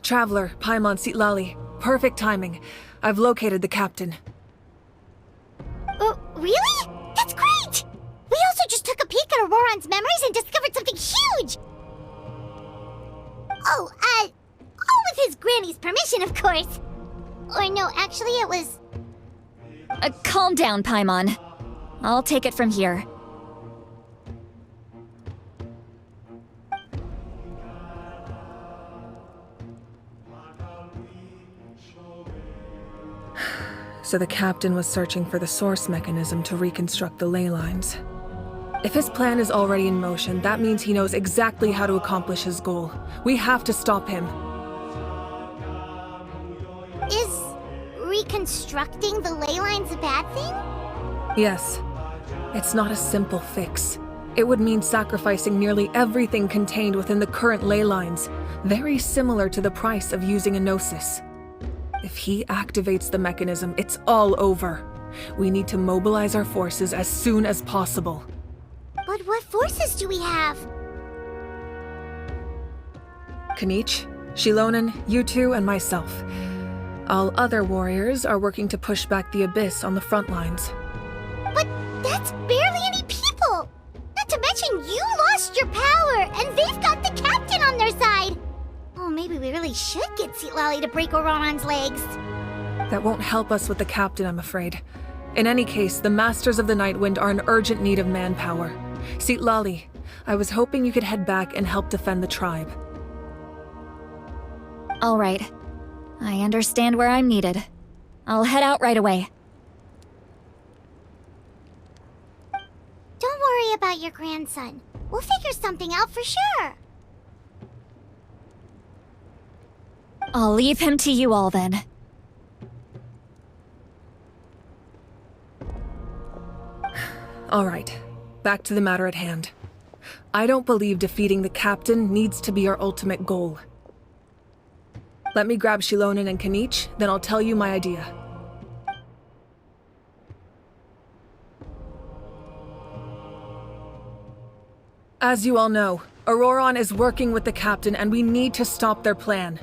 Traveler, Paimon Sitlali. Perfect timing. I've located the captain. Oh, really? That's great! We also just took a peek at Auroron's memories and discovered something huge! All with his granny's permission, of course. Or no, actually it was... Calm down, Paimon. I'll take it from here. So the captain was searching for the source mechanism to reconstruct the ley lines. If his plan is already in motion, that means he knows exactly how to accomplish his goal. We have to stop him. Is reconstructing the ley lines a bad thing? Yes. It's not a simple fix. It would mean sacrificing nearly everything contained within the current ley lines, very similar to the price of using a gnosis. If he activates the mechanism, it's all over. We need to mobilize our forces as soon as possible. But what forces do we have? Kanich, Shilonen, you two, and myself. All other warriors are working to push back the Abyss on the front lines. But that's barely any people! Not to mention you lost your power, and they've got the captain on their side! Oh, maybe we really should get Sitlali to break Auroron's legs. That won't help us with the captain, I'm afraid. In any case, the Masters of the Nightwind are in urgent need of manpower. Sitlali, I was hoping you could head back and help defend the tribe. All right. I understand where I'm needed. I'll head out right away. Don't worry about your grandson. We'll figure something out for sure. I'll leave him to you all then. All right, back to the matter at hand. I don't believe defeating the captain needs to be our ultimate goal. Let me grab Shilonen and Kanich, then I'll tell you my idea. As you all know, Auroron is working with the captain and we need to stop their plan.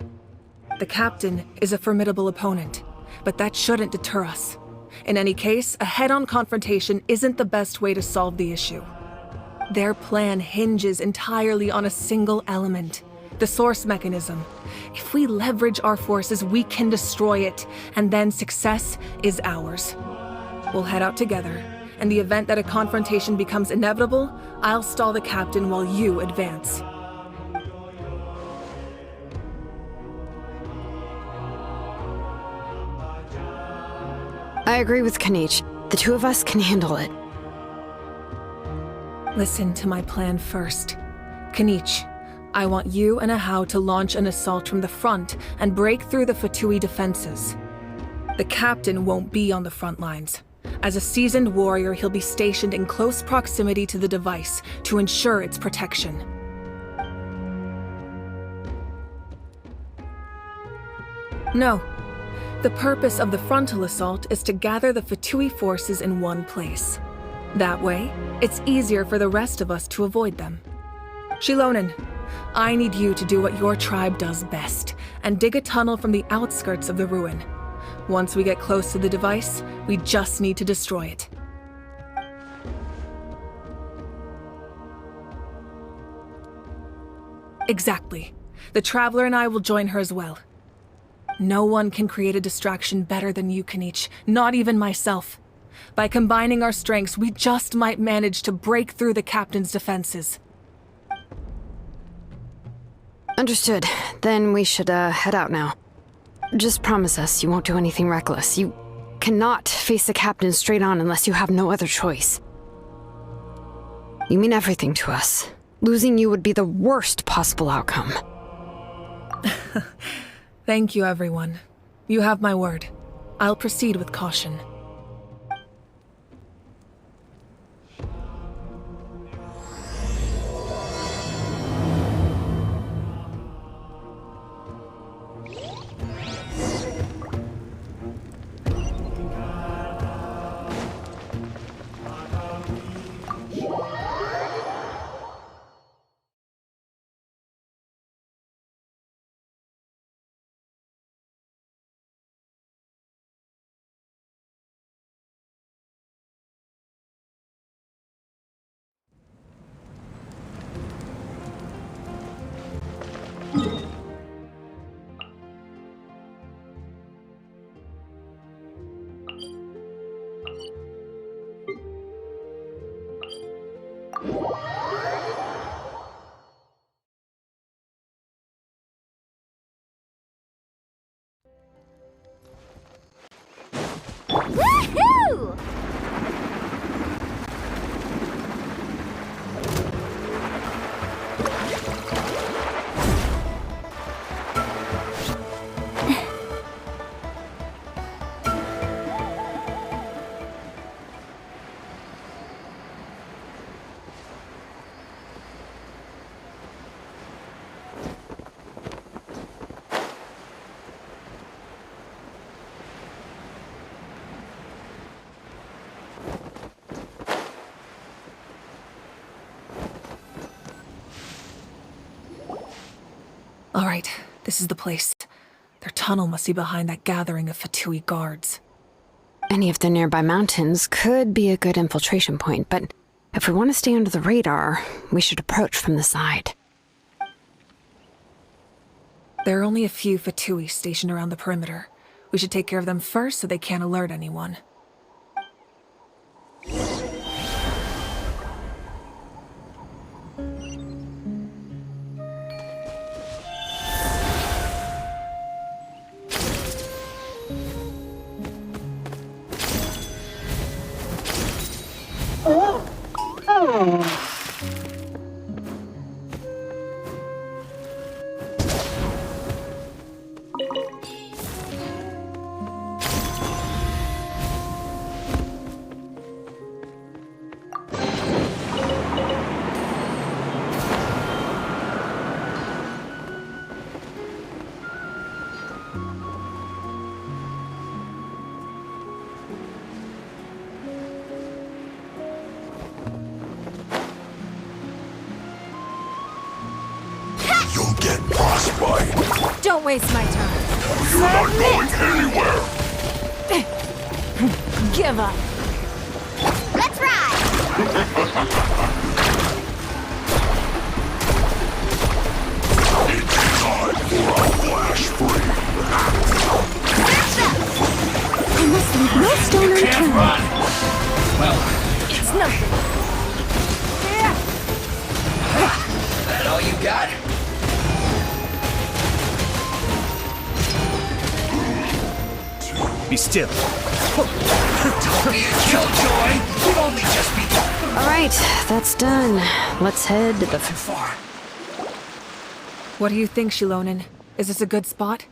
The captain is a formidable opponent, but that shouldn't deter us. In any case, a head-on confrontation isn't the best way to solve the issue. Their plan hinges entirely on a single element, the source mechanism. If we leverage our forces, we can destroy it, and then success is ours. We'll head out together. In the event that a confrontation becomes inevitable, I'll stall the captain while you advance. I agree with Kanich. The two of us can handle it. Listen to my plan first. Kanich, I want you and Ahau to launch an assault from the front and break through the Fatui defenses. The captain won't be on the front lines. As a seasoned warrior, he'll be stationed in close proximity to the device to ensure its protection. No. The purpose of the frontal assault is to gather the Fatui forces in one place. That way, it's easier for the rest of us to avoid them. Shilonen, I need you to do what your tribe does best, and dig a tunnel from the outskirts of the ruin. Once we get close to the device, we just need to destroy it. Exactly. The Traveler and I will join her as well. No one can create a distraction better than you, Kanich, not even myself. By combining our strengths, we just might manage to break through the captain's defenses. Understood. Then we should, head out now. Just promise us you won't do anything reckless. You cannot face the captain straight on unless you have no other choice. You mean everything to us. Losing you would be the worst possible outcome. Thank you, everyone. You have my word. I'll proceed with caution. Woohoo! All right, this is the place. Their tunnel must be behind that gathering of Fatui guards. Any of the nearby mountains could be a good infiltration point, but if we want to stay under the radar, we should approach from the side. There are only a few Fatui stationed around the perimeter. We should take care of them first so they can't alert anyone. You'll get frostbite. Don't waste my time. You're not going anywhere. Give up. Let's ride! It's time for a flash free. I must leave no stone unturned. Well, It's nothing. that all you got? Be still. Don't be a killjoy. You've only just begun. All right, that's done. Let's head to the... Too far. What do you think, Shilonen? Is this a good spot?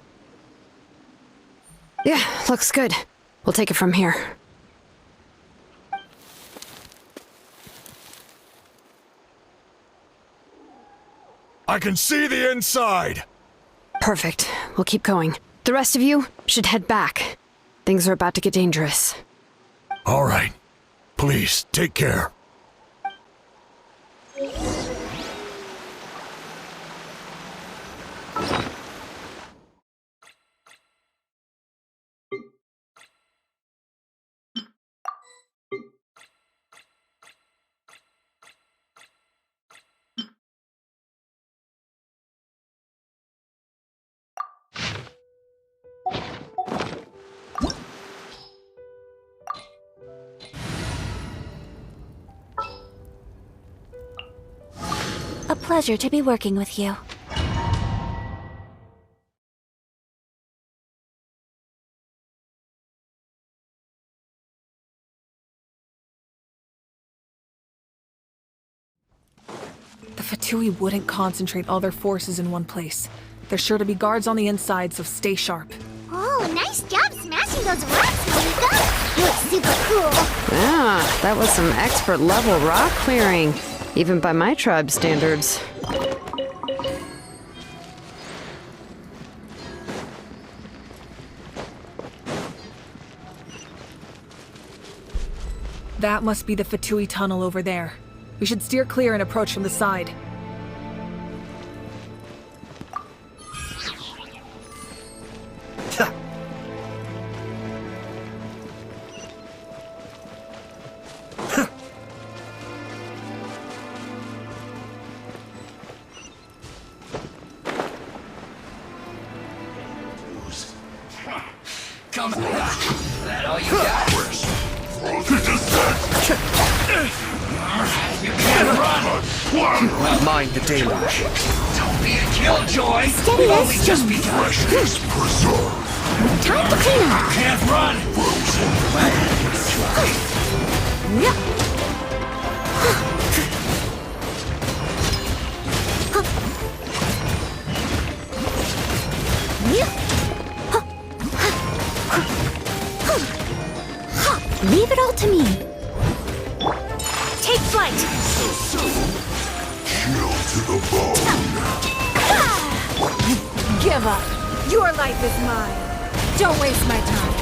Yeah, looks good. We'll take it from here. I can see the inside. Perfect. We'll keep going. The rest of you should head back. Things are about to get dangerous. All right. Please, take care. A pleasure to be working with you. The Fatui wouldn't concentrate all their forces in one place. There's sure to be guards on the inside, so stay sharp. Oh, nice job smashing those rocks, Malika! You look super cool! Yeah, that was some expert level rock clearing, even by my tribe standards. That must be the Fatui tunnel over there. We should steer clear and approach from the side. Come on. That all you got? You can't run! Mind the deluge. Don't be a killjoy! Steady We've as only just stone. begun! Time to clean up! Can't run! Leave it all to me. Take flight. Kill to the bone. Give up! Your life is mine! Don't waste my time!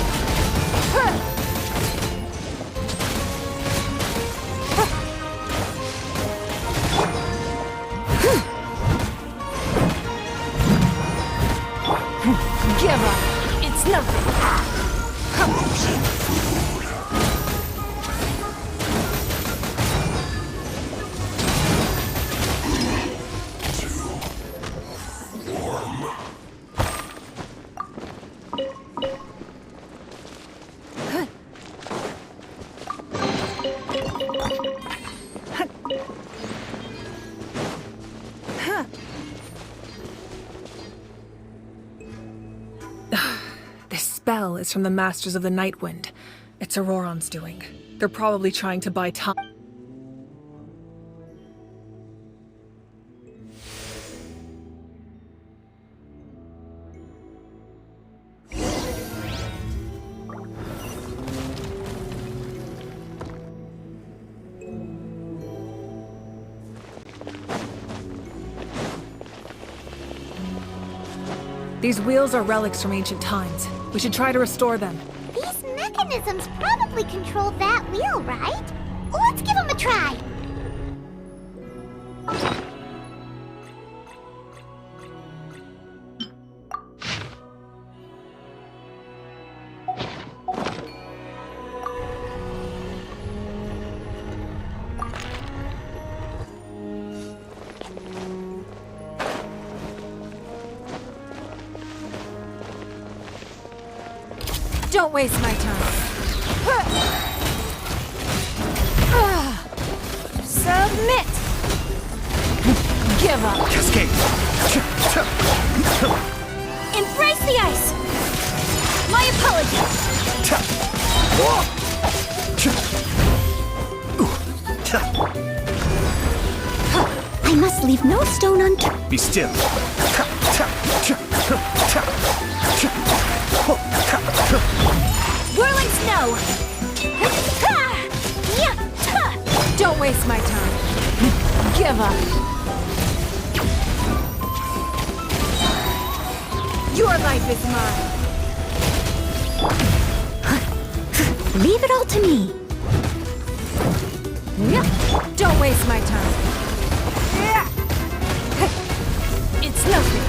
Give up! It's nothing! This spell is from the Masters of the Nightwind. It's Auroron's doing. They're probably trying to buy time. These wheels are relics from ancient times. We should try to restore them. These mechanisms probably control that wheel, right? Let's give them a try. Don't waste my time. Submit! Give up! Cascade! Embrace the ice. My apologies. I must leave no stone unturned. Be still. Whirling snow. Don't waste my time. Give up. Your life is mine. Leave it all to me. Don't waste my time. It's nothing.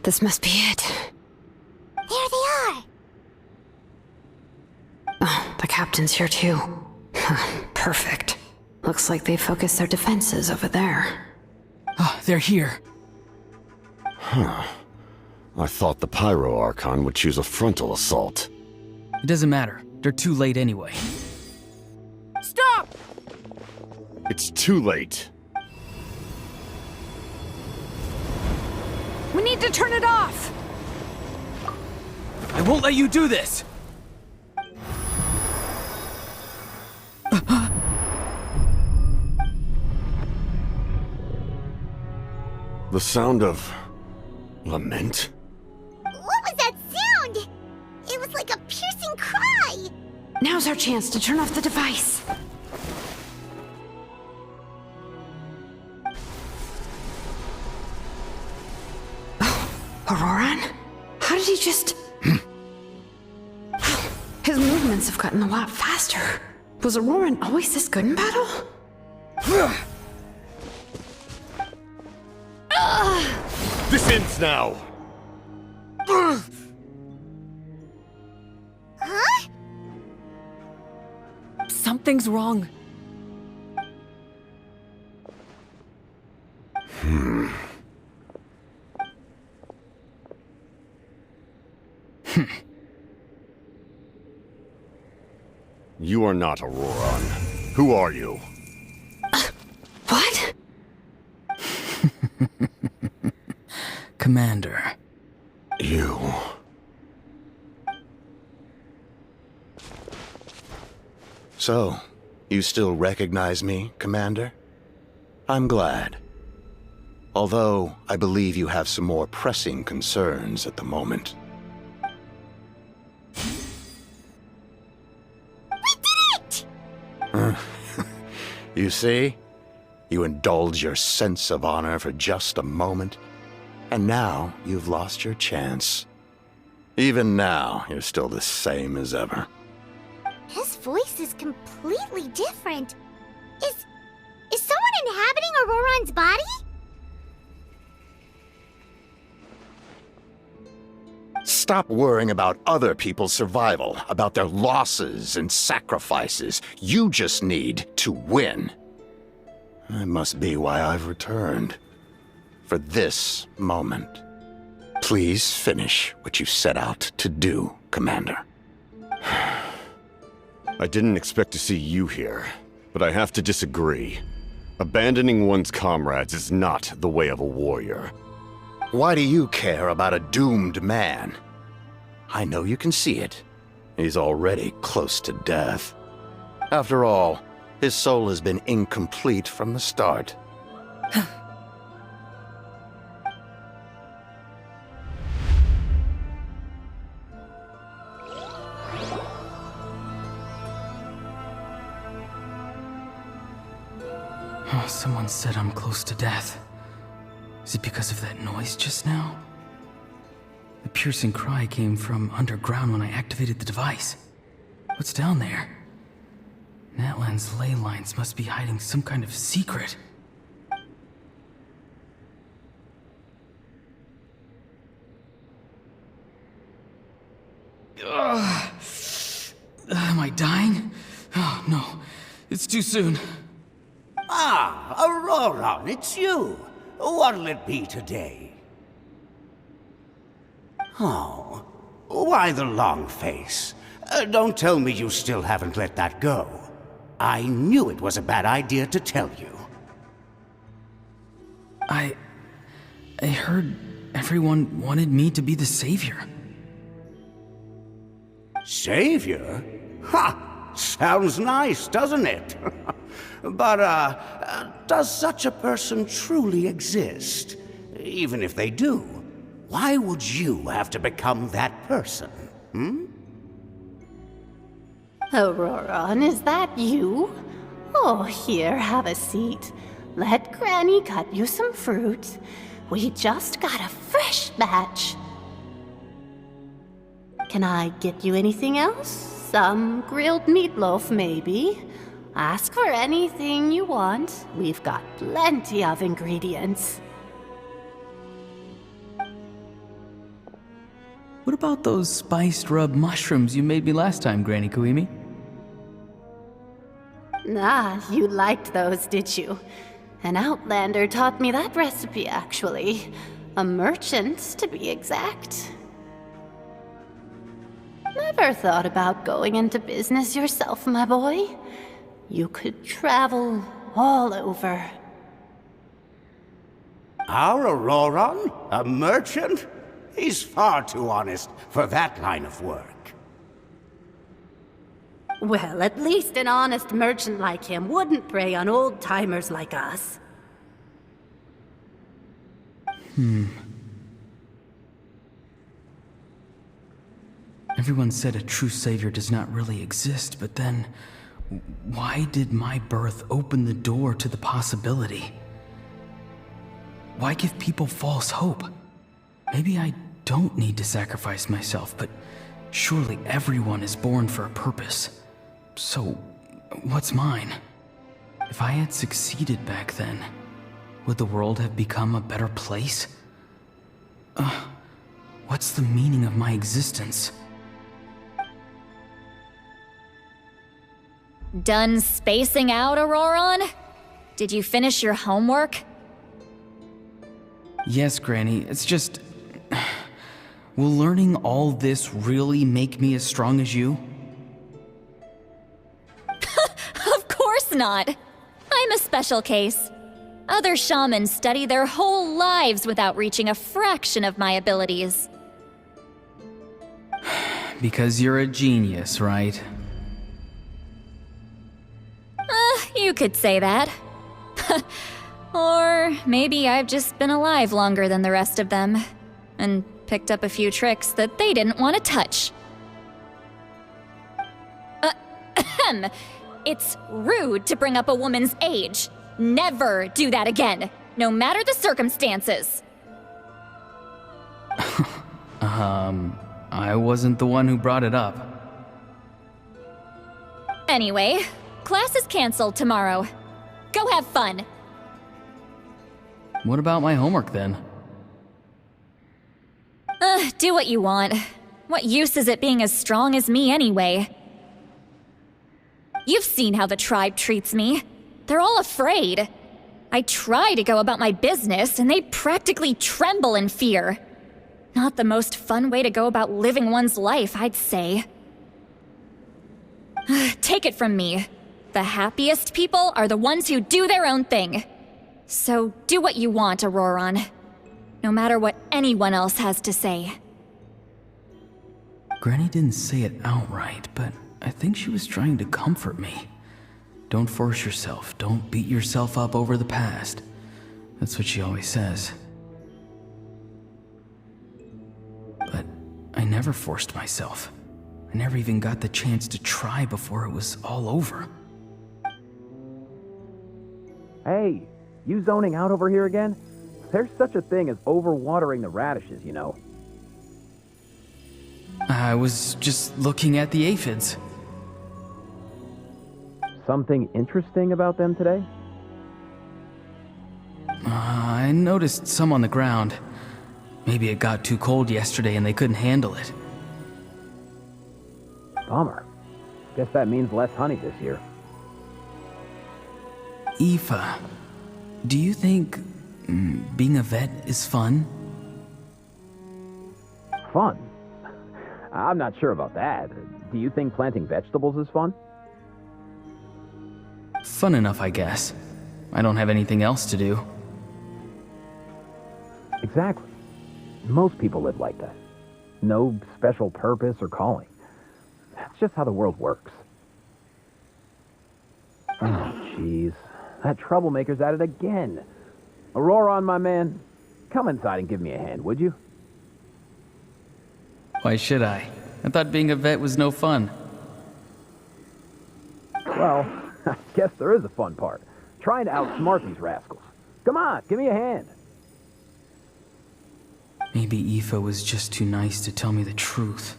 This must be it. There they are! Oh, the captain's here too. Perfect. Looks like they focused their defenses over there. Ah, they're here. I thought the Pyro Archon would choose a frontal assault. It doesn't matter. They're too late anyway. Stop! It's too late. We need to turn it off! I won't let you do this! The sound of lament? What was that sound? It was like a piercing cry! Now's our chance to turn off the device. Oh, Auroran? How did he just... His movements have gotten a lot faster. Was Auroran always this good in battle? This ends now! Huh? Something's wrong. You are not Auroran. Who are you? What? Commander. You... So, you still recognize me, Commander? I'm glad. Although, I believe you have some more pressing concerns at the moment. We did it! You see? You indulge your sense of honor for just a moment, and now you've lost your chance. Even now, you're still the same as ever. His voice is completely different. Is someone inhabiting Auroran's body? Stop worrying about other people's survival, about their losses and sacrifices. You just need to win. That must be why I've returned. For this moment. Please finish what you set out to do, Commander. I didn't expect to see you here, but I have to disagree. Abandoning one's comrades is not the way of a warrior. Why do you care about a doomed man? I know you can see it. He's already close to death. After all, his soul has been incomplete from the start. Someone said I'm close to death. Is it because of that noise just now? The piercing cry came from underground when I activated the device. What's down there? Natlan's ley lines must be hiding some kind of secret. Am I dying? Oh, no. It's too soon. Ah, Auroran, it's you. What'll it be today? Oh, why the long face? Don't tell me you still haven't let that go. I knew it was a bad idea to tell you. I heard everyone wanted me to be the savior. Savior? Ha! Sounds nice, doesn't it? But, does such a person truly exist? Even if they do, why would you have to become that person? Auroran, is that you? Oh, here, have a seat. Let Granny cut you some fruit. We just got a fresh batch. Can I get you anything else? Some grilled meatloaf, maybe? Ask for anything you want. We've got plenty of ingredients. What about those spiced rub mushrooms you made me last time, Granny Kuimi? Ah, you liked those, did you? An outlander taught me that recipe, actually. A merchant, to be exact. Never thought about going into business yourself, my boy? You could travel all over. Our Auroron? A merchant? He's far too honest for that line of work. Well, at least an honest merchant like him wouldn't prey on old-timers like us. Everyone said a true savior does not really exist, but then why did my birth open the door to the possibility? Why give people false hope? Maybe I don't need to sacrifice myself, but surely everyone is born for a purpose. So, what's mine? If I had succeeded back then, would the world have become a better place? What's the meaning of my existence? Done spacing out, Auroron? Did you finish your homework? Yes, Granny, it's just... Will learning all this really make me as strong as you? Of course not! I'm a special case. Other shamans study their whole lives without reaching a fraction of my abilities. Because you're a genius, right? You could say that. Or maybe I've just been alive longer than the rest of them, and picked up a few tricks that they didn't want to touch. It's rude to bring up a woman's age. Never do that again, no matter the circumstances. I wasn't the one who brought it up. Anyway, class is canceled tomorrow. Go have fun. What about my homework then? Do what you want. What use is it being as strong as me anyway? You've seen how the tribe treats me. They're all afraid. I try to go about my business, and they practically tremble in fear. Not the most fun way to go about living one's life, I'd say. Take it from me. The happiest people are the ones who do their own thing. So do what you want, Auroron. No matter what anyone else has to say. Granny didn't say it outright, but I think she was trying to comfort me. Don't force yourself. Don't beat yourself up over the past. That's what she always says. But I never forced myself. I never even got the chance to try before it was all over. Hey, you zoning out over here again? There's such a thing as overwatering the radishes, you know. I was just looking at the aphids. Something interesting about them today? I noticed some on the ground. Maybe it got too cold yesterday and they couldn't handle it. Bummer. Guess that means less honey this year. Aoife, do you think being a vet is fun? Fun? I'm not sure about that. Do you think planting vegetables is fun? Fun enough, I guess. I don't have anything else to do. Exactly. Most people live like that. No special purpose or calling. That's just how the world works. Oh, jeez. That troublemaker's at it again. Auroron, my man, come inside and give me a hand, would you? Why should I? I thought being a vet was no fun. Well, I guess there is a fun part. Trying to outsmart these rascals. Come on, give me a hand. Maybe Aoife was just too nice to tell me the truth.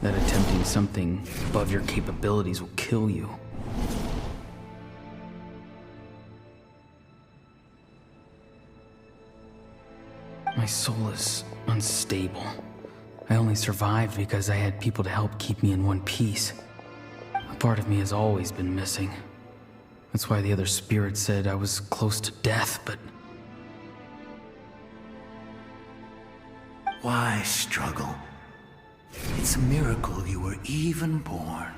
That attempting something above your capabilities will kill you. My soul is unstable. I only survived because I had people to help keep me in one piece. A part of me has always been missing. That's why the other spirits said I was close to death, but... Why struggle? It's a miracle you were even born.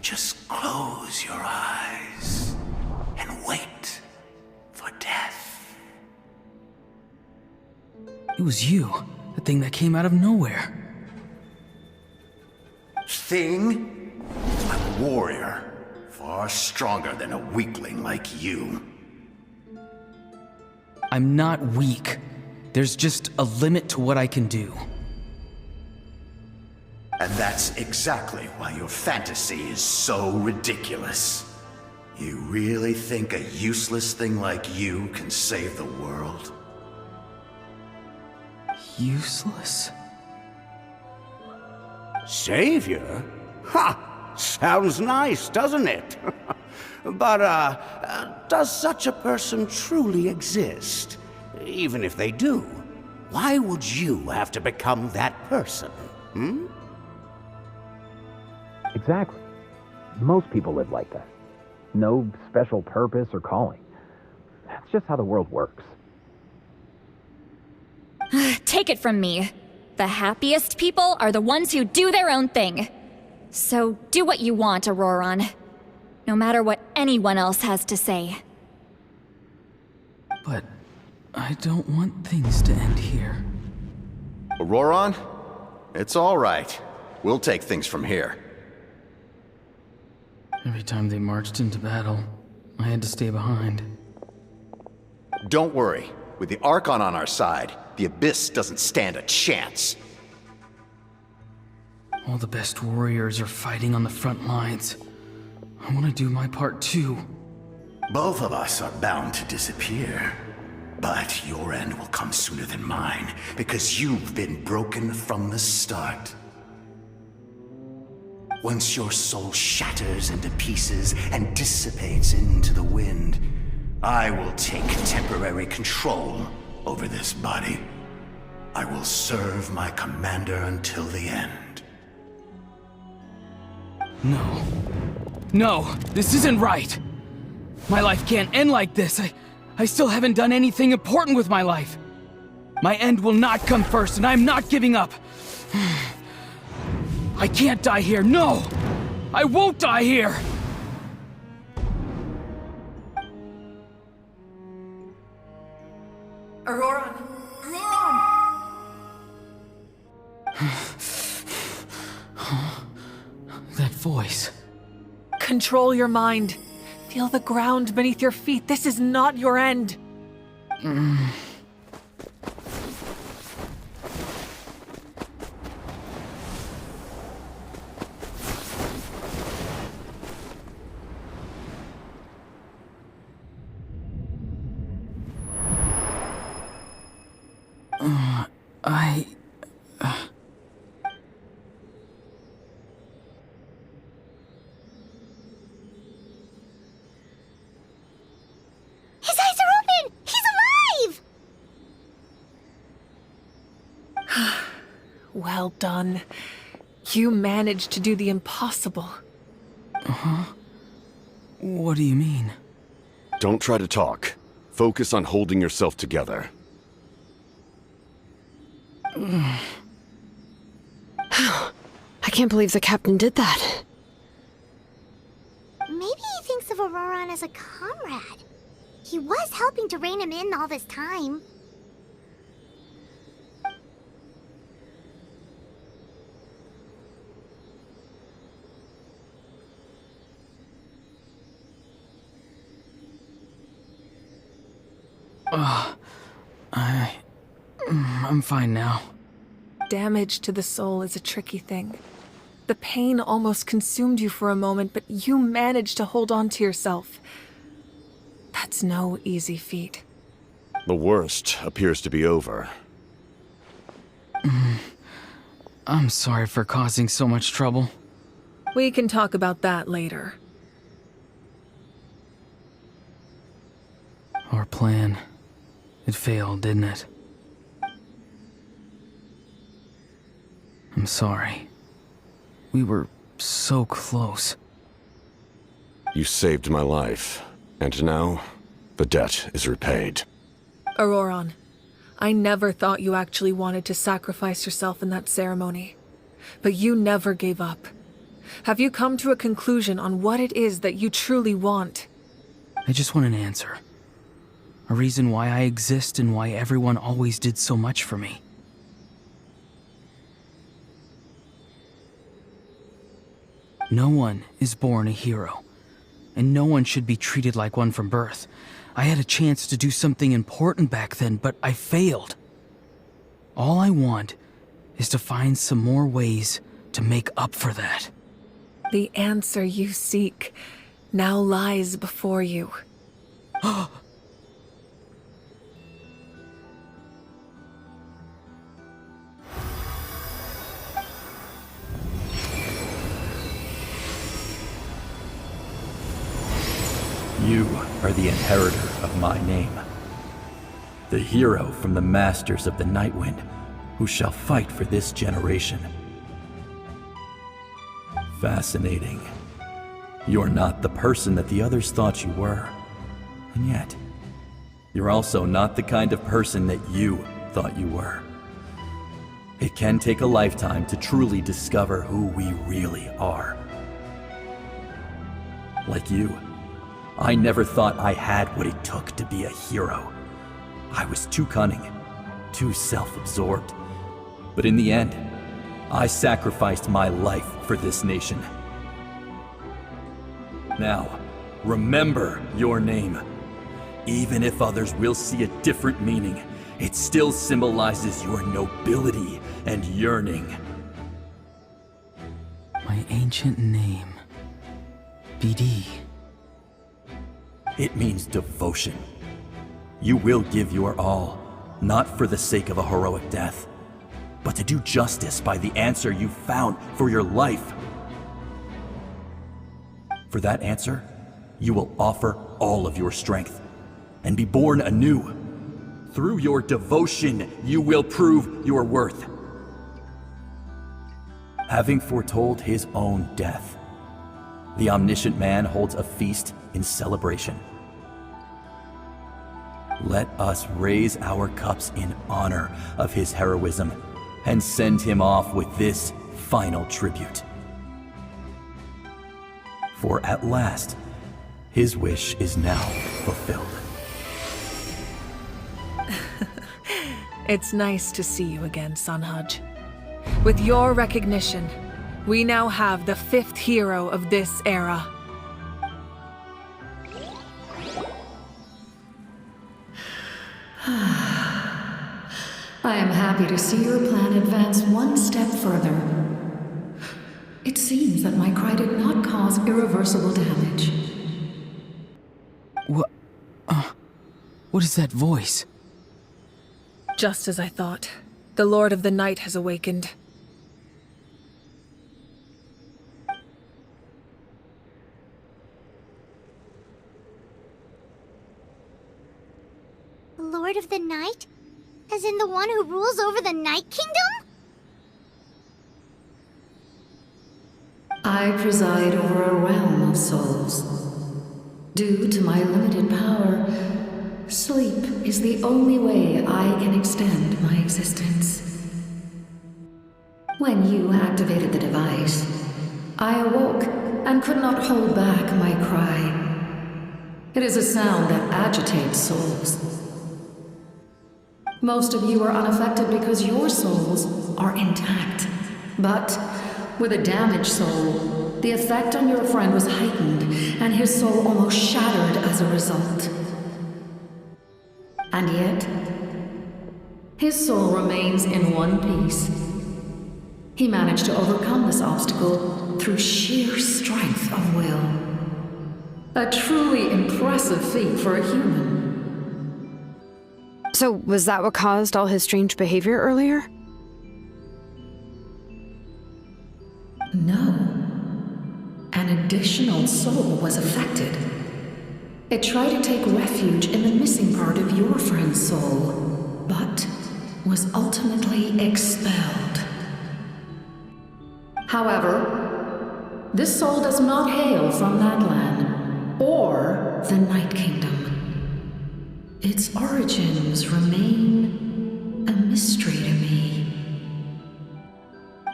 Just close your eyes and wait for death. It was you, the thing that came out of nowhere. Thing? I'm a warrior. Far stronger than a weakling like you. I'm not weak. There's just a limit to what I can do. And that's exactly why your fantasy is so ridiculous. You really think a useless thing like you can save the world? Useless? Savior? Ha! Sounds nice, doesn't it? But, does such a person truly exist? Even if they do, why would you have to become that person? Hmm? Exactly. Most people live like that. No special purpose or calling. That's just how the world works. Take it from me. The happiest people are the ones who do their own thing. So do what you want, Auroron. No matter what anyone else has to say. But I don't want things to end here. Auroron? It's all right. We'll take things from here. Every time they marched into battle, I had to stay behind. Don't worry. With the Archon on our side, the Abyss doesn't stand a chance. All the best warriors are fighting on the front lines. I want to do my part too. Both of us are bound to disappear. But your end will come sooner than mine, because you've been broken from the start. Once your soul shatters into pieces and dissipates into the wind, I will take temporary control over this body. I will serve my commander until the end. No. No, this isn't right. My life can't end like this. I still haven't done anything important with my life. My end will not come first, and I'm not giving up. I can't die here, no! I won't die here! Auroron! Auroron! That voice. Control your mind. Feel the ground beneath your feet. This is not your end. His eyes are open! He's alive! Well done. You managed to do the impossible. What do you mean? Don't try to talk. Focus on holding yourself together. I can't believe the captain did that. Maybe he thinks of Auroron as a comrade. He was helping to rein him in all this time. I'm fine now. Damage to the soul is a tricky thing. The pain almost consumed you for a moment, but you managed to hold on to yourself. That's no easy feat. The worst appears to be over. I'm sorry for causing so much trouble. We can talk about that later. Our plan. It failed, didn't it? I'm sorry. We were so close. You saved my life, and now the debt is repaid. Auroron, I never thought you actually wanted to sacrifice yourself in that ceremony. But you never gave up. Have you come to a conclusion on what it is that you truly want? I just want an answer. A reason why I exist and why everyone always did so much for me. No one is born a hero, and no one should be treated like one from birth. I had a chance to do something important back then, but I failed. All I want is to find some more ways to make up for that. The answer you seek now lies before you. You are the inheritor of my name. The hero from the Masters of the Nightwind, who shall fight for this generation. Fascinating. You're not the person that the others thought you were. And yet, you're also not the kind of person that you thought you were. It can take a lifetime to truly discover who we really are. Like you, I never thought I had what it took to be a hero. I was too cunning, too self-absorbed. But in the end, I sacrificed my life for this nation. Now, remember your name. Even if others will see a different meaning, it still symbolizes your nobility and yearning. My ancient name. BD. It means devotion. You will give your all, not for the sake of a heroic death, but to do justice by the answer you found for your life. For that answer, you will offer all of your strength and be born anew. Through your devotion, you will prove your worth. Having foretold his own death, the omniscient man holds a feast in celebration. Let us raise our cups in honor of his heroism and send him off with this final tribute. For at last, his wish is now fulfilled. It's nice to see you again, Sunhudge. With your recognition, we now have the 5th hero of this era. I am happy to see your plan advance one step further. It seems that my cry did not cause irreversible damage. What is that voice? Just as I thought. The Lord of the Night has awakened. The Lord of the Night? As in the one who rules over the Night Kingdom? I preside over a realm of souls. Due to my limited power, sleep is the only way I can extend my existence. When you activated the device, I awoke and could not hold back my cry. It is a sound that agitates souls. Most of you are unaffected because your souls are intact. But with a damaged soul, the effect on your friend was heightened, and his soul almost shattered as a result. And yet, his soul remains in one piece. He managed to overcome this obstacle through sheer strength of will. A truly impressive feat for a human. So, was that what caused all his strange behavior earlier? No. An additional soul was affected. It tried to take refuge in the missing part of your friend's soul, but was ultimately expelled. However, this soul does not hail from that land or the Night Kingdom. Its origins remain a mystery to me.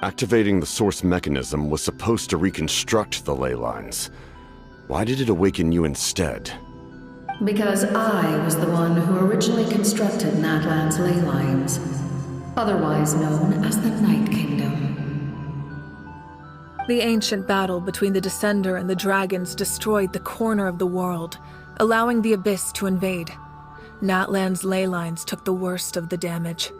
Activating the source mechanism was supposed to reconstruct the ley lines. Why did it awaken you instead? Because I was the one who originally constructed Natlan's ley lines, otherwise known as the Night Kingdom. The ancient battle between the Descender and the dragons destroyed the corner of the world, allowing the Abyss to invade. Natlan's ley lines took the worst of the damage.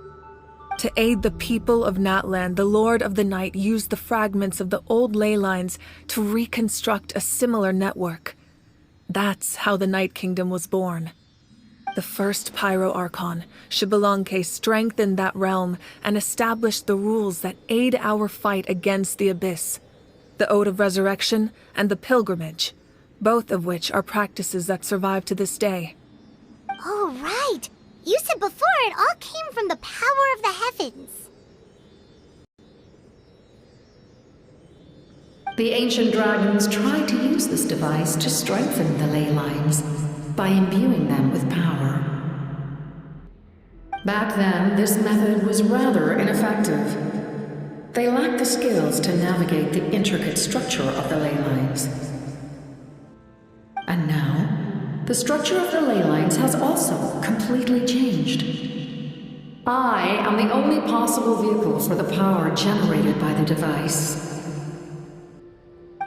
To aid the people of Natlan, the Lord of the Night used the fragments of the old ley lines to reconstruct a similar network. That's how the Night Kingdom was born. The first Pyro Archon, Xbalanque, strengthened that realm and established the rules that aid our fight against the Abyss. The Ode of Resurrection and the Pilgrimage, both of which are practices that survive to this day. Oh, right! You said before it all came from the power of the heavens. The ancient dragons tried to use this device to strengthen the ley lines by imbuing them with power. Back then, this method was rather ineffective. They lacked the skills to navigate the intricate structure of the ley lines. And now, the structure of the ley lines has also completely changed. I am the only possible vehicle for the power generated by the device.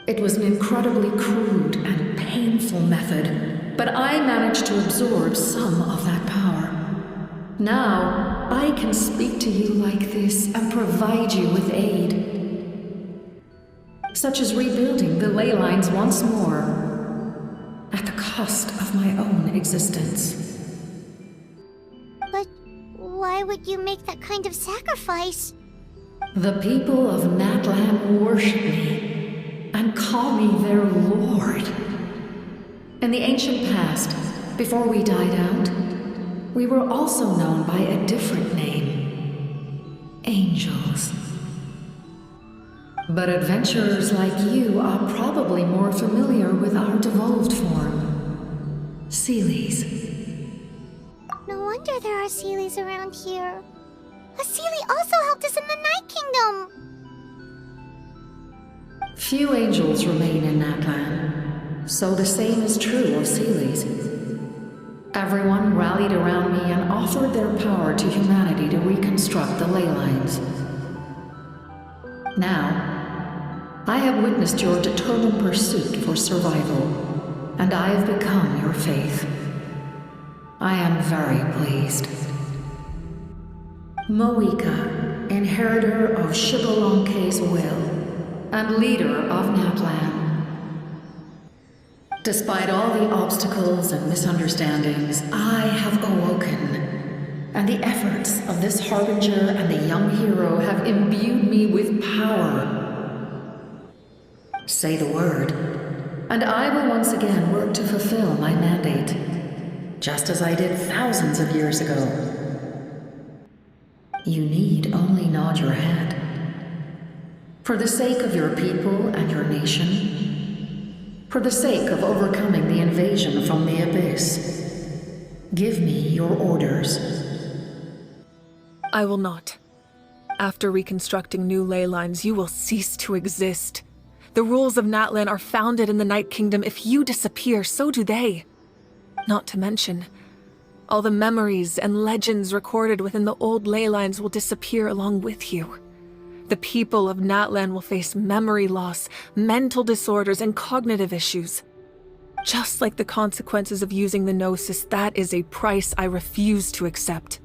It was an incredibly crude and painful method, but I managed to absorb some of that power. Now, I can speak to you like this and provide you with aid, such as rebuilding the ley lines once more, at the cost of my own existence. But why would you make that kind of sacrifice? The people of Natlan worship me and call me their lord. In the ancient past, before we died out, we were also known by a different name: angels. But adventurers like you are probably more familiar with our devolved form, Seelies. No wonder there are Seelies around here. A Seelie also helped us in the Night Kingdom. Few angels remain in Natlan, so the same is true of Seelies. Everyone rallied around me and offered their power to humanity to reconstruct the ley lines. Now, I have witnessed your determined pursuit for survival, and I have become your faith. I am very pleased. Moika, inheritor of Xbalanque's will, and leader of Natlan. Despite all the obstacles and misunderstandings, I have awoken, and the efforts of this harbinger and the young hero have imbued me with power. Say the word, and I will once again work to fulfill my mandate, just as I did thousands of years ago. You need only nod your head. For the sake of your people and your nation, for the sake of overcoming the invasion from the Abyss, give me your orders. I will not. After reconstructing new ley lines, you will cease to exist. The rules of Natlan are founded in the Night Kingdom. If you disappear, so do they. Not to mention, all the memories and legends recorded within the old ley lines will disappear along with you. The people of Natlan will face memory loss, mental disorders, and cognitive issues. Just like the consequences of using the Gnosis, that is a price I refuse to accept.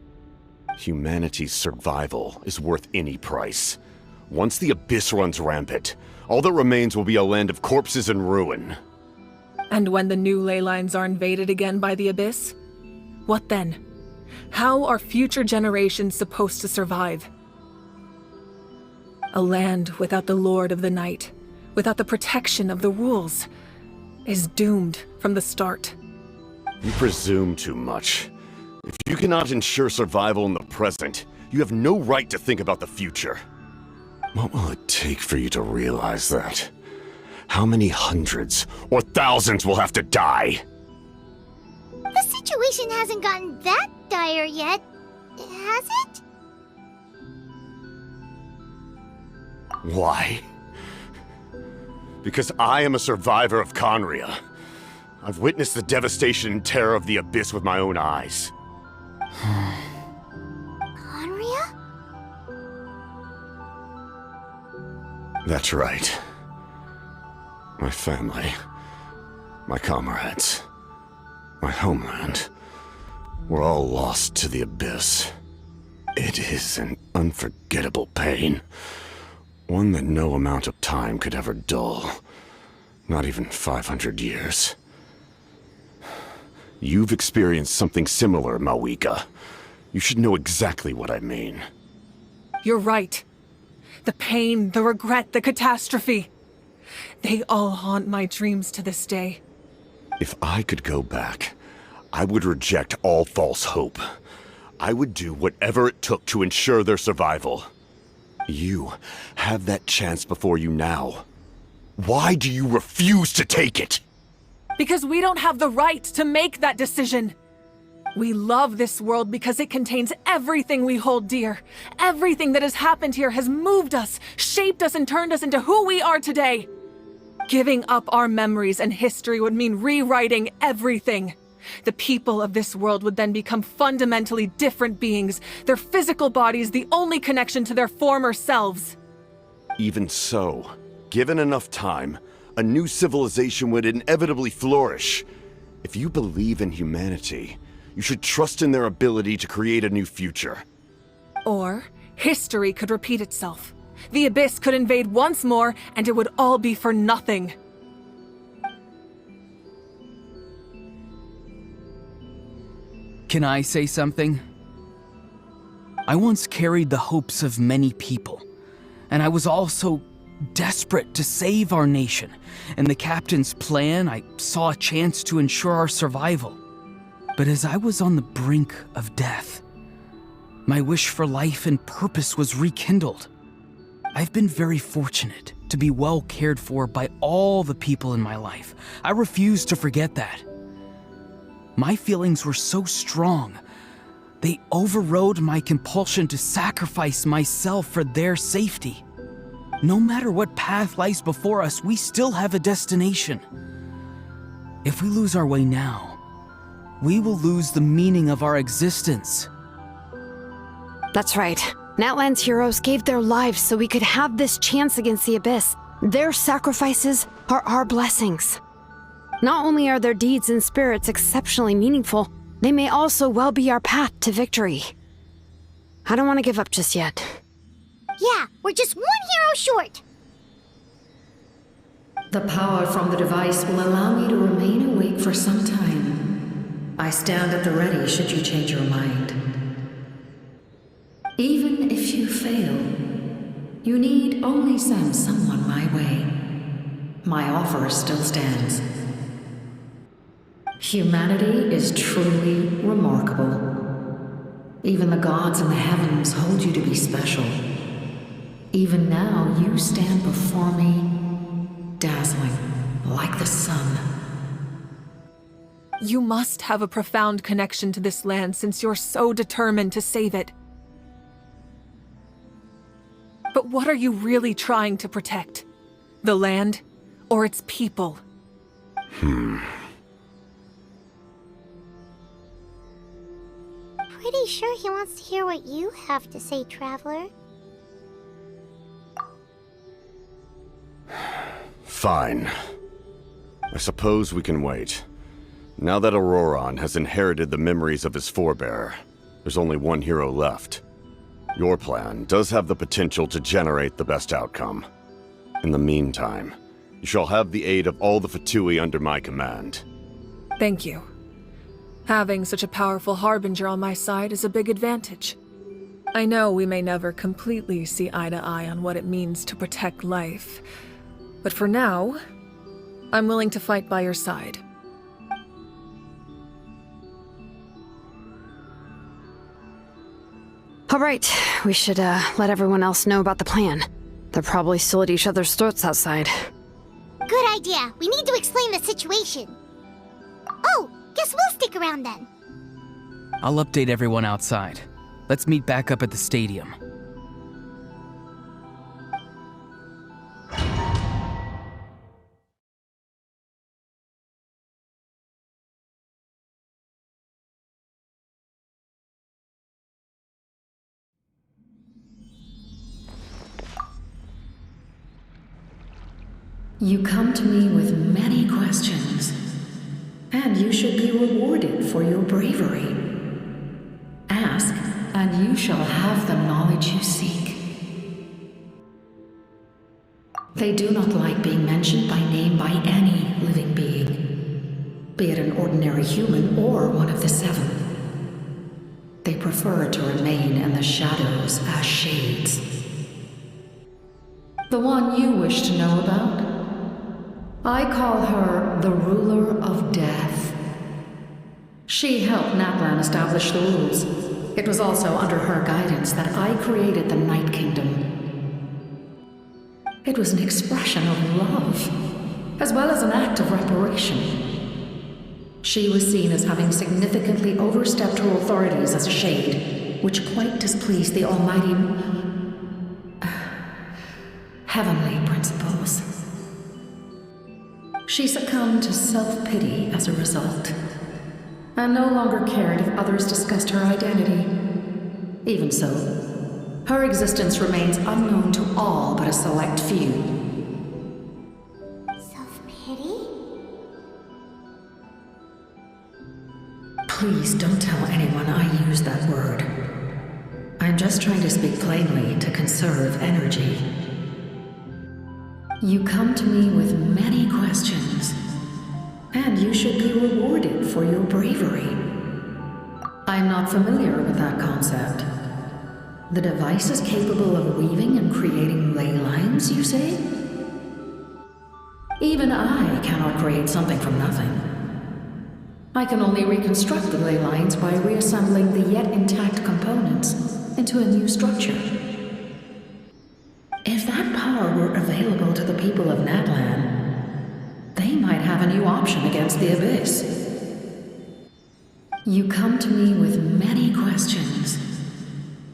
Humanity's survival is worth any price. Once the Abyss runs rampant, all that remains will be a land of corpses and ruin. And when the new ley lines are invaded again by the Abyss? What then? How are future generations supposed to survive? A land without the Lord of the Night, without the protection of the rules, is doomed from the start. You presume too much. If you cannot ensure survival in the present, you have no right to think about the future. What will it take for you to realize that? How many hundreds or thousands will have to die? The situation hasn't gotten that dire yet, has it? Why? Because I am a survivor of Conria. I've witnessed the devastation and terror of the Abyss with my own eyes. Conria? That's right. My family, my comrades, my homeland, were all lost to the Abyss. It is an unforgettable pain. One that no amount of time could ever dull. Not even 500 years. You've experienced something similar, Mawika. You should know exactly what I mean. You're right. The pain, the regret, the catastrophe. They all haunt my dreams to this day. If I could go back, I would reject all false hope. I would do whatever it took to ensure their survival. You have that chance before you now. Why do you refuse to take it? Because we don't have the right to make that decision. We love this world because it contains everything we hold dear. Everything that has happened here has moved us, shaped us, and turned us into who we are today. Giving up our memories and history would mean rewriting everything. The people of this world would then become fundamentally different beings, their physical bodies the only connection to their former selves. Even so, given enough time, a new civilization would inevitably flourish. If you believe in humanity, you should trust in their ability to create a new future. Or, history could repeat itself. The Abyss could invade once more, and it would all be for nothing. Can I say something? I once carried the hopes of many people, and I was also desperate to save our nation. In the captain's plan, I saw a chance to ensure our survival. But as I was on the brink of death, my wish for life and purpose was rekindled. I've been very fortunate to be well cared for by all the people in my life. I refuse to forget that. My feelings were so strong, they overrode my compulsion to sacrifice myself for their safety. No matter what path lies before us, we still have a destination. If we lose our way now, we will lose the meaning of our existence. That's right. Natlan's heroes gave their lives so we could have this chance against the Abyss. Their sacrifices are our blessings. Not only are their deeds and spirits exceptionally meaningful, they may also well be our path to victory. I don't want to give up just yet. Yeah, we're just one hero short. The power from the device will allow me to remain awake for some time. I stand at the ready should you change your mind. Even if you fail, you need only send someone my way. My offer still stands. Humanity is truly remarkable. Even the gods in the heavens hold you to be special. Even now, you stand before me, dazzling like the sun. You must have a profound connection to this land since you're so determined to save it. But what are you really trying to protect? The land or its people? Pretty sure he wants to hear what you have to say, Traveler. Fine. I suppose we can wait. Now that Auroron has inherited the memories of his forebear, there's only one hero left. Your plan does have the potential to generate the best outcome. In the meantime, you shall have the aid of all the Fatui under my command. Thank you. Having such a powerful harbinger on my side is a big advantage. I know we may never completely see eye to eye on what it means to protect life, but for now, I'm willing to fight by your side. All right, we should let everyone else know about the plan. They're probably still at each other's throats outside. Good idea. We need to explain the situation. Oh, guess we'll stick around then. I'll update everyone outside. Let's meet back up at the stadium. You come to me with many questions, and you should be rewarded for your bravery. Ask, and you shall have the knowledge you seek. They do not like being mentioned by name by any living being, be it an ordinary human or one of the seven. They prefer to remain in the shadows as shades. The one you wish to know about? I call her the Ruler of Death. She helped Natlan establish the rules. It was also under her guidance that I created the Night Kingdom. It was an expression of love, as well as an act of reparation. She was seen as having significantly overstepped her authorities as a shade, which quite displeased the almighty heavenly principles. She succumbed to self-pity as a result, and no longer cared if others discussed her identity. Even so, her existence remains unknown to all but a select few. Self-pity? Please don't tell anyone I use that word. I'm just trying to speak plainly to conserve energy. You come to me with many questions, and you should be rewarded for your bravery. I'm not familiar with that concept. The device is capable of weaving and creating ley lines, you say? Even I cannot create something from nothing. I can only reconstruct the ley lines by reassembling the yet intact components into a new structure. If that power were available to the people of Natlan, they might have a new option against the Abyss. You come to me with many questions,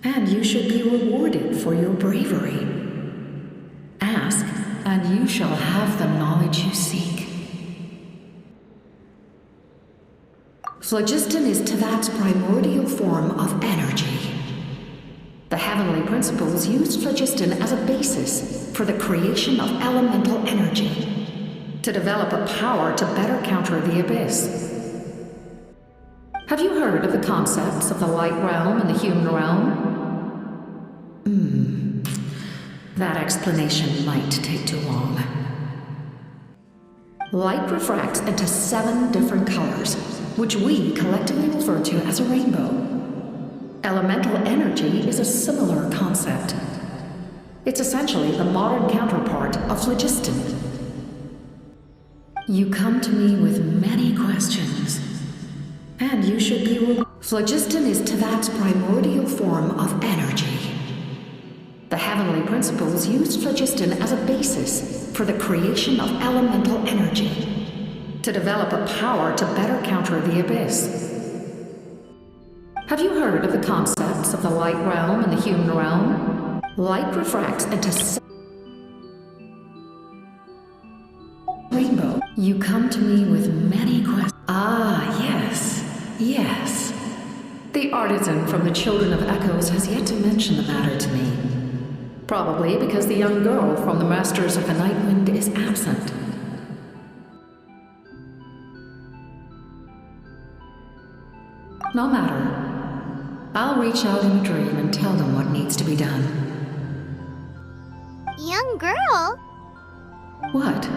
and you should be rewarded for your bravery. Ask, and you shall have the knowledge you seek. Phlogiston is Teyvat's primordial form of energy. The heavenly principles used phlogiston as a basis for the creation of elemental energy, to develop a power to better counter the Abyss. Have you heard of the concepts of the light realm and the human realm? That explanation might take too long. Light refracts into 7 different colors, which we collectively refer to as a rainbow. Elemental energy is a similar concept. It's essentially the modern counterpart of phlogiston. You come to me with many questions, and you should be Phlogiston is Teyvat's primordial form of energy. The heavenly principles used phlogiston as a basis for the creation of elemental energy, to develop a power to better counter the Abyss. Have you heard of the concepts of the light realm and the human realm? Light refracts into rainbow. You come to me with many questions. Ah, yes. The artisan from the Children of Echoes has yet to mention the matter to me. Probably because the young girl from the Masters of the Night Wind is absent. No matter. I'll reach out in a dream and tell them what needs to be done. Young girl? What?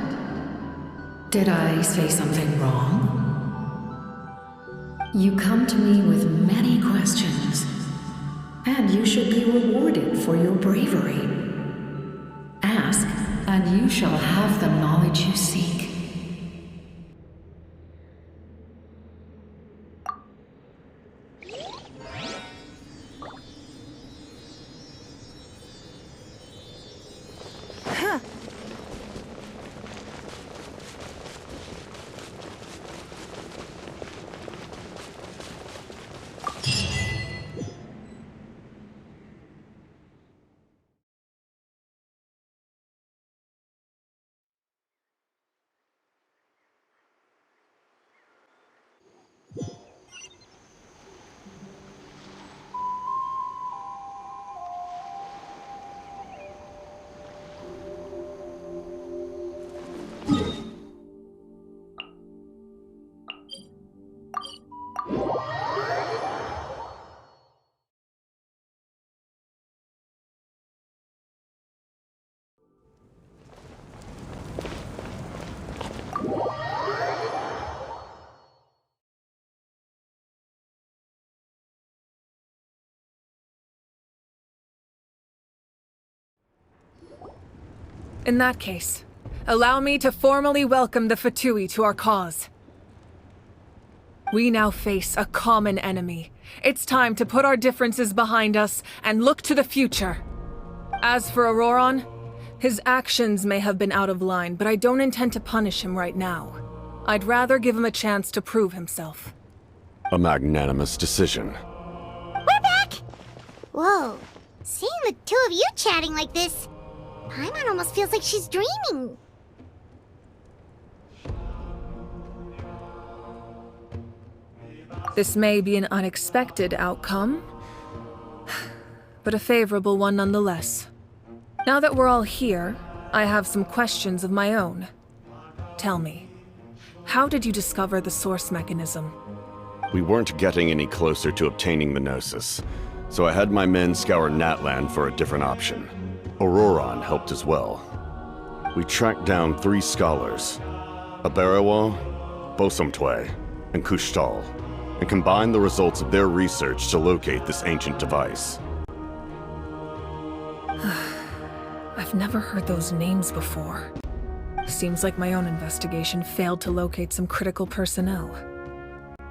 Did I say something wrong? You come to me with many questions, and you should be rewarded for your bravery. Ask, and you shall have the knowledge you seek. In that case, allow me to formally welcome the Fatui to our cause. We now face a common enemy. It's time to put our differences behind us and look to the future. As for Auroron, his actions may have been out of line, but I don't intend to punish him right now. I'd rather give him a chance to prove himself. A magnanimous decision. We're back! Whoa, seeing the two of you chatting like this, Paimon almost feels like she's dreaming. This may be an unexpected outcome, but a favorable one nonetheless. Now that we're all here, I have some questions of my own. Tell me, how did you discover the source mechanism? We weren't getting any closer to obtaining the Gnosis, so I had my men scour Natlan for a different option. Auroron helped as well. We tracked down 3 scholars, Aberawa, Bosomtwe, and Kushtal, and combined the results of their research to locate this ancient device. I've never heard those names before. Seems like my own investigation failed to locate some critical personnel.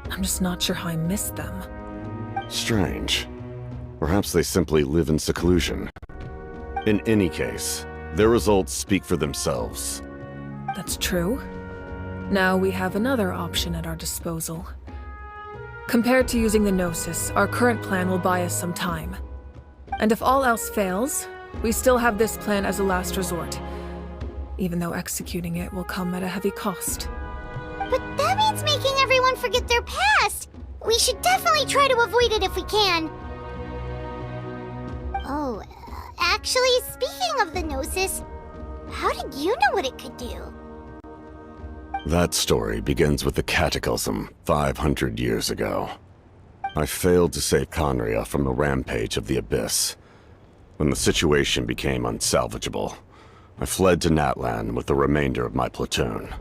I'm just not sure how I missed them. Strange. Perhaps they simply live in seclusion. In any case, their results speak for themselves. That's true. Now we have another option at our disposal. Compared to using the Gnosis, our current plan will buy us some time. And if all else fails, we still have this plan as a last resort, even though executing it will come at a heavy cost. But that means making everyone forget their past! We should definitely try to avoid it if we can. Oh, actually, speaking of the Gnosis, how did you know what it could do? That story begins with the Cataclysm 500 years ago. I failed to save Conria from the rampage of the Abyss. When the situation became unsalvageable, I fled to Natlan with the remainder of my platoon,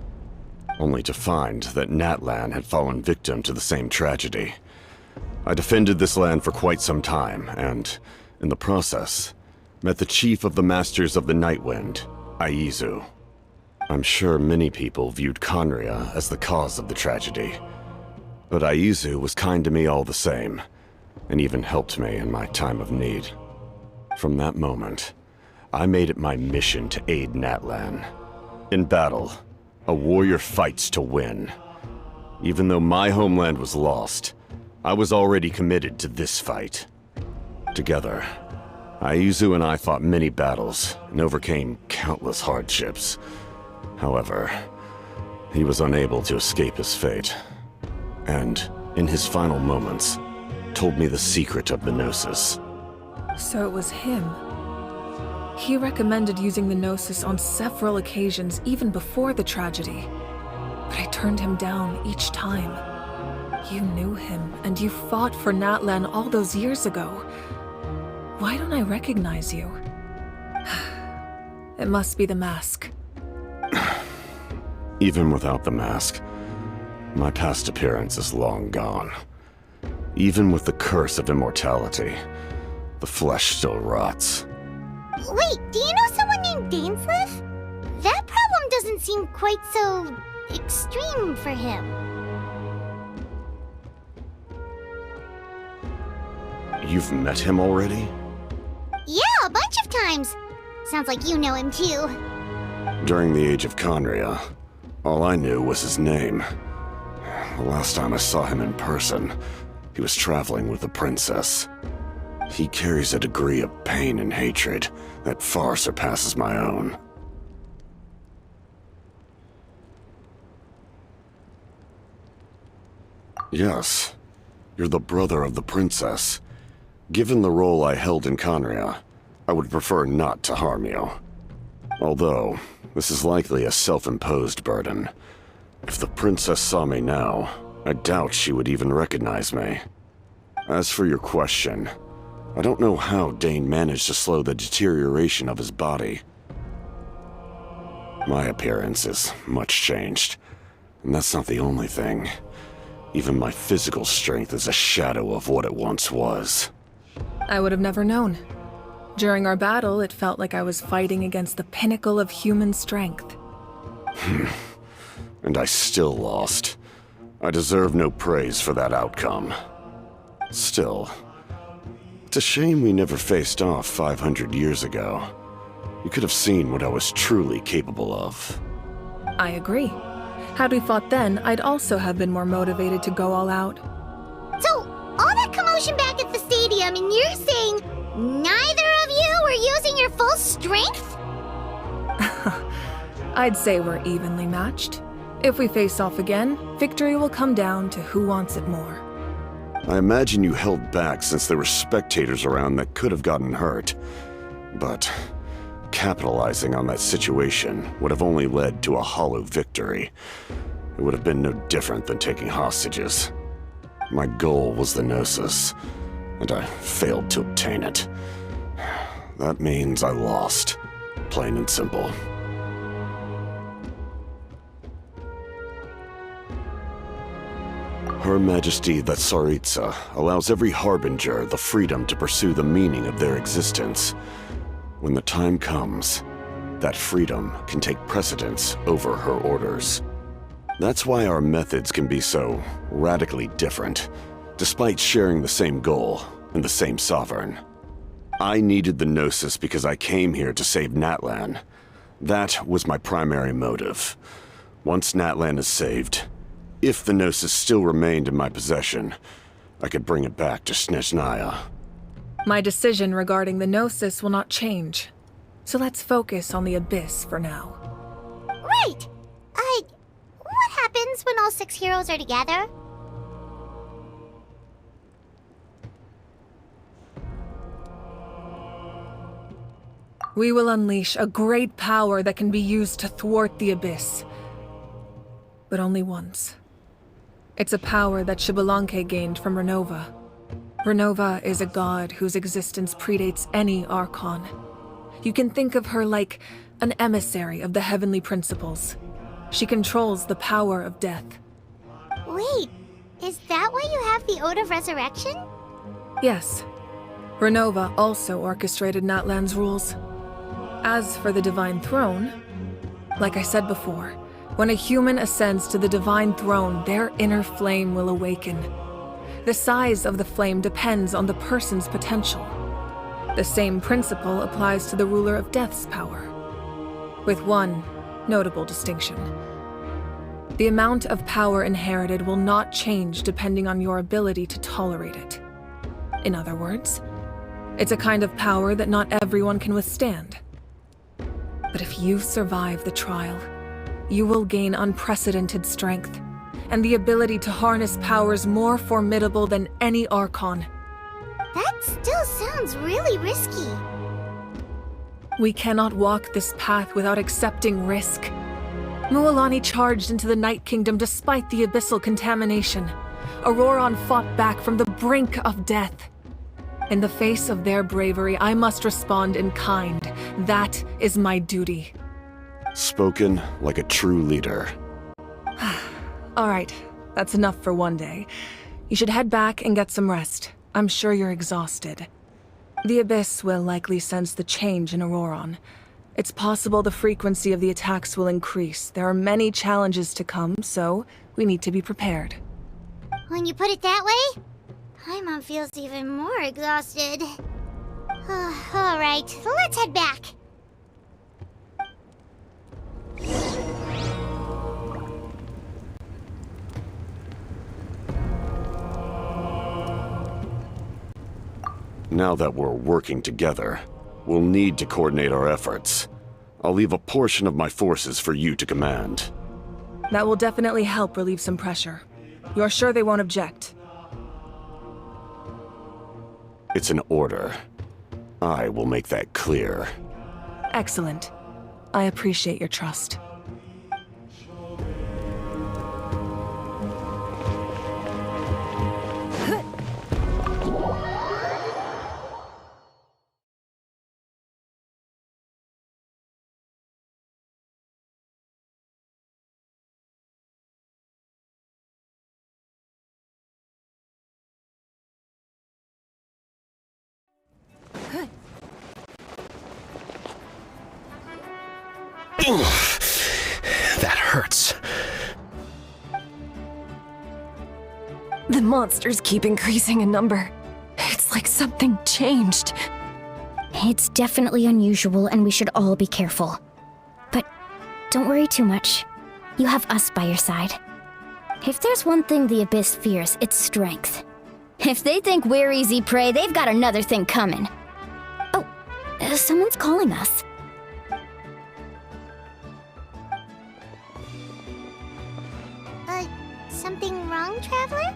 only to find that Natlan had fallen victim to the same tragedy. I defended this land for quite some time, and, in the process, met the chief of the Masters of the Nightwind, Aizu. I'm sure many people viewed Conria as the cause of the tragedy, but Aizu was kind to me all the same, and even helped me in my time of need. From that moment, I made it my mission to aid Natlan. In battle, a warrior fights to win. Even though my homeland was lost, I was already committed to this fight. Together, Aizu and I fought many battles and overcame countless hardships. However, he was unable to escape his fate, and, in his final moments, told me the secret of the Gnosis. So it was him. He recommended using the Gnosis on several occasions, even before the tragedy. But I turned him down each time. You knew him, and you fought for Natlan all those years ago. Why don't I recognize you? It must be the mask. Even without the mask, my past appearance is long gone. Even with the curse of immortality, the flesh still rots. Wait, do you know someone named Dainsleif? That problem doesn't seem quite so extreme for him. You've met him already? Yeah, a bunch of times. Sounds like you know him too. During the age of Conria, all I knew was his name. The last time I saw him in person, he was traveling with the princess. He carries a degree of pain and hatred that far surpasses my own. Yes, you're the brother of the princess. Given the role I held in Conria, I would prefer not to harm you. Although, this is likely a self-imposed burden. If the princess saw me now, I doubt she would even recognize me. As for your question, I don't know how Dane managed to slow the deterioration of his body. My appearance is much changed, and that's not the only thing. Even my physical strength is a shadow of what it once was. I would have never known. During our battle, it felt like I was fighting against the pinnacle of human strength. And I still lost. I deserve no praise for that outcome. Still, it's a shame we never faced off 500 years ago. You could have seen what I was truly capable of. I agree. Had we fought then, I'd also have been more motivated to go all out. So, all that commotion back at the stadium, and you're saying neither of you were using your full strength? I'd say we're evenly matched. If we face off again, victory will come down to who wants it more. I imagine you held back since there were spectators around that could have gotten hurt. But capitalizing on that situation would have only led to a hollow victory. It would have been no different than taking hostages. My goal was the Gnosis, and I failed to obtain it. That means I lost, plain and simple. Her Majesty the Tsaritsa allows every Harbinger the freedom to pursue the meaning of their existence. When the time comes, that freedom can take precedence over her orders. That's why our methods can be so radically different, despite sharing the same goal and the same sovereign. I needed the Gnosis because I came here to save Natlan. That was my primary motive. Once Natlan is saved, if the Gnosis still remained in my possession, I could bring it back to Snezhnaya. My decision regarding the Gnosis will not change. So let's focus on the Abyss for now. Right! What happens when all 6 heroes are together? We will unleash a great power that can be used to thwart the Abyss. But only once. It's a power that Xbalanque gained from Renova. Renova is a god whose existence predates any Archon. You can think of her like an emissary of the heavenly principles. She controls the power of death. Wait, is that why you have the Ode of Resurrection? Yes. Renova also orchestrated Natlan's rules. As for the Divine Throne, like I said before, when a human ascends to the Divine Throne, their inner flame will awaken. The size of the flame depends on the person's potential. The same principle applies to the ruler of Death's power, with one notable distinction. The amount of power inherited will not change depending on your ability to tolerate it. In other words, it's a kind of power that not everyone can withstand. But if you survive the trial, you will gain unprecedented strength, and the ability to harness powers more formidable than any Archon. That still sounds really risky. We cannot walk this path without accepting risk. Mualani charged into the Night Kingdom despite the abyssal contamination. Auroron fought back from the brink of death. In the face of their bravery, I must respond in kind. That is my duty. Spoken like a true leader. All right, that's enough for one day. You should head back and get some rest. I'm sure you're exhausted. The Abyss will likely sense the change in Auroron. It's possible the frequency of the attacks will increase. There are many challenges to come, so we need to be prepared. When you put it that way, Paimon feels even more exhausted. All right, let's head back. Now that we're working together, we'll need to coordinate our efforts. I'll leave a portion of my forces for you to command. That will definitely help relieve some pressure. You're sure they won't object? It's an order. I will make that clear. Excellent. I appreciate your trust. That hurts. The monsters keep increasing in number. It's like something changed. It's definitely unusual, and we should all be careful. But don't worry too much. You have us by your side. If there's one thing the Abyss fears, it's strength. If they think we're easy prey, they've got another thing coming. Oh, someone's calling us. Something wrong, Traveler?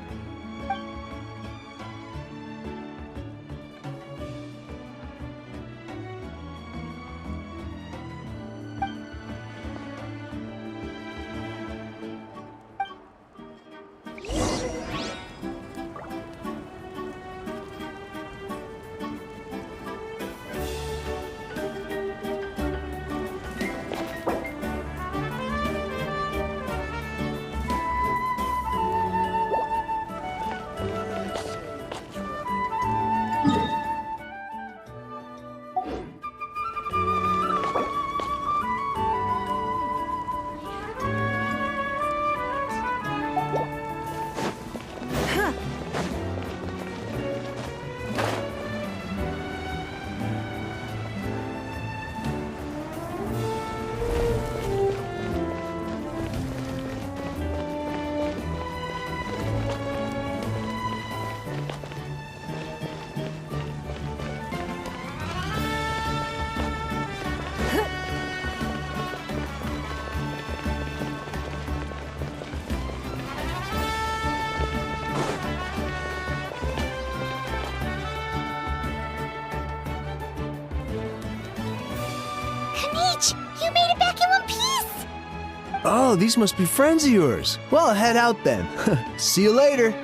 You made it back in one piece! Oh, these must be friends of yours. Well, I'll head out then. See you later.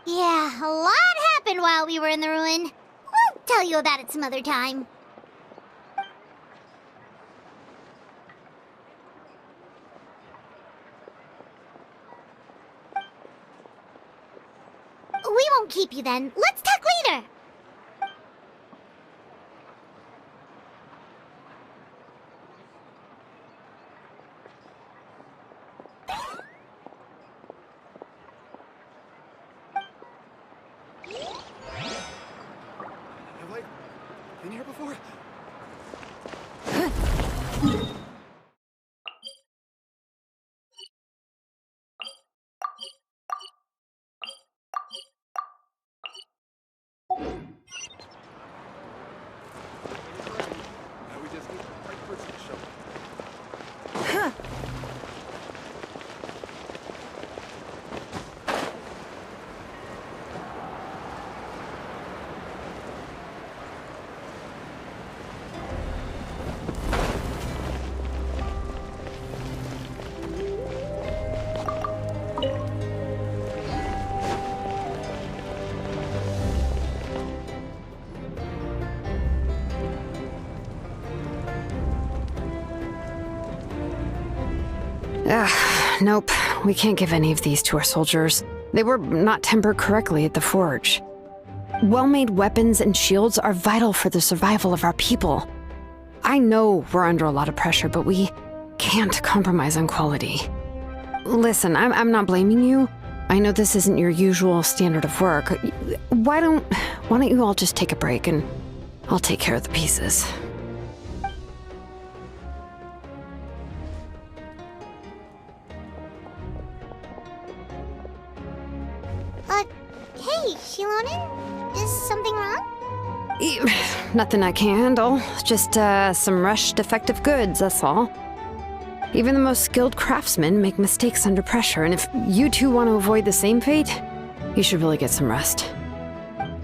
Yeah, a lot happened while we were in the ruin. We'll tell you about it some other time. We won't keep you then. Let's talk later. Been here before? Nope. We can't give any of these to our soldiers. They were not tempered correctly at the forge. Well-made weapons and shields are vital for the survival of our people. I know we're under a lot of pressure, but we can't compromise on quality. Listen, I'm not blaming you. I know this isn't your usual standard of work. Why don't you all just take a break and I'll take care of the pieces. Hey, Shilonen? Is something wrong? Nothing I can handle. Just, some rushed defective goods, that's all. Even the most skilled craftsmen make mistakes under pressure, and if you two want to avoid the same fate, you should really get some rest.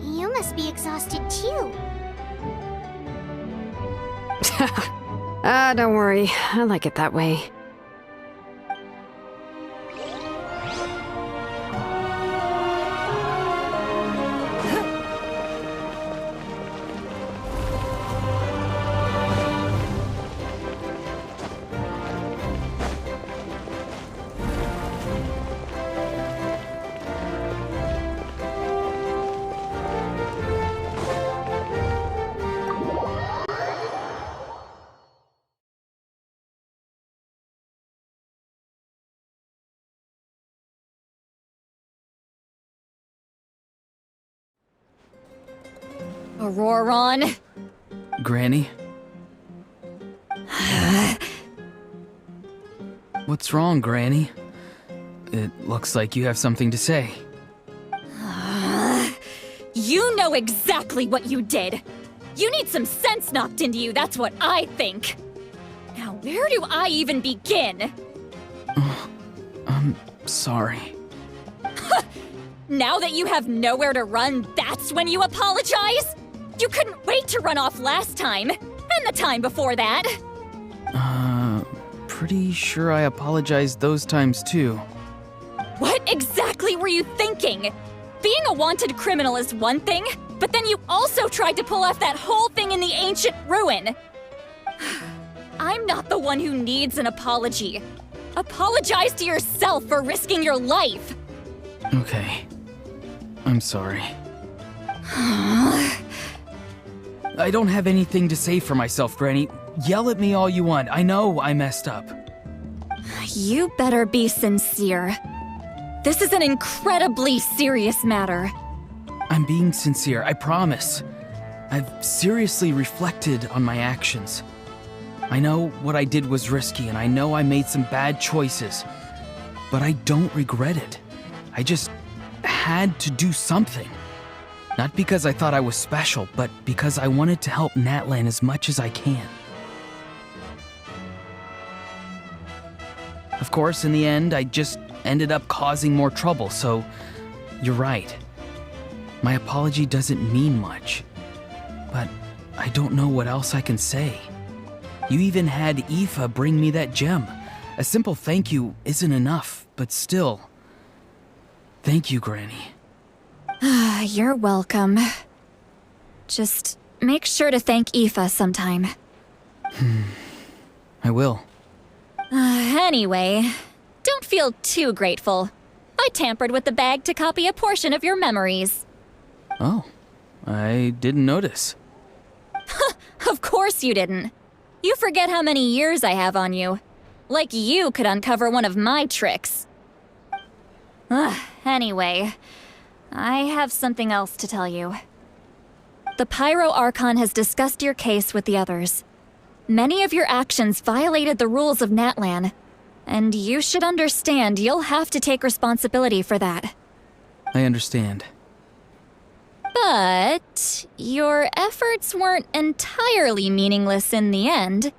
You must be exhausted too. Don't worry. I like it that way. Auroron. Granny? What's wrong, Granny? It looks like you have something to say. You know exactly what you did. You need some sense knocked into you, that's what I think. Now, where do I even begin? I'm sorry. Now that you have nowhere to run, that's when you apologize? You couldn't wait to run off last time, and the time before that. Pretty sure I apologized those times too. What exactly were you thinking? Being a wanted criminal is one thing, but then you also tried to pull off that whole thing in the ancient ruin. I'm not the one who needs an apology. Apologize to yourself for risking your life. Okay. I'm sorry. I don't have anything to say for myself, Granny. Yell at me all you want. I know I messed up. You better be sincere. This is an incredibly serious matter. I'm being sincere, I promise. I've seriously reflected on my actions. I know what I did was risky, and I know I made some bad choices. But I don't regret it. I just had to do something. Not because I thought I was special, but because I wanted to help Natlan as much as I can. Of course, in the end, I just ended up causing more trouble, so you're right. My apology doesn't mean much, but I don't know what else I can say. You even had Aoife bring me that gem. A simple thank you isn't enough, but still. Thank you, Granny. You're welcome. Just make sure to thank Aoife sometime. I will. Anyway, don't feel too grateful. I tampered with the bag to copy a portion of your memories. Oh, I didn't notice. Of course you didn't. You forget how many years I have on you. Like you could uncover one of my tricks. Anyway, I have something else to tell you. The Pyro Archon has discussed your case with the others. Many of your actions violated the rules of Natlan, and you should understand you'll have to take responsibility for that. I understand. But your efforts weren't entirely meaningless in the end.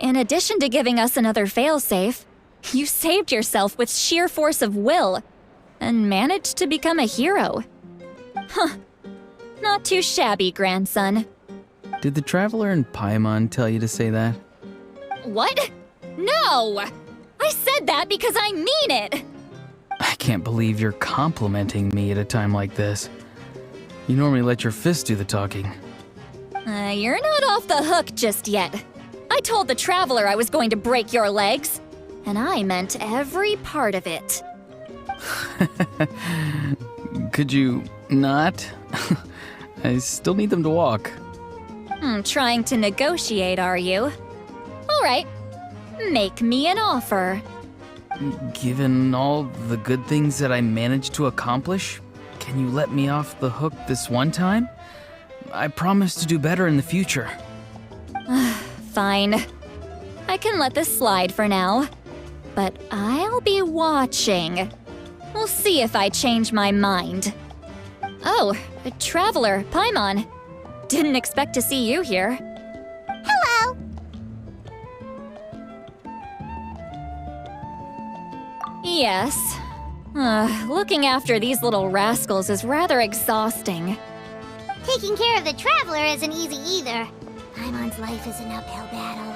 In addition to giving us another failsafe, you saved yourself with sheer force of will and managed to become a hero. Huh. Not too shabby, grandson. Did the Traveler and Paimon tell you to say that? What? No! I said that because I mean it! I can't believe you're complimenting me at a time like this. You normally let your fist do the talking. You're not off the hook just yet. I told the Traveler I was going to break your legs, and I meant every part of it. Could you not? I still need them to walk. Trying to negotiate, are you? All right, make me an offer. Given all the good things that I managed to accomplish, can you let me off the hook this one time? I promise to do better in the future. Fine. I can let this slide for now. But I'll be watching. We'll see if I change my mind. Oh, a Traveler, Paimon. Didn't expect to see you here. Hello! Yes. Looking after these little rascals is rather exhausting. Taking care of the Traveler isn't easy either. Paimon's life is an uphill battle.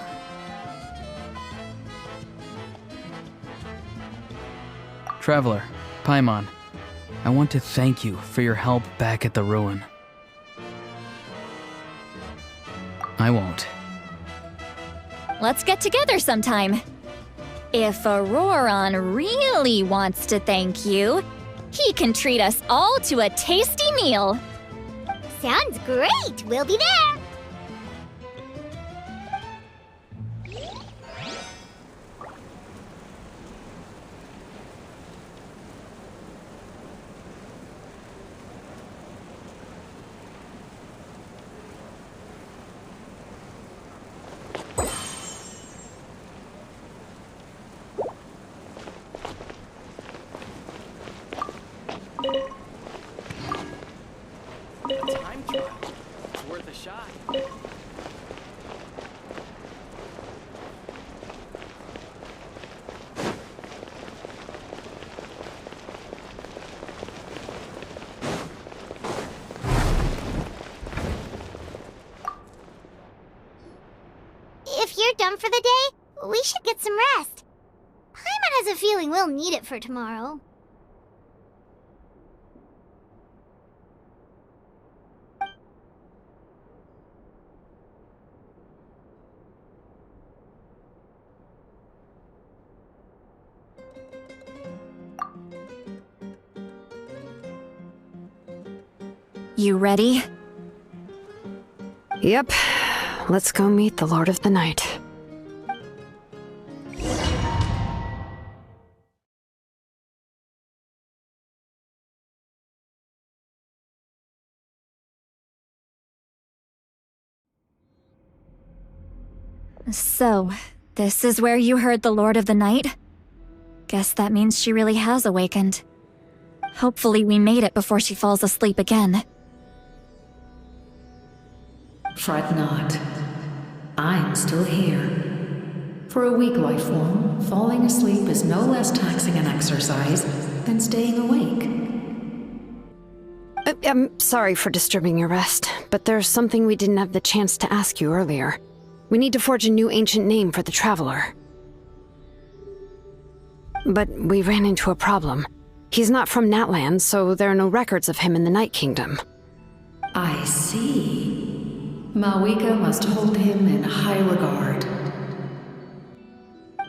Traveler, Paimon, I want to thank you for your help back at the ruin. I won't. Let's get together sometime. If Auroron really wants to thank you, he can treat us all to a tasty meal. Sounds great! We'll be there! A time trial. It's worth a shot. If you're done for the day, we should get some rest. Paimon has a feeling we'll need it for tomorrow. You ready? Yep. Let's go meet the Lord of the Night. So, this is where you heard the Lord of the Night? Guess that means she really has awakened. Hopefully we made it before she falls asleep again. Fret not. I'm still here. For a weak life form, falling asleep is no less taxing an exercise than staying awake. I'm sorry for disturbing your rest, but there's something we didn't have the chance to ask you earlier. We need to forge a new ancient name for the Traveler. But we ran into a problem. He's not from Natlan, so there are no records of him in the Night Kingdom. I see. Malwika must hold him in high regard.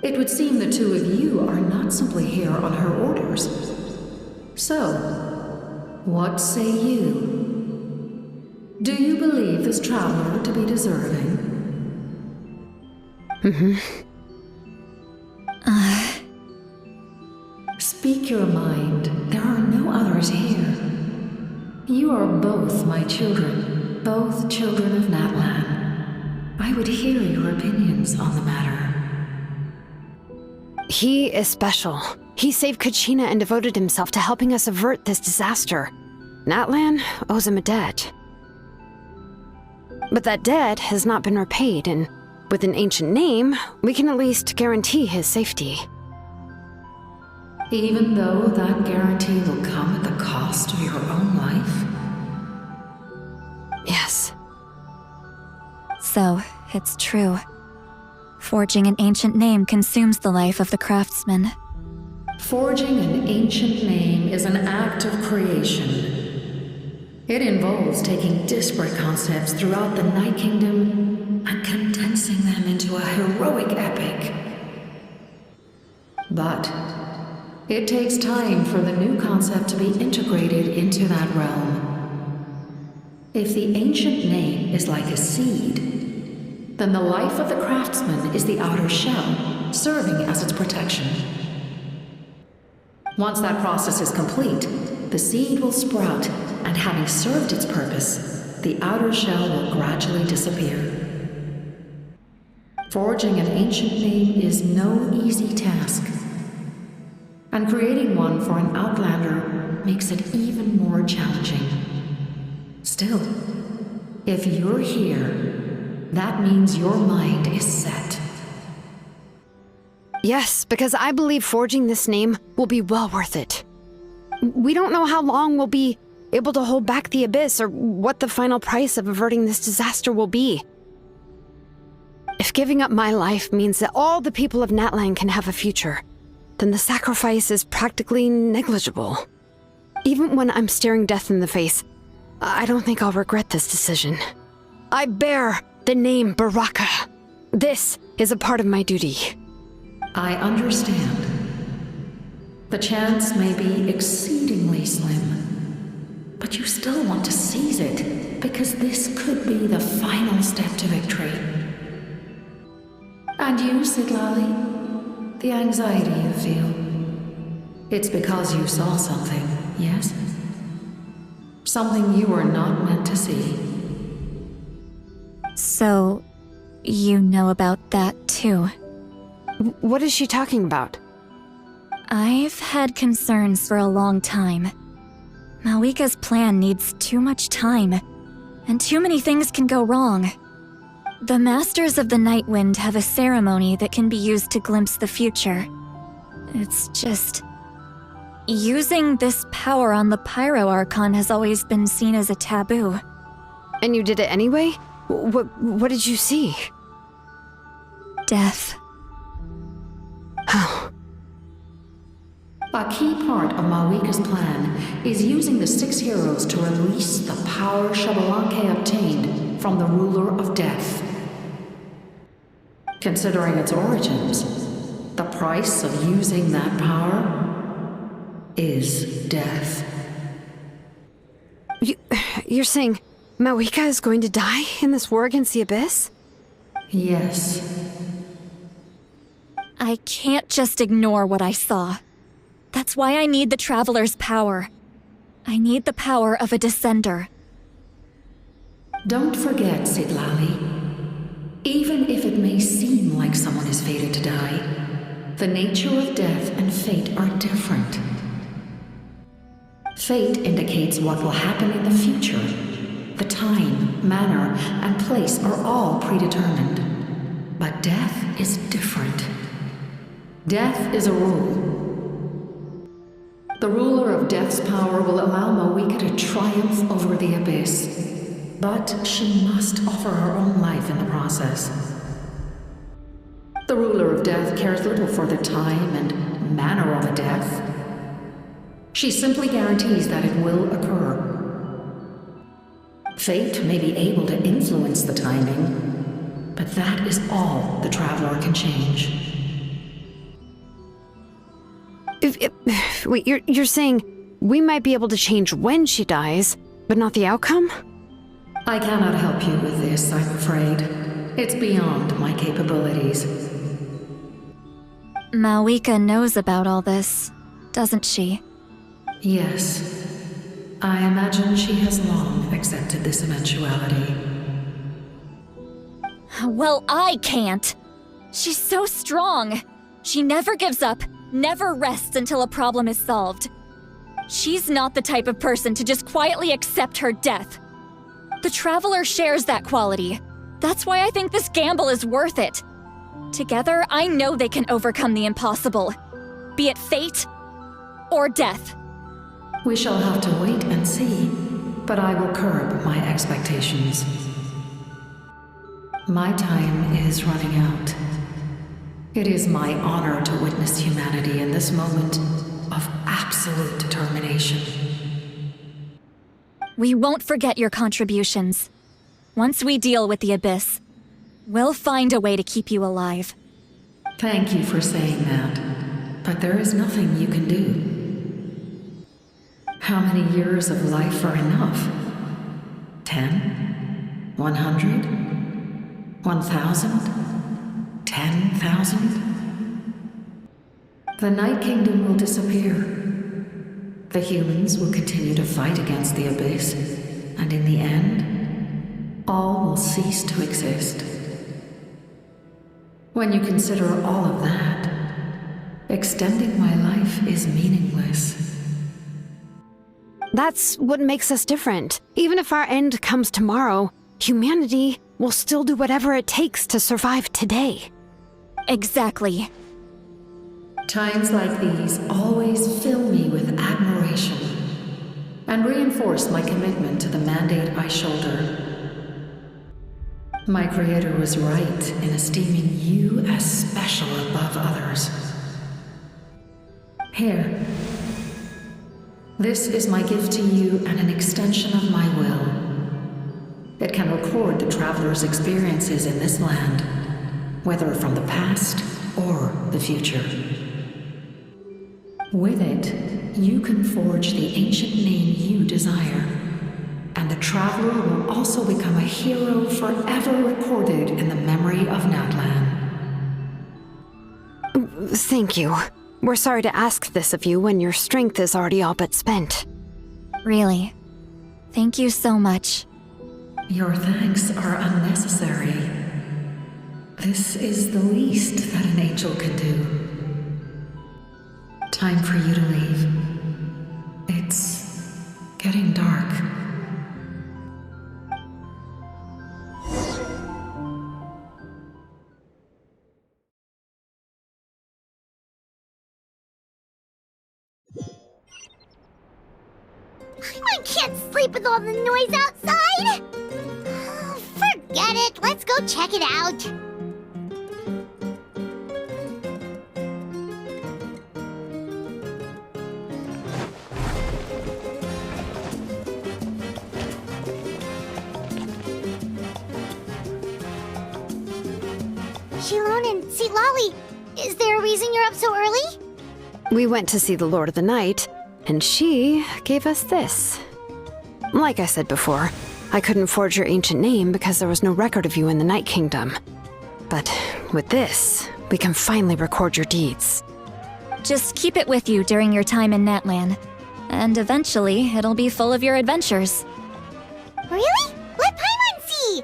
It would seem the two of you are not simply here on her orders. So, what say you? Do you believe this traveler to be deserving? Speak your mind. There are no others here. You are both my children, both children of Natlan. I would hear your opinions on the matter. He is special. He saved Kachina and devoted himself to helping us avert this disaster. Natlan owes him a debt. But that debt has not been repaid, and with an ancient name, we can at least guarantee his safety. Even though that guarantee will come at the cost of your own life? Yes. So, it's true. Forging an ancient name consumes the life of the craftsman. Forging an ancient name is an act of creation. It involves taking disparate concepts throughout the Night Kingdom and condensing them into a heroic epic. But it takes time for the new concept to be integrated into that realm. If the ancient name is like a seed, then the life of the craftsman is the outer shell, serving as its protection. Once that process is complete, the seed will sprout, and having served its purpose, the outer shell will gradually disappear. Forging an ancient name is no easy task, and creating one for an outlander makes it even more challenging. Still, if you're here, that means your mind is set. Yes, because I believe forging this name will be well worth it. We don't know how long we'll be able to hold back the Abyss or what the final price of averting this disaster will be. If giving up my life means that all the people of Natlan can have a future, then the sacrifice is practically negligible. Even when I'm staring death in the face, I don't think I'll regret this decision. I bear the name Baraka. This is a part of my duty. I understand. The chance may be exceedingly slim, but you still want to seize it, because this could be the final step to victory. And you, Sitlali, the anxiety you feel, it's because you saw something, yes? Something you were not meant to see. So, you know about that too. What is she talking about? I've had concerns for a long time. Malika's plan needs too much time, and too many things can go wrong. The Masters of the Night Wind have a ceremony that can be used to glimpse the future. It's just... using this power on the Pyro Archon has always been seen as a taboo. And you did it anyway? What did you see? Death. Oh. A key part of Malika's plan is using the 6 heroes to release the power Xbalanque obtained from the Ruler of Death. Considering its origins, the price of using that power is death. You're saying Malika is going to die in this war against the Abyss? Yes. I can't just ignore what I saw. That's why I need the Traveler's power. I need the power of a Descender. Don't forget, Citlali. Even if it may seem like someone is fated to die, the nature of death and fate are different. Fate indicates what will happen in the future. The time, manner, and place are all predetermined. But death is different. Death is a rule. The ruler of Death's power will allow Malika to triumph over the Abyss. But she must offer her own life in the process. The ruler of Death cares little for the time and manner of a death. She simply guarantees that it will occur. Fate may be able to influence the timing, but that is all the Traveler can change. Wait, you're saying we might be able to change when she dies, but not the outcome? I cannot help you with this, I'm afraid. It's beyond my capabilities. Malika knows about all this, doesn't she? Yes. I imagine she has long accepted this eventuality. Well, I can't. She's so strong. She never gives up, never rests until a problem is solved. She's not the type of person to just quietly accept her death. The Traveler shares that quality. That's why I think this gamble is worth it. Together, I know they can overcome the impossible. Be it fate or death. We shall have to wait and see, but I will curb my expectations. My time is running out. It is my honor to witness humanity in this moment of absolute determination. We won't forget your contributions. Once we deal with the Abyss, we'll find a way to keep you alive. Thank you for saying that, but there is nothing you can do. How many years of life are enough? 10? 100? 1,000? 10,000? The Night Kingdom will disappear. The humans will continue to fight against the Abyss, and in the end, all will cease to exist. When you consider all of that, extending my life is meaningless. That's what makes us different. Even if our end comes tomorrow, humanity will still do whatever it takes to survive today. Exactly. Times like these always fill me with admiration and reinforce my commitment to the mandate I shoulder. My Creator was right in esteeming you as special above others. Here. This is my gift to you and an extension of my will. It can record the Traveler's experiences in this land, whether from the past or the future. With it, you can forge the ancient name you desire, and the Traveler will also become a hero forever recorded in the memory of Natlan. Thank you. We're sorry to ask this of you when your strength is already all but spent. Really. Thank you so much. Your thanks are unnecessary. This is the least that an angel can do. Time for you to leave. It's getting dark. I can't sleep with all the noise outside! Forget it, let's go check it out. Shilon and Lolly, is there a reason you're up so early? We went to see the Lord of the Night, and she gave us this. Like I said before, I couldn't forge your ancient name because there was no record of you in the Night Kingdom. But with this, we can finally record your deeds. Just keep it with you during your time in Natlan. And eventually, it'll be full of your adventures. Really? Let Paimon see!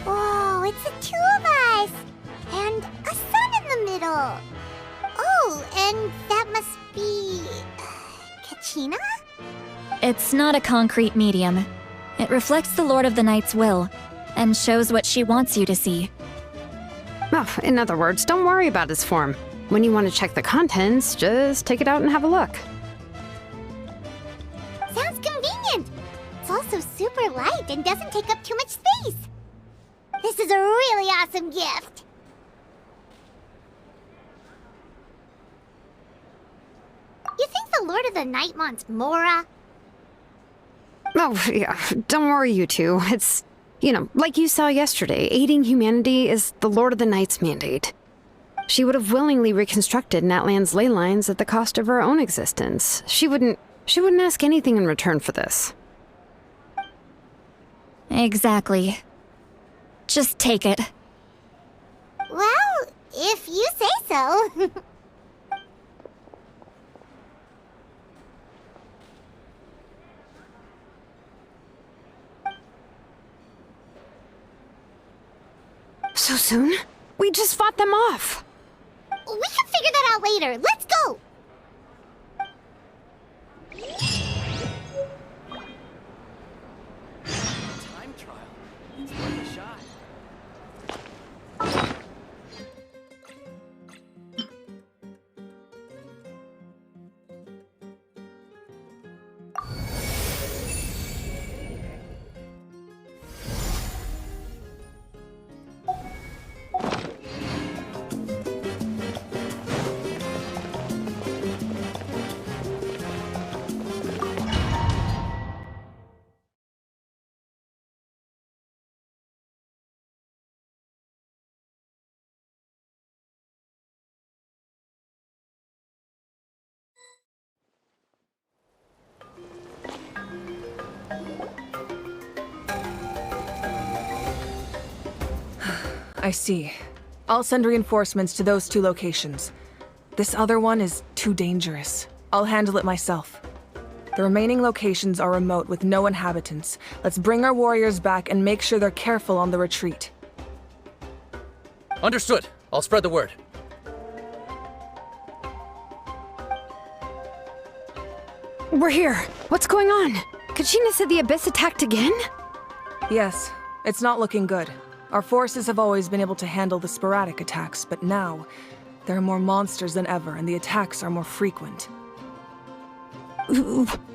Whoa, it's the two of us! And a sun in the middle! Oh, and that must be... Kachina? It's not a concrete medium. It reflects the Lord of the Night's will, and shows what she wants you to see. Oh, in other words, don't worry about his form. When you want to check the contents, just take it out and have a look. Sounds convenient! It's also super light and doesn't take up too much space. This is a really awesome gift! You think the Lord of the Night wants Mora? Oh, yeah, don't worry, you two. It's, like you saw yesterday, aiding humanity is the Lord of the Night's mandate. She would have willingly reconstructed Natlan's ley lines at the cost of her own existence. She wouldn't ask anything in return for this. Exactly. Just take it. Well, if you say so. So soon? We just fought them off. We can figure that out later. Let's go! Time trial. It's worth a shot. I see. I'll send reinforcements to those 2 locations. This other one is too dangerous. I'll handle it myself. The remaining locations are remote with no inhabitants. Let's bring our warriors back and make sure they're careful on the retreat. Understood. I'll spread the word. We're here. What's going on? Kachina said the Abyss attacked again? Yes, it's not looking good. Our forces have always been able to handle the sporadic attacks, but now, there are more monsters than ever, and the attacks are more frequent.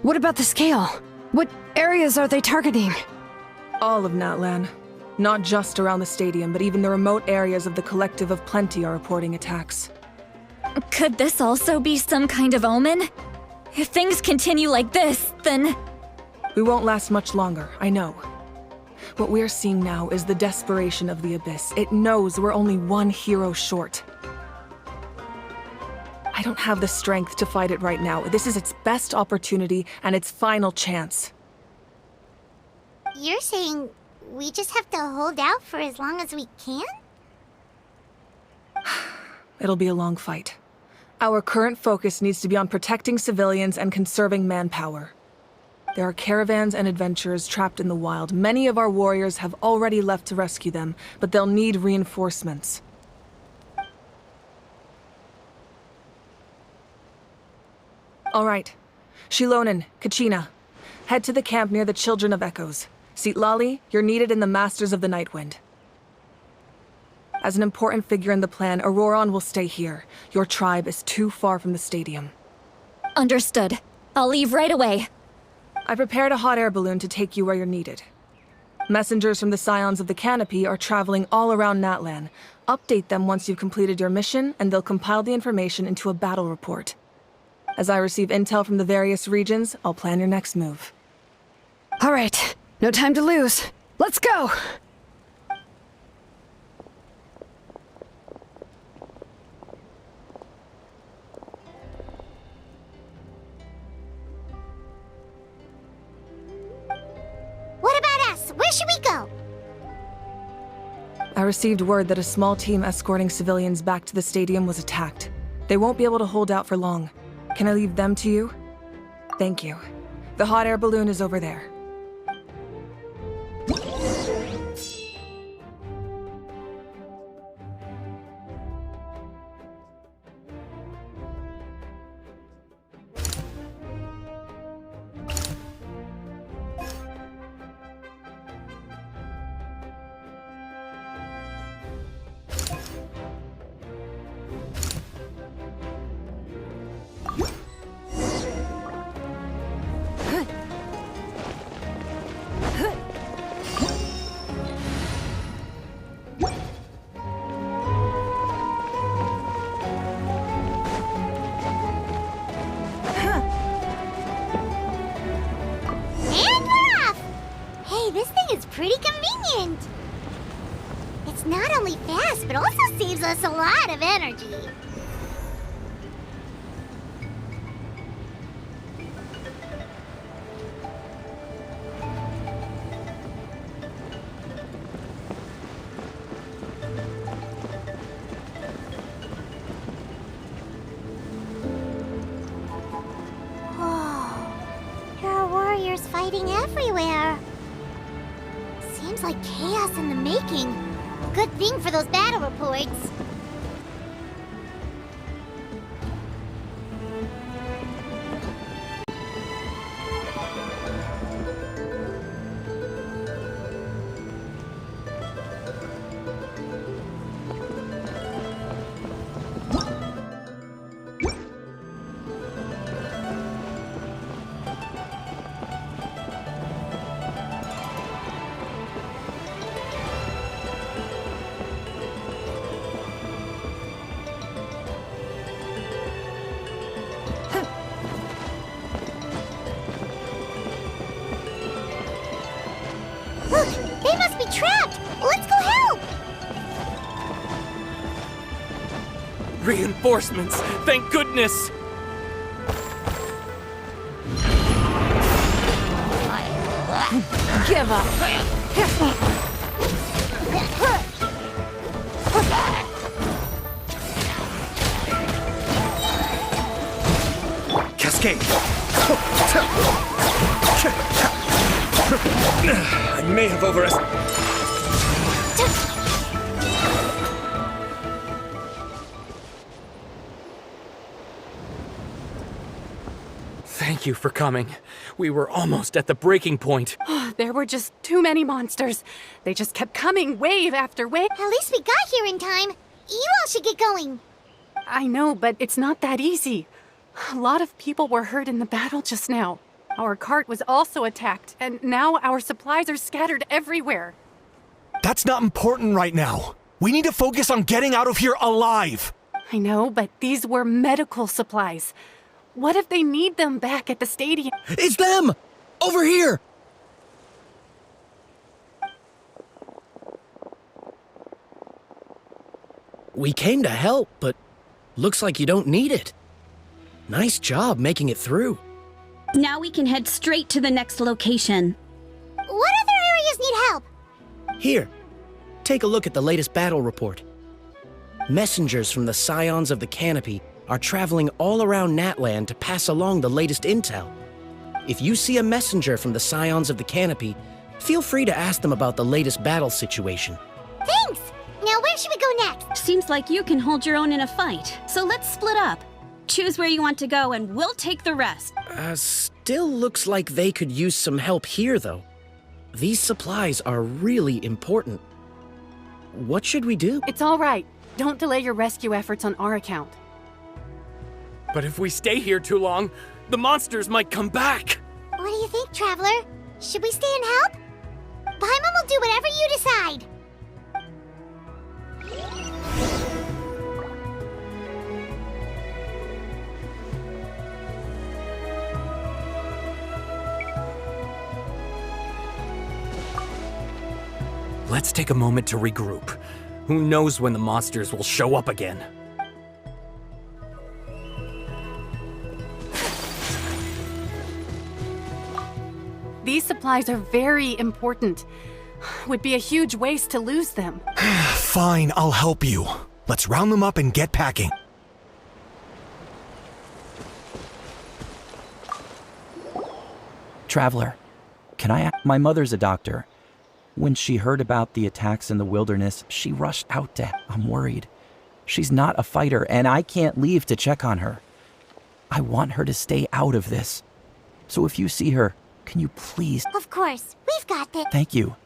What about the scale? What areas are they targeting? All of Natlan. Not just around the stadium, but even the remote areas of the Collective of Plenty are reporting attacks. Could this also be some kind of omen? If things continue like this, then... We won't last much longer, I know. What we're seeing now is the desperation of the Abyss. It knows we're only one hero short. I don't have the strength to fight it right now. This is its best opportunity and its final chance. You're saying we just have to hold out for as long as we can? It'll be a long fight. Our current focus needs to be on protecting civilians and conserving manpower. There are caravans and adventurers trapped in the wild. Many of our warriors have already left to rescue them, but they'll need reinforcements. All right. Shilonen, Kachina, head to the camp near the Children of Echoes. Lali, you're needed in the Masters of the Nightwind. As an important figure in the plan, Auroron will stay here. Your tribe is too far from the stadium. Understood. I'll leave right away. I prepared a hot air balloon to take you where you're needed. Messengers from the Scions of the Canopy are traveling all around Natlan. Update them once you've completed your mission, and they'll compile the information into a battle report. As I receive intel from the various regions, I'll plan your next move. All right, no time to lose. Let's go! What about us? Where should we go? I received word that a small team escorting civilians back to the stadium was attacked. They won't be able to hold out for long. Can I leave them to you? Thank you. The hot air balloon is over there. Pretty convenient. It's not only fast, but also saves us a lot of energy. Whoa, there are warriors fighting everywhere. Seems like chaos in the making. Good thing for those battle reports. Look, they must be trapped! Let's go help! Reinforcements! Thank goodness! Give up! Cascade! I may have overestimated. Thank you for coming. We were almost at the breaking point. There were just too many monsters. They just kept coming wave after wave. At least we got here in time. You all should get going. I know, but it's not that easy. A lot of people were hurt in the battle just now. Our cart was also attacked, and now our supplies are scattered everywhere. That's not important right now. We need to focus on getting out of here alive. I know, but these were medical supplies. What if they need them back at the stadium? It's them! Over here! We came to help, but looks like you don't need it. Nice job making it through. Now we can head straight to the next location. What other areas need help? Here, take a look at the latest battle report. Messengers from the Scions of the Canopy are traveling all around Natland to pass along the latest intel. If you see a messenger from the Scions of the Canopy, feel free to ask them about the latest battle situation. Thanks! Now where should we go next? Seems like you can hold your own in a fight, so let's split up. Choose where you want to go and we'll take the rest. Still looks like they could use some help here, though. These supplies are really important. What should we do? It's all right. Don't delay your rescue efforts on our account. But if we stay here too long, the monsters might come back. What do you think, Traveler? Should we stay and help? Paimon will do whatever you decide. Let's take a moment to regroup. Who knows when the monsters will show up again? These supplies are very important. Would be a huge waste to lose them. Fine, I'll help you. Let's round them up and get packing. Traveler, my mother's a doctor. When she heard about the attacks in the wilderness, she rushed out I'm worried. She's not a fighter, and I can't leave to check on her. I want her to stay out of this. So if you see her, can you please... Of course, we've got this. Thank you.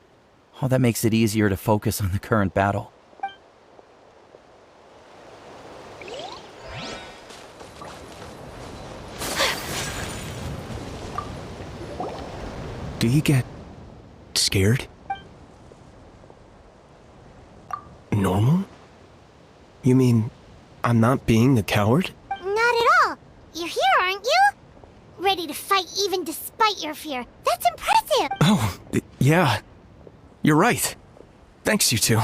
Oh, that makes it easier to focus on the current battle. Do you get scared? Normal? You mean I'm not being a coward? Not at all. You're here, aren't you? Ready to fight even despite your fear. That's impressive. Oh, yeah. You're right. Thanks, you two.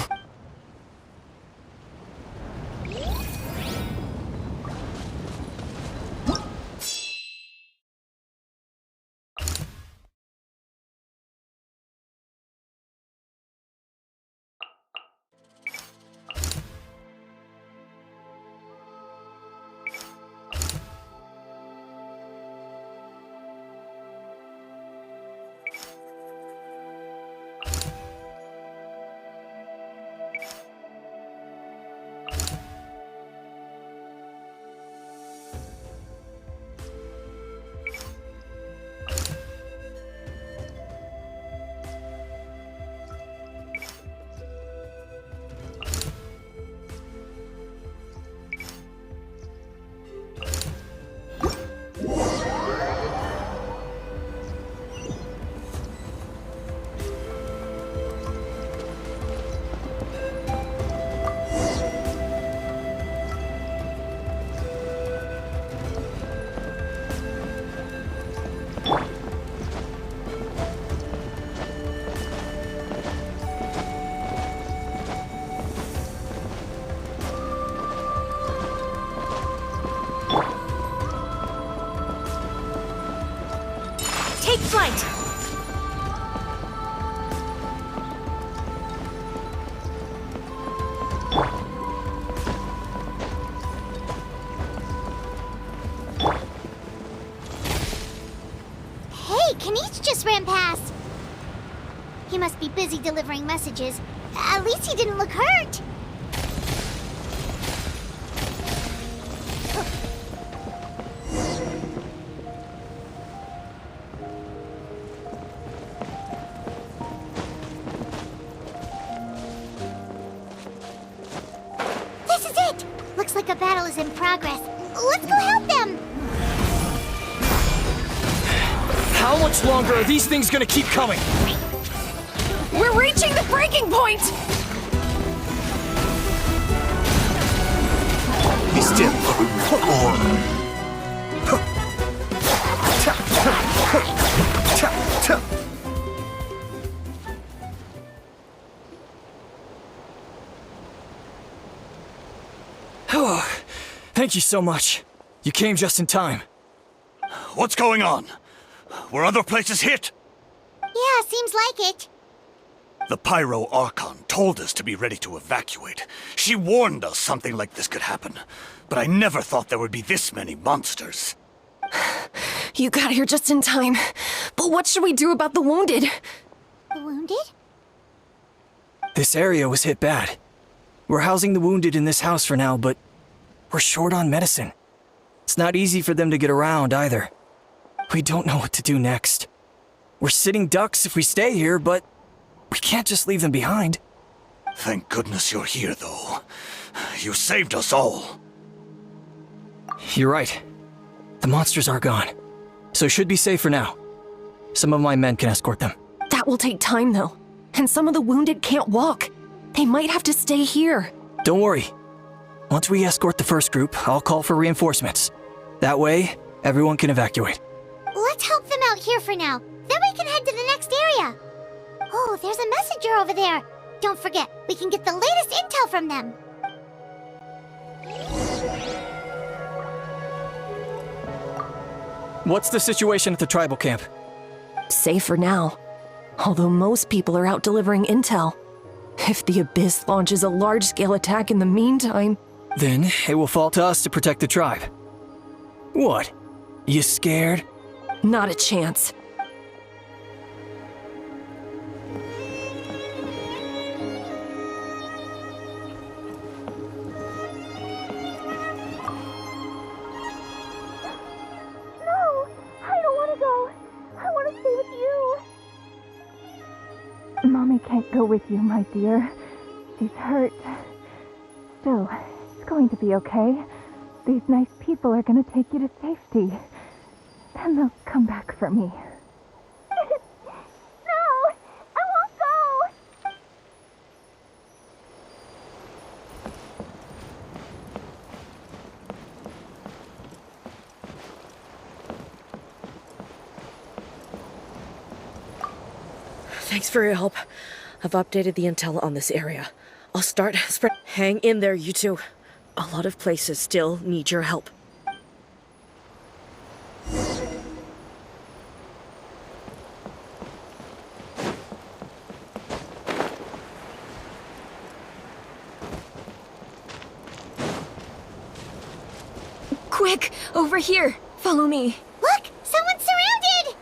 Take flight! Hey, Kanish just ran past! He must be busy delivering messages. At least he didn't look hurt! Looks like a battle is in progress. Let's go help them! How much longer are these things gonna keep coming? We're reaching the breaking point! Be still. Thank you so much. You came just in time. What's going on? Were other places hit? Yeah, seems like it. The Pyro Archon told us to be ready to evacuate. She warned us something like this could happen. But I never thought there would be this many monsters. You got here just in time. But what should we do about the wounded? The wounded? This area was hit bad. We're housing the wounded in this house for now, but we're short on medicine. It's not easy for them to get around either. We don't know what to do next. We're sitting ducks if we stay here, but we can't just leave them behind. Thank goodness you're here, though. You saved us all. You're right. The monsters are gone, so should be safe for now. Some of my men can escort them. That will take time, though. And some of the wounded can't walk. They might have to stay here. Don't worry. Once we escort the first group, I'll call for reinforcements. That way, everyone can evacuate. Let's help them out here for now. Then we can head to the next area. Oh, there's a messenger over there. Don't forget, we can get the latest intel from them. What's the situation at the tribal camp? Safe for now. Although most people are out delivering intel. If the Abyss launches a large-scale attack in the meantime... Then it will fall to us to protect the tribe. What? You scared? Not a chance. Mommy can't go with you, my dear. She's hurt. Still, it's going to be okay. These nice people are going to take you to safety. Then they'll come back for me. No! I won't go! Thanks for your help. I've updated the intel on this area. I'll start spread. Hang in there, you two. A lot of places still need your help. Quick! Over here! Follow me. Look! Someone's surrounded!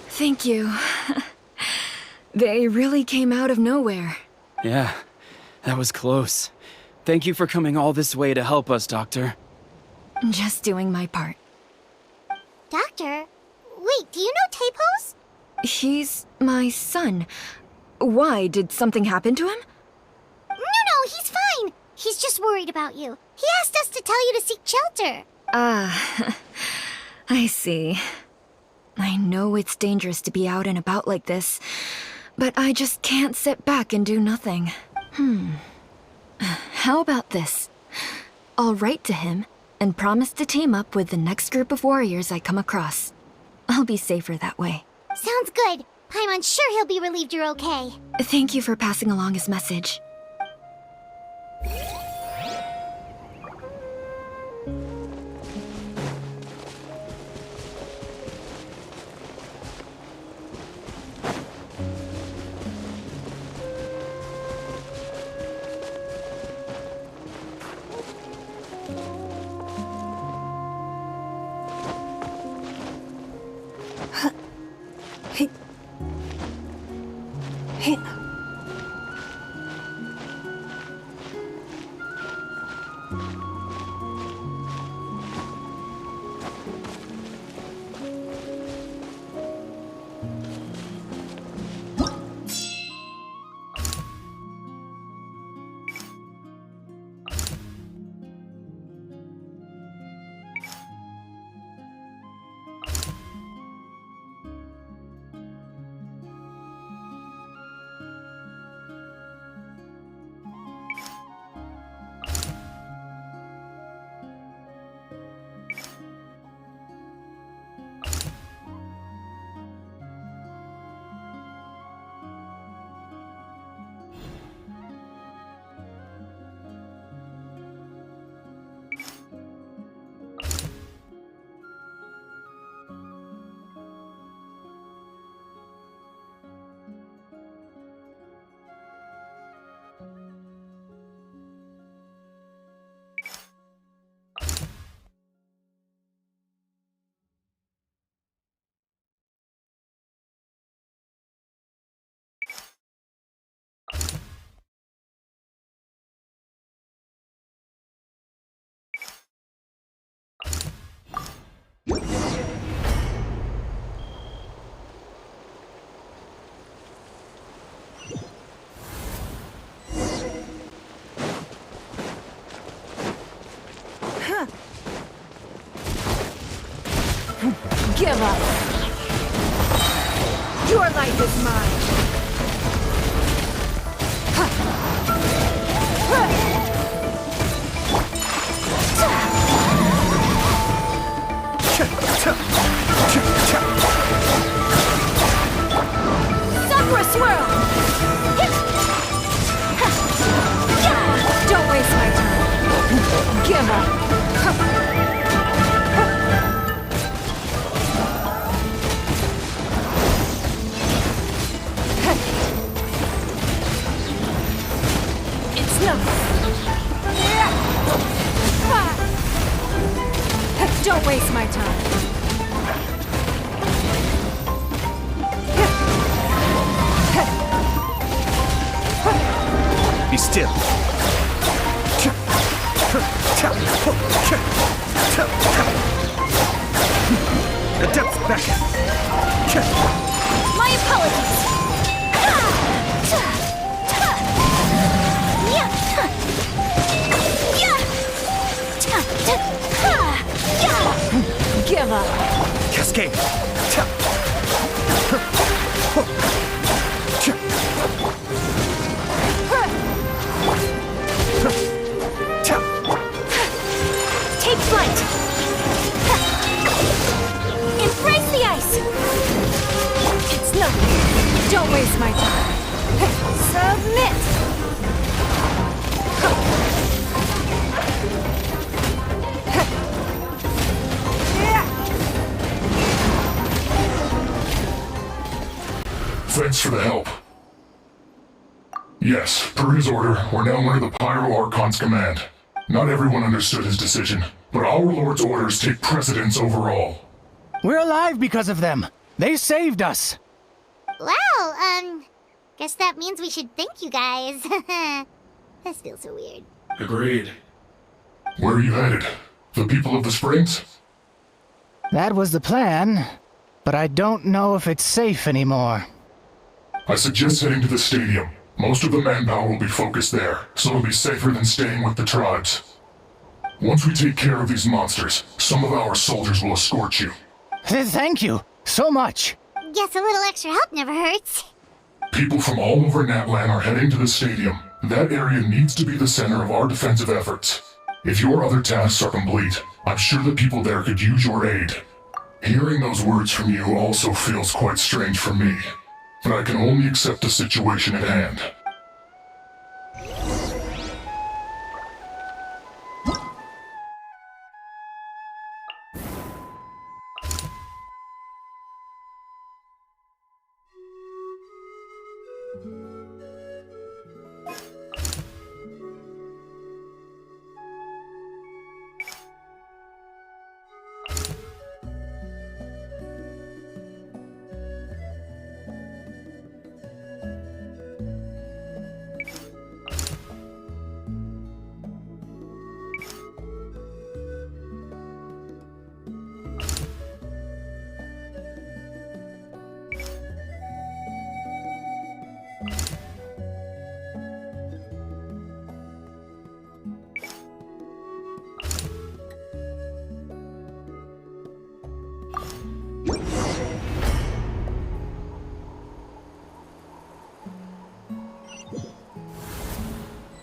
Thank you. They really came out of nowhere. Yeah, that was close. Thank you for coming all this way to help us, Doctor. Just doing my part. Doctor? Wait, do you know Tapos? He's my son. Why? Did something happen to him? No, he's fine. He's just worried about you. He asked us to tell you to seek shelter. Ah, I see. I know it's dangerous to be out and about like this, but I just can't sit back and do nothing. How about this? I'll write to him and promise to team up with the next group of warriors I come across. I'll be safer that way. Sounds good. Paimon's sure he'll be relieved you're okay. Thank you for passing along his message. Your life is mine! Supra swirl! Don't waste my time. Give up. It's nothing. Don't waste my time. Be still. The depths beckon. My apologies. Give up. Cascade. Take flight. Embrace the ice. It's nothing. Don't waste my time. Submit. Thanks for the help. Yes, per his order, we're now under the Pyro Archon's command. Not everyone understood his decision, but our Lord's orders take precedence over all. We're alive because of them. They saved us. Well, guess that means we should thank you guys. This feels so weird. Agreed. Where are you headed? The people of the Springs? That was the plan, but I don't know if it's safe anymore. I suggest heading to the stadium. Most of the manpower will be focused there, so it'll be safer than staying with the tribes. Once we take care of these monsters, some of our soldiers will escort you. Thank you so much. Guess a little extra help never hurts. People from all over Natlan are heading to the stadium. That area needs to be the center of our defensive efforts. If your other tasks are complete, I'm sure the people there could use your aid. Hearing those words from you also feels quite strange for me, but I can only accept the situation at hand.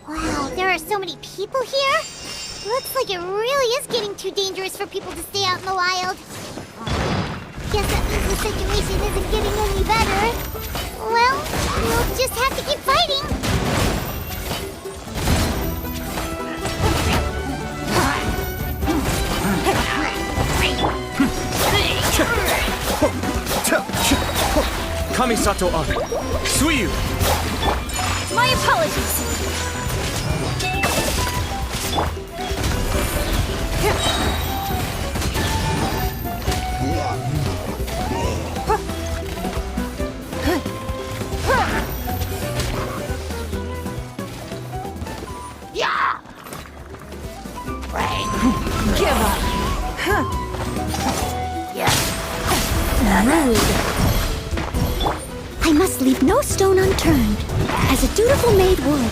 Wow, there are so many people here? Looks like it really is getting too dangerous for people to stay out in the wild. Guess that means the situation isn't getting any better. Well, we'll just have to keep fighting. Kamisato on. Suiyu! My apologies. Yeah! Give up. Rude. I must leave no stone unturned, as a dutiful maid would.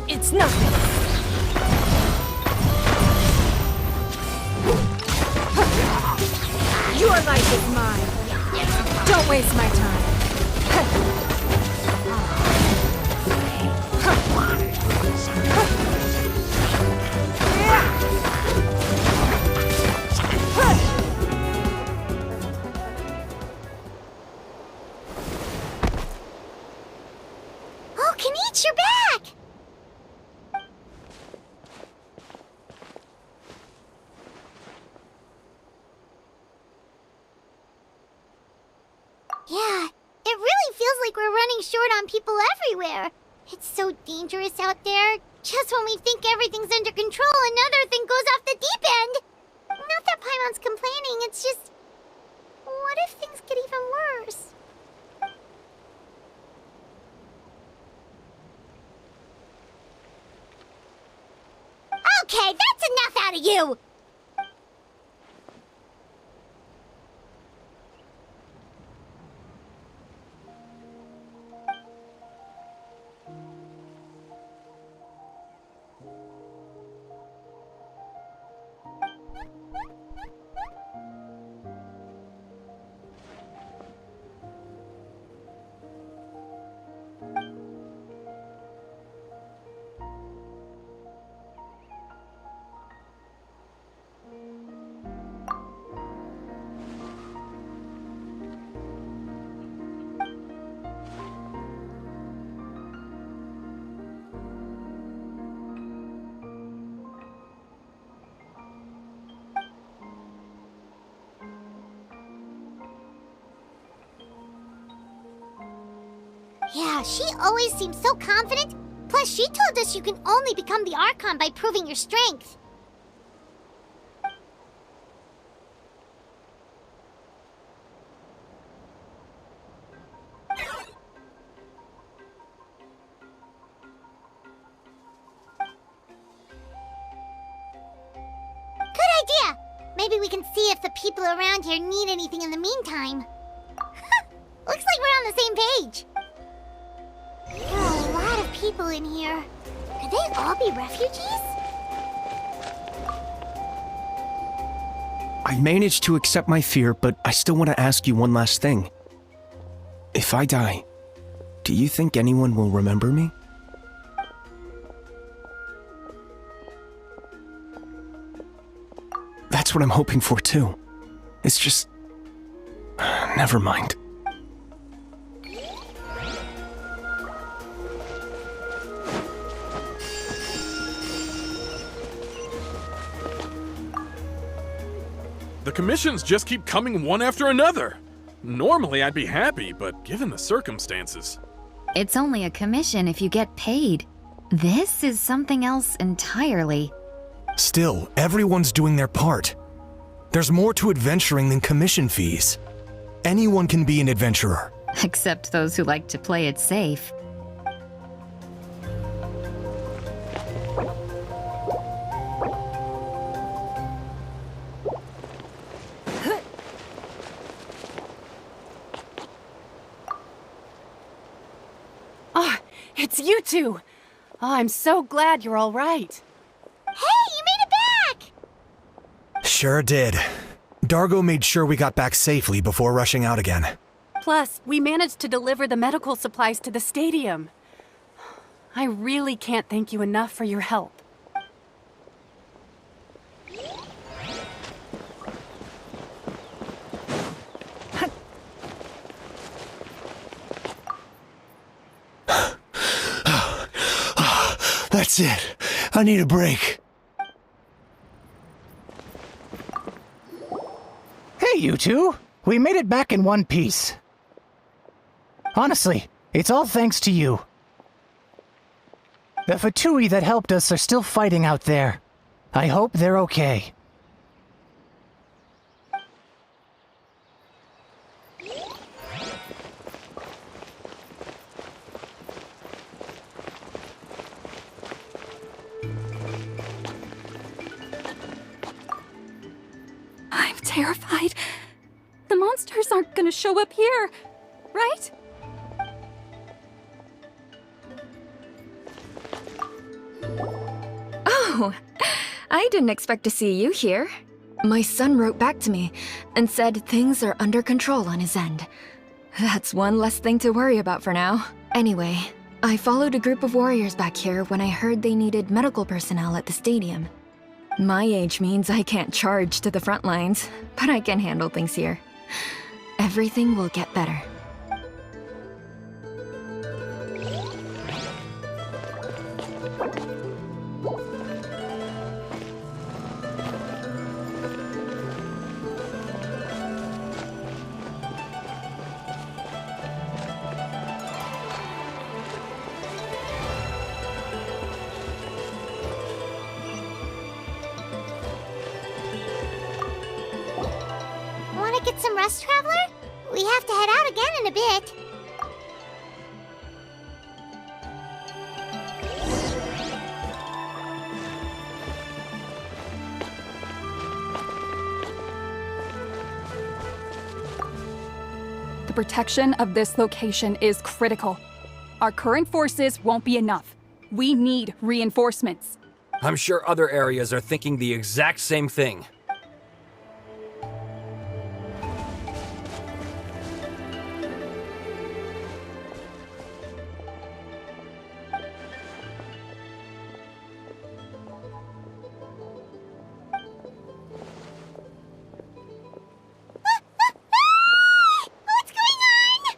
It's nothing. Your life is mine. Don't waste my time. Oh, Kenichi, you're back! Yeah, it really feels like we're running short on people everywhere. It's so dangerous out there. Just when we think everything's under control, another thing goes off the deep end. Not that Paimon's complaining, it's just... what if things get even worse? Okay, that's enough out of you! Yeah, she always seems so confident. Plus, she told us you can only become the Archon by proving your strength. Good idea! Maybe we can see if the people around here need anything in the meantime. Looks like we're on the same page. There are a lot of people in here. Could they all be refugees? I managed to accept my fear, but I still want to ask you one last thing. If I die, do you think anyone will remember me? That's what I'm hoping for too. It's just... never mind. The commissions just keep coming one after another. Normally I'd be happy, but given the circumstances... It's only a commission if you get paid. This is something else entirely. Still, everyone's doing their part. There's more to adventuring than commission fees. Anyone can be an adventurer. Except those who like to play it safe. Oh, it's you two! Oh, I'm so glad you're all right. Hey, you made it back! Sure did. Dargo made sure we got back safely before rushing out again. Plus, we managed to deliver the medical supplies to the stadium. I really can't thank you enough for your help. That's it. I need a break. Hey, you two! We made it back in one piece. Honestly, it's all thanks to you. The Fatui that helped us are still fighting out there. I hope they're okay. I'm terrified. The monsters aren't gonna show up here, right? Oh, I didn't expect to see you here. My son wrote back to me and said things are under control on his end. That's one less thing to worry about for now. Anyway, I followed a group of warriors back here when I heard they needed medical personnel at the stadium. My age means I can't charge to the front lines, but I can handle things here. Everything will get better. Wanna get some rest, Traveler? We have to head out again in a bit. The protection of this location is critical. Our current forces won't be enough. We need reinforcements. I'm sure other areas are thinking the exact same thing. What's going on?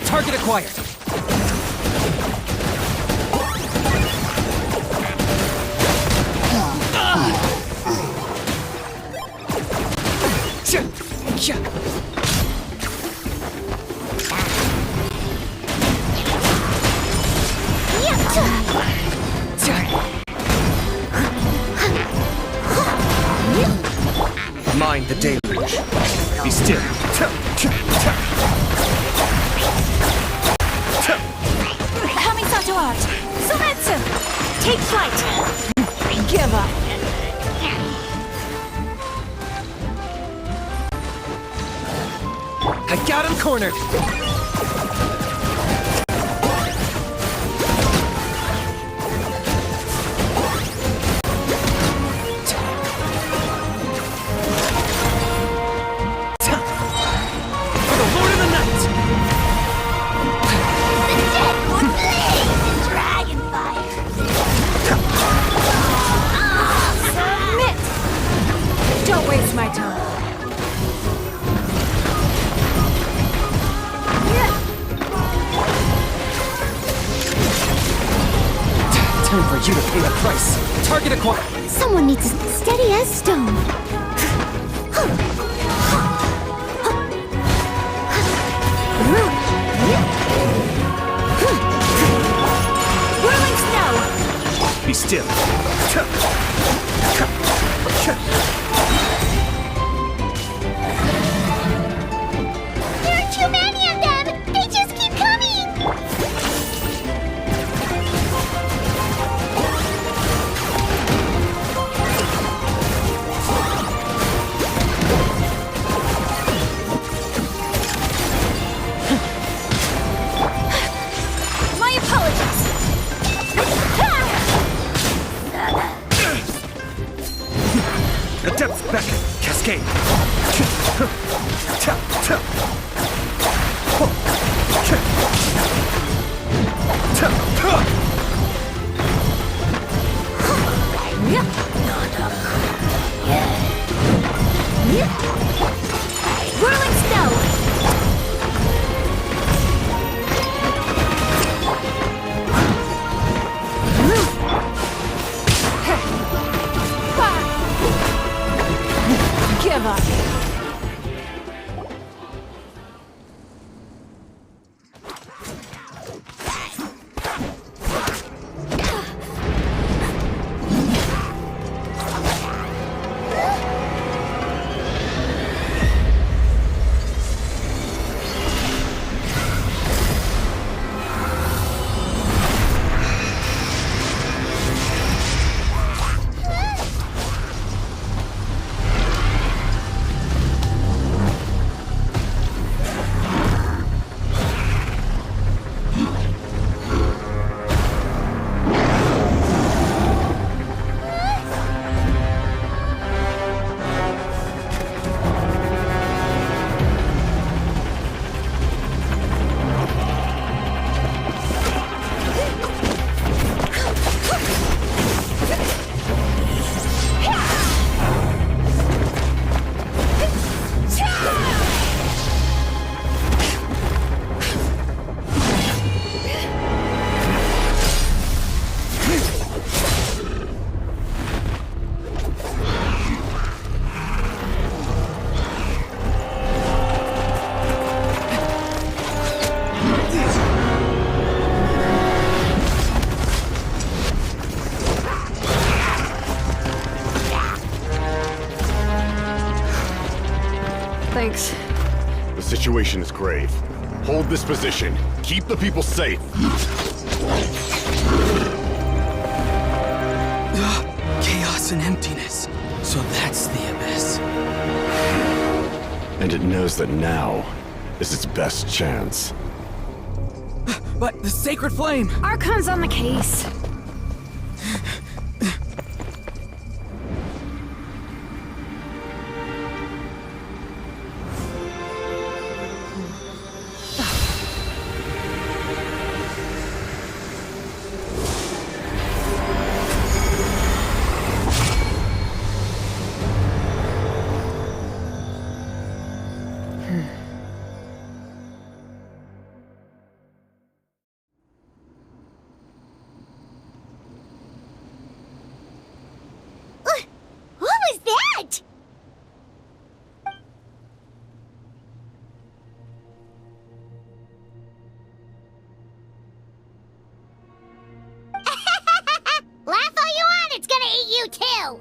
Target acquired. Mind the deluge. Be still. Kamisato out! Sumetsu! Take flight! Give up! I got him cornered. For the Lord of the Night! The dead will blaze in dragon fire. Submit! Don't waste my time. Time for you to pay the price. Target acquired. Someone needs to steady as stone. Whirling snow! Be still. There are too many of them! They just keep coming! My apologies! The depths beckon. Cascade. Whirling snow! Give up! Thanks. The situation is grave. Hold this position. Keep the people safe. Chaos and emptiness. So that's the abyss. And it knows that now is its best chance. But the sacred flame! Archon's on the case. What was that? Laugh all you want, it's gonna eat you too!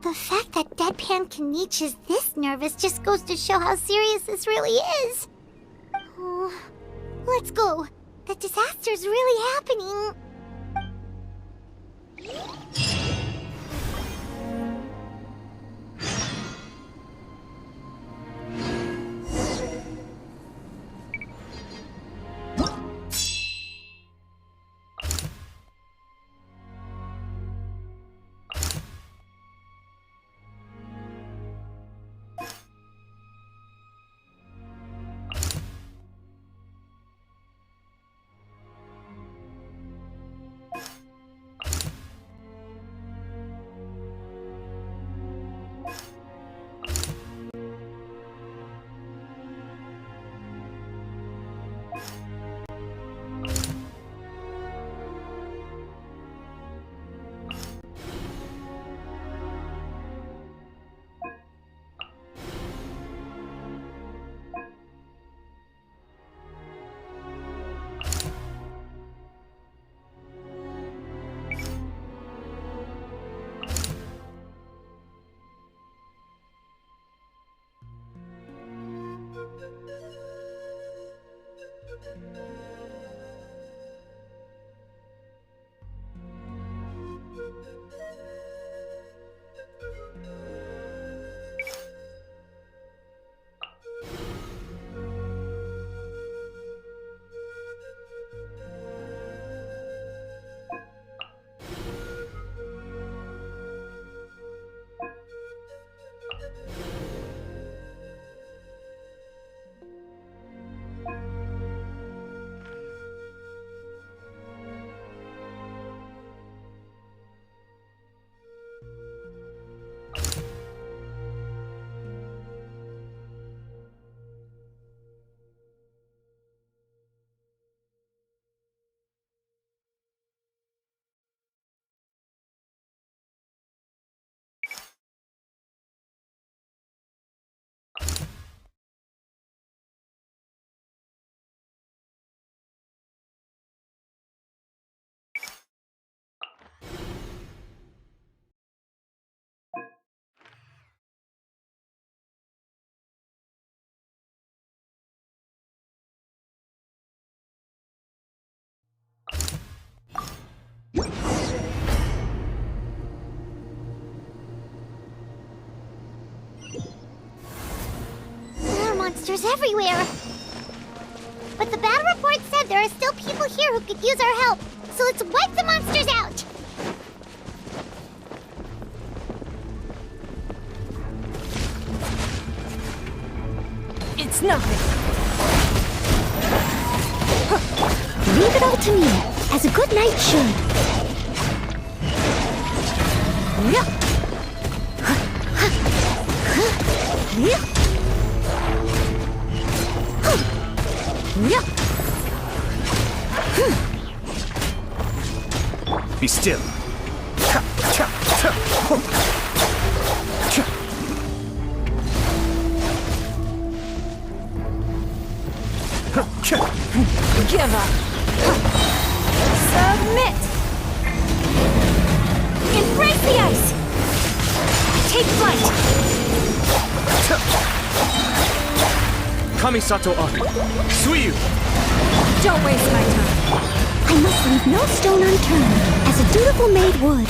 The fact that Deadpan Kanich is this nervous just goes to show how serious this really is. Oh, let's go. The disaster's really happening. There are monsters everywhere. But the battle report said there are still people here who could use our help. So let's wipe the monsters out. It's nothing. Leave it all to me, as a good knight should. Be still. Shiva! Submit! Embrace the ice! Take flight! Kamisato up! Suiyu! Don't waste my time. I must leave no stone unturned, as a dutiful maid would.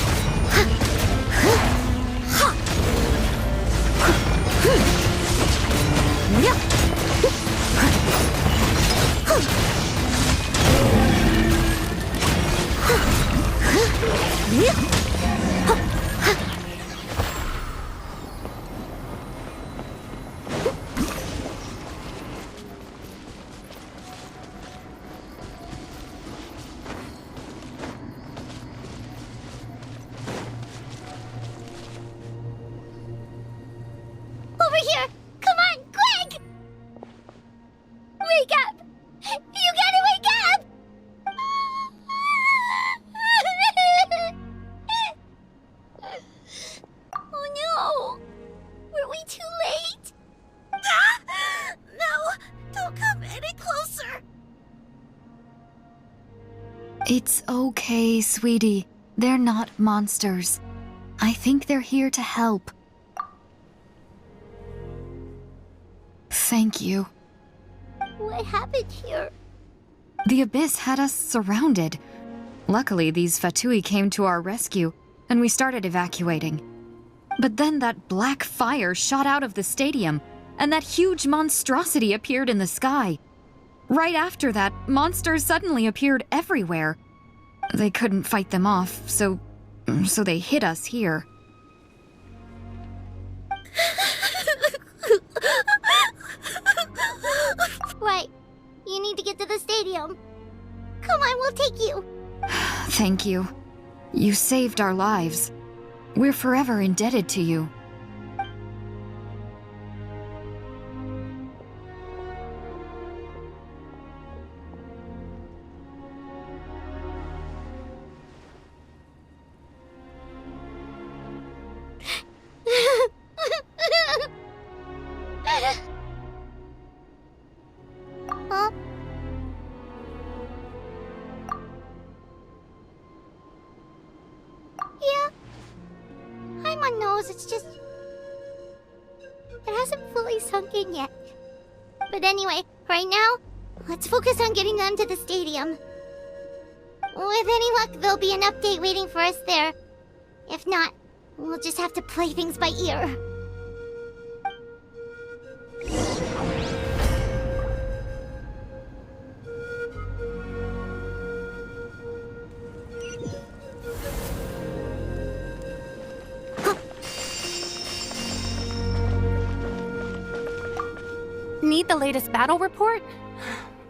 Over here! Come on, quick! Wake up! You gotta wake up! Oh no! Were we too late? No! Don't come any closer! It's okay, sweetie. They're not monsters. I think they're here to help. Thank you. What happened here? The Abyss had us surrounded. Luckily, these Fatui came to our rescue, and we started evacuating. But then that black fire shot out of the stadium, and that huge monstrosity appeared in the sky. Right after that, monsters suddenly appeared everywhere. They couldn't fight them off, so they hit us here. Right. You need to get to the stadium. Come on, we'll take you. Thank you. You saved our lives. We're forever indebted to you. Huh? Yeah. Paimon knows, it's just... It hasn't fully sunk in yet. But anyway, right now, let's focus on getting them to the stadium. With any luck, there'll be an update waiting for us there. If not, we'll just have to play things by ear. Need the latest battle report?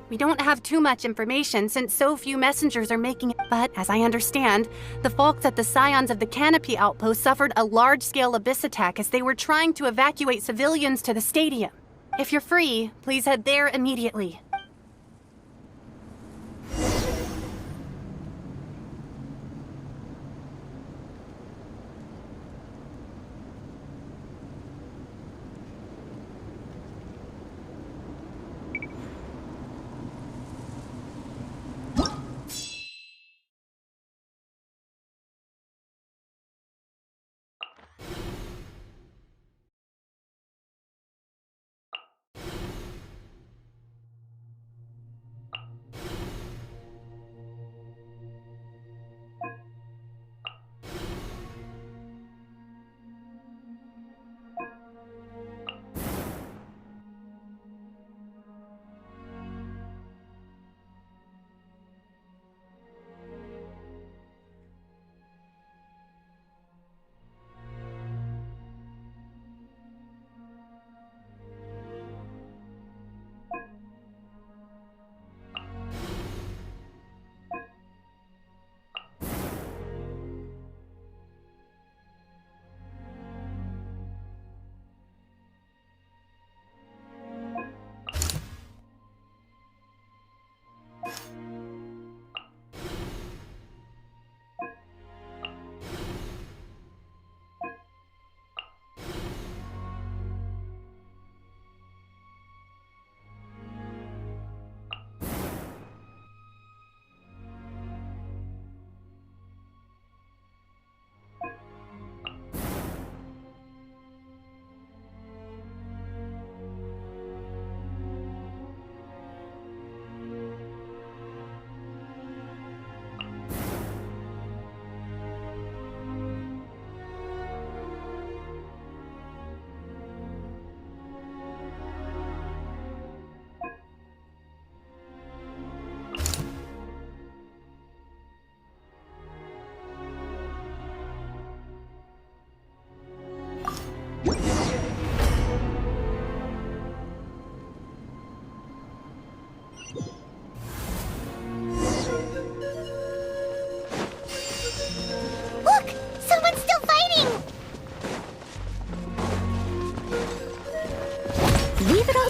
We don't have too much information since so few messengers are making it. But as I understand, the folks at the Scions of the Canopy outpost suffered a large-scale abyss attack as they were trying to evacuate civilians to the stadium. If you're free, please head there immediately.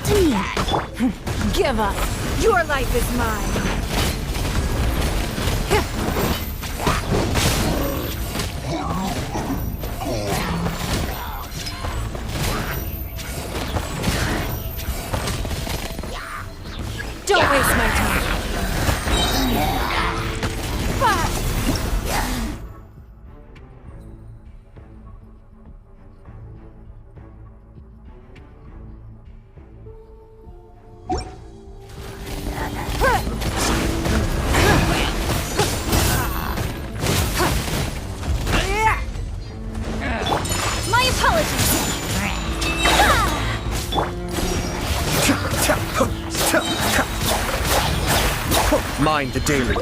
to me. Give up. Your life is mine. Don't waste my time. My apologies. Mind the deluge.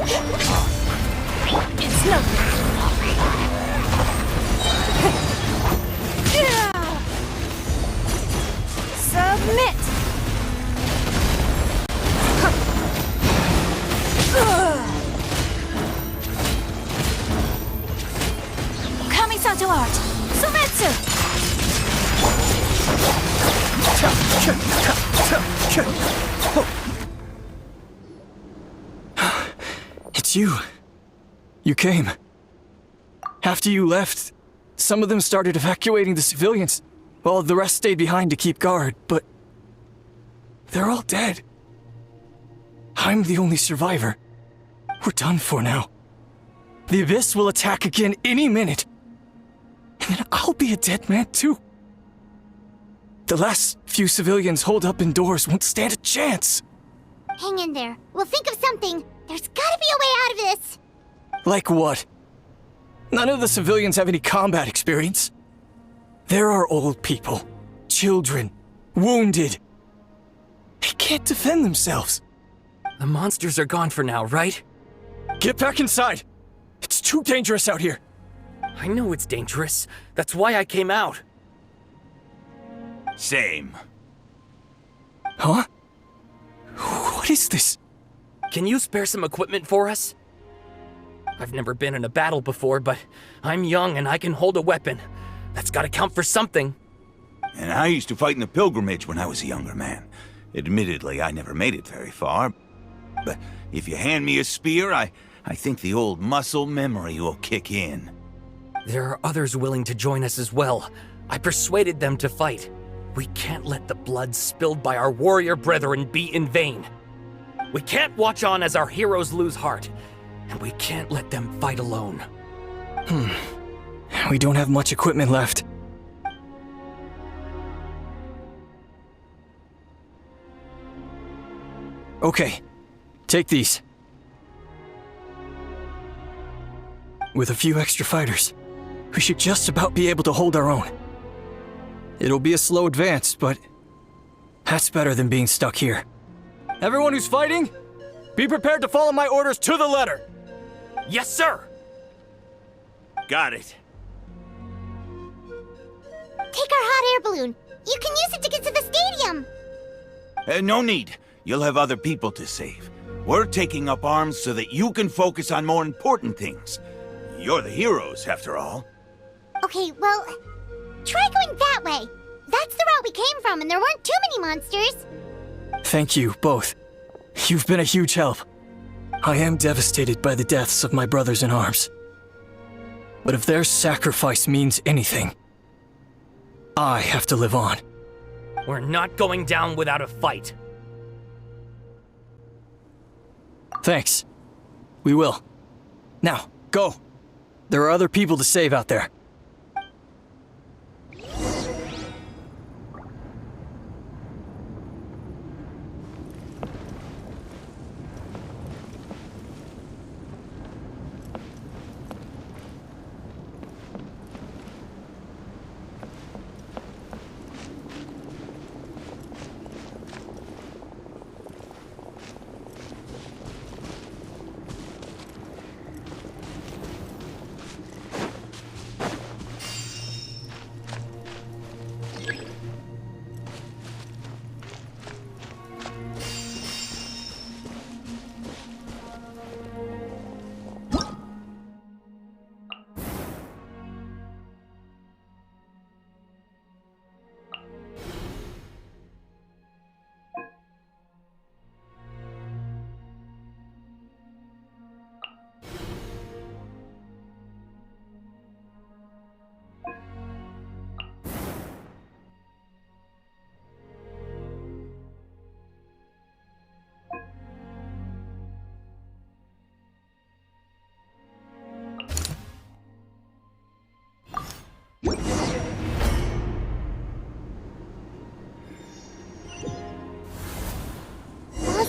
It's nothing. Submit. Kamisato art. Sumetsu. It's you. You came. After you left, some of them started evacuating the civilians, while the rest stayed behind to keep guard, but they're all dead. I'm the only survivor. We're done for now. The Abyss will attack again any minute. And then I'll be a dead man too. The last few civilians holed up indoors won't stand a chance. Hang in there. We'll think of something. There's gotta be a way out of this. Like what? None of the civilians have any combat experience. There are old people, children, wounded. They can't defend themselves. The monsters are gone for now, right? Get back inside! It's too dangerous out here. I know it's dangerous. That's why I came out. Same. Huh? What is this? Can you spare some equipment for us? I've never been in a battle before, but I'm young and I can hold a weapon. That's gotta count for something. And I used to fight in the pilgrimage when I was a younger man. Admittedly, I never made it very far. But if you hand me a spear, I think the old muscle memory will kick in. There are others willing to join us as well. I persuaded them to fight. We can't let the blood spilled by our warrior brethren be in vain. We can't watch on as our heroes lose heart, and we can't let them fight alone. We don't have much equipment left. Okay, take these. With a few extra fighters, we should just about be able to hold our own. It'll be a slow advance, but that's better than being stuck here. Everyone who's fighting, be prepared to follow my orders to the letter. Yes, sir! Got it. Take our hot air balloon. You can use it to get to the stadium. No need. You'll have other people to save. We're taking up arms so that you can focus on more important things. You're the heroes, after all. Okay, well, try going that way. That's the route we came from, and there weren't too many monsters. Thank you, both. You've been a huge help. I am devastated by the deaths of my brothers in arms. But if their sacrifice means anything, I have to live on. We're not going down without a fight. Thanks. We will. Now, go. There are other people to save out there.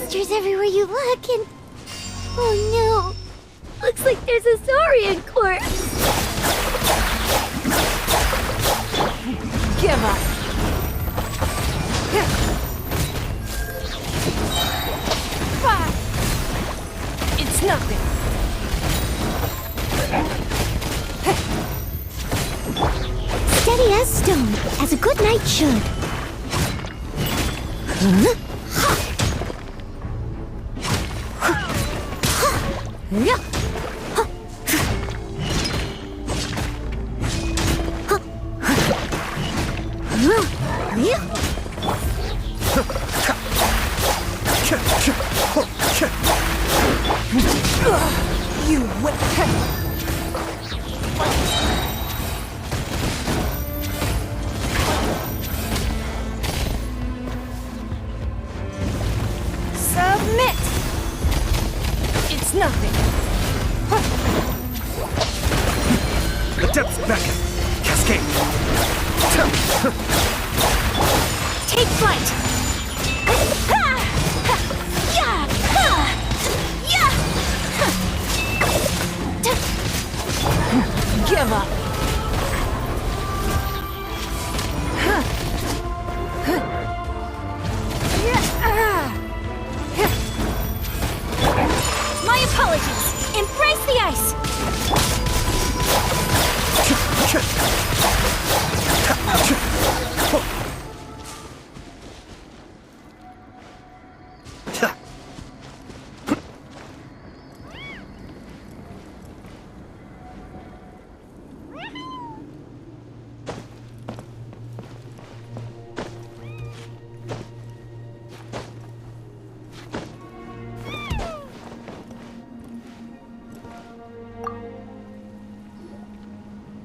monsters everywhere you look, and... Oh no! Looks like there's a Saurian corpse! Give up! It's nothing! Steady as stone, as a good knight should. Huh? Yeah. You wet. Submit! It's nothing. The depths beckon. Cascade. Take flight! Give up! My apologies! Embrace the ice!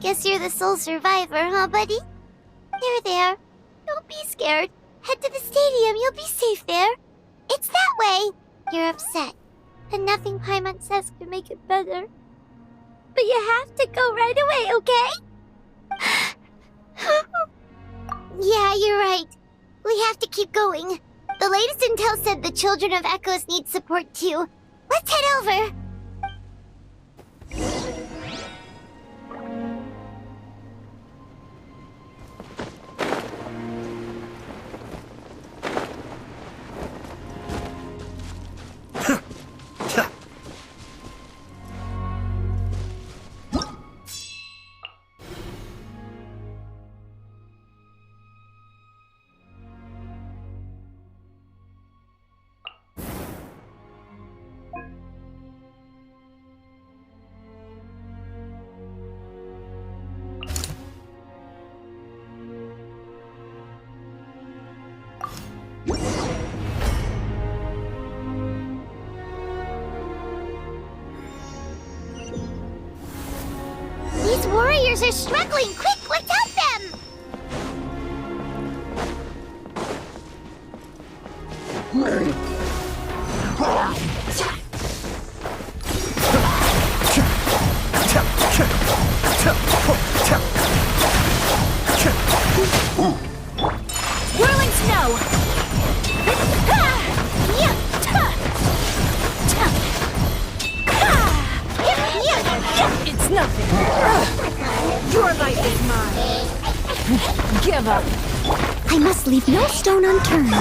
Guess you're the sole survivor, huh, buddy? There. Don't be scared. Head to the stadium, you'll be safe there. It's that way. You're upset, and nothing Paimon says can make it better. But you have to go right away, okay? Yeah, you're right. We have to keep going. The latest intel said the Children of Echoes need support too. Let's head over. These warriors are struggling! Quick, let's help them! Whirling snow! It's nothing. Your life is mine. Give up. I must leave no stone unturned.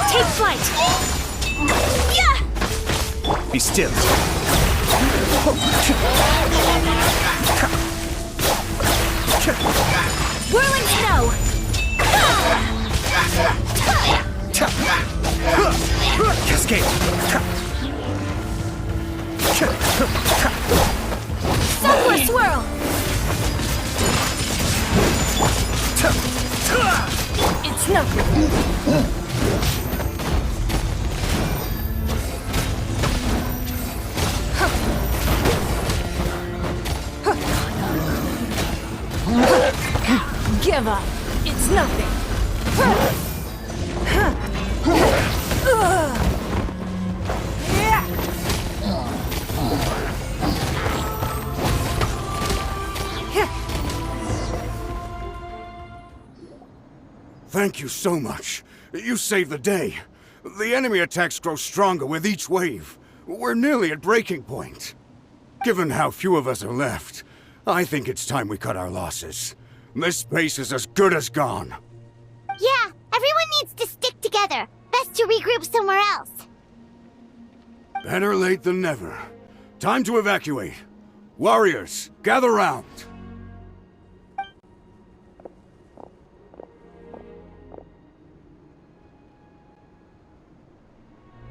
Take flight! Be still. Whirling snow! Cascade. Sunward swirl! It's nothing. Give up. It's nothing. Thank you so much. You saved the day. The enemy attacks grow stronger with each wave. We're nearly at breaking point. Given how few of us are left, I think it's time we cut our losses. This base is as good as gone. Yeah, everyone needs to stick together. Best to regroup somewhere else. Better late than never. Time to evacuate. Warriors, gather round.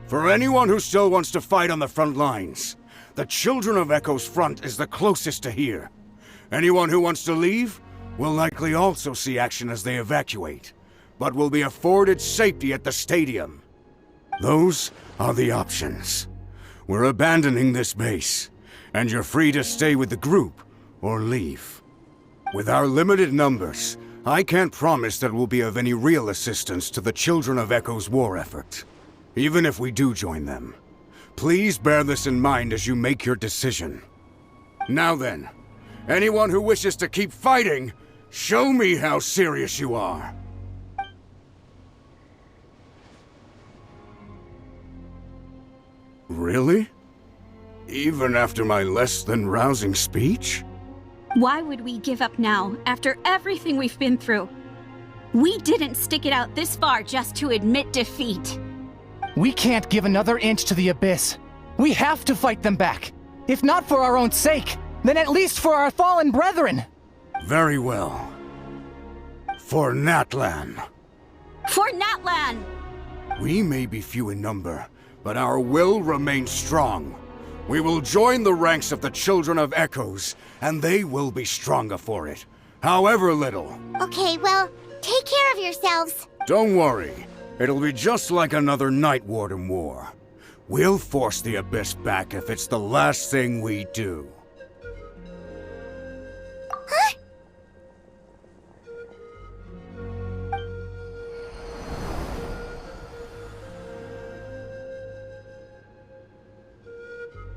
For anyone who still wants to fight on the front lines, the Children of Echo's front is the closest to here. Anyone who wants to leave will likely also see action as they evacuate, but will be afforded safety at the stadium. Those are the options. We're abandoning this base, and you're free to stay with the group or leave. With our limited numbers, I can't promise that we'll be of any real assistance to the Children of Echo's war effort. Even if we do join them, please bear this in mind as you make your decision. Now then, anyone who wishes to keep fighting, show me how serious you are. Really? Even after my less than rousing speech? Why would we give up now, after everything we've been through? We didn't stick it out this far just to admit defeat. We can't give another inch to the Abyss. We have to fight them back. If not for our own sake, then at least for our fallen brethren. Very well. For Natlan. For Natlan! We may be few in number, but our will remains strong. We will join the ranks of the Children of Echoes, and they will be stronger for it, however little. Okay, well, take care of yourselves. Don't worry. It'll be just like another Night Warden war. We'll force the Abyss back if it's the last thing we do. Huh?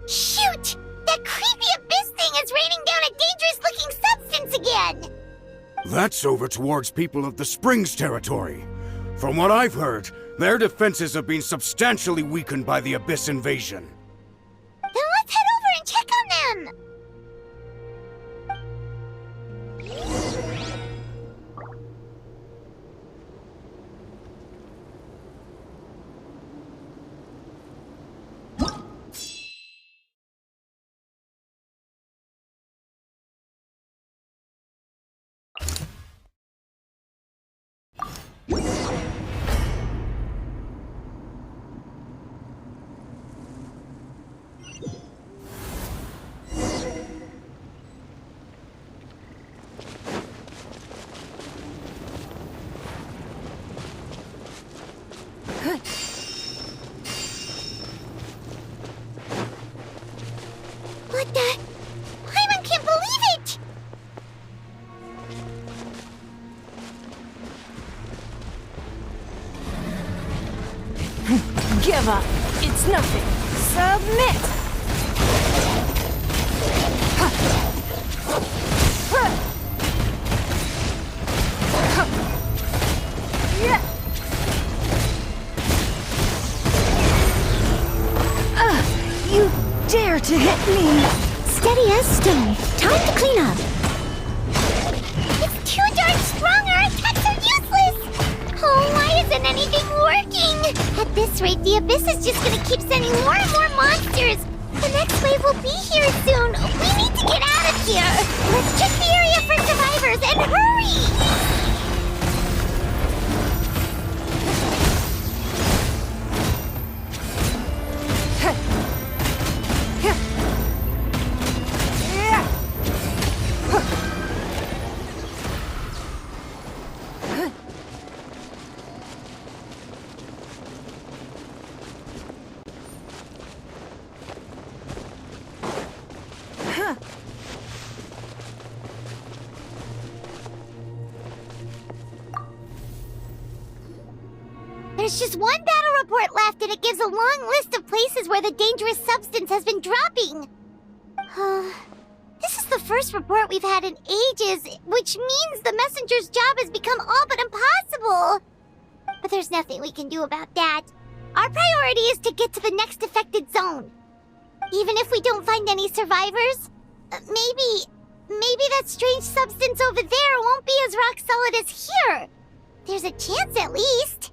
Shoot! That creepy Abyss thing is raining down a dangerous-looking substance again! That's over towards people of the Springs territory. From what I've heard, their defenses have been substantially weakened by the Abyss invasion. Then let's head over and check on them! What the? Hyman can't believe it! Give up. It's nothing. Submit! You dare to hit me! Steady as stone. Time to clean up. It's too darn strong, our attacks are useless! Oh, why isn't anything working? At this rate, the Abyss is just gonna keep sending more and more monsters! The next wave will be here soon! We need to get out of here! Let's check the area for survivors and hurry! There's just one battle report left, and it gives a long list of places where the dangerous substance has been dropping. This is the first report we've had in ages, which means the messenger's job has become all but impossible. But there's nothing we can do about that. Our priority is to get to the next affected zone. Even if we don't find any survivors, maybe that strange substance over there won't be as rock solid as here. There's a chance at least.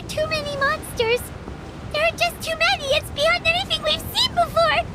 Too many monsters! There are just too many! It's beyond anything we've seen before!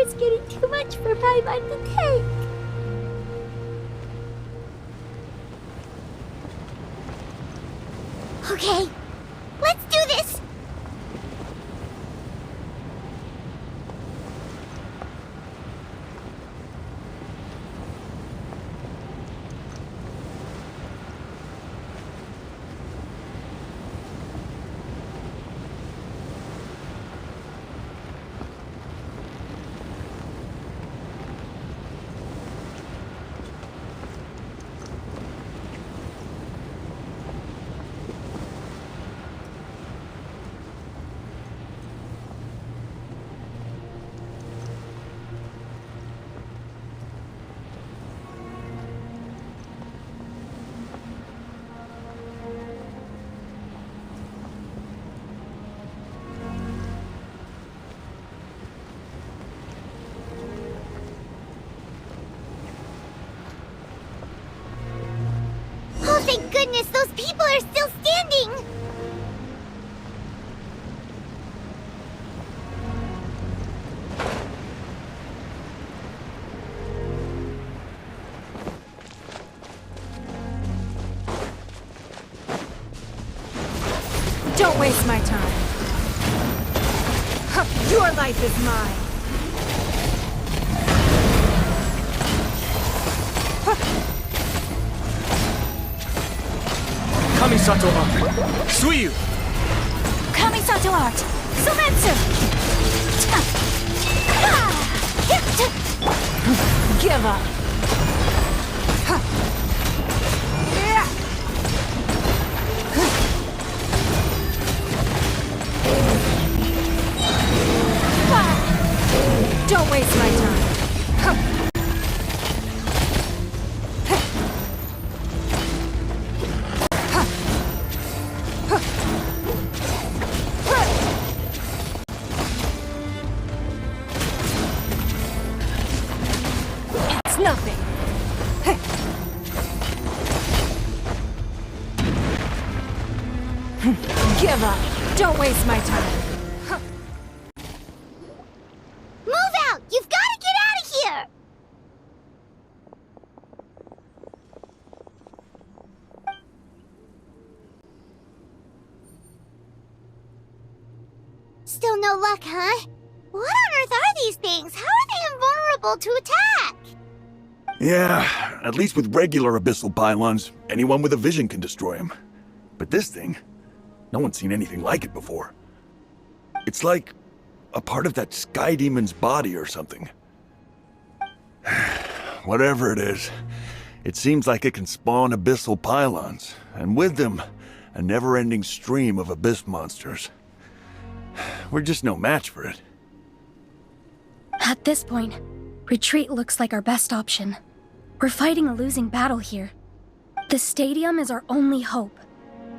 is getting too much for Paimon to take. Okay, let's do this! Oh, thank goodness, those people are still standing! Don't waste my time. Your life is mine. Kamisato Art! Suiyu! Kamisato Art! Sumetsu! Give up. Don't waste my time. It's nothing. Give up. Don't waste my time. Move out! You've got to get out of here! Still no luck, huh? What on earth are these things? How are they invulnerable to attack? Yeah, at least with regular abyssal pylons, anyone with a vision can destroy them. But this thing, no one's seen anything like it before. It's like a part of that sky demon's body or something. Whatever it is, it seems like it can spawn abyssal pylons, and with them, a never-ending stream of abyss monsters. We're just no match for it. At this point, retreat looks like our best option. We're fighting a losing battle here. The stadium is our only hope.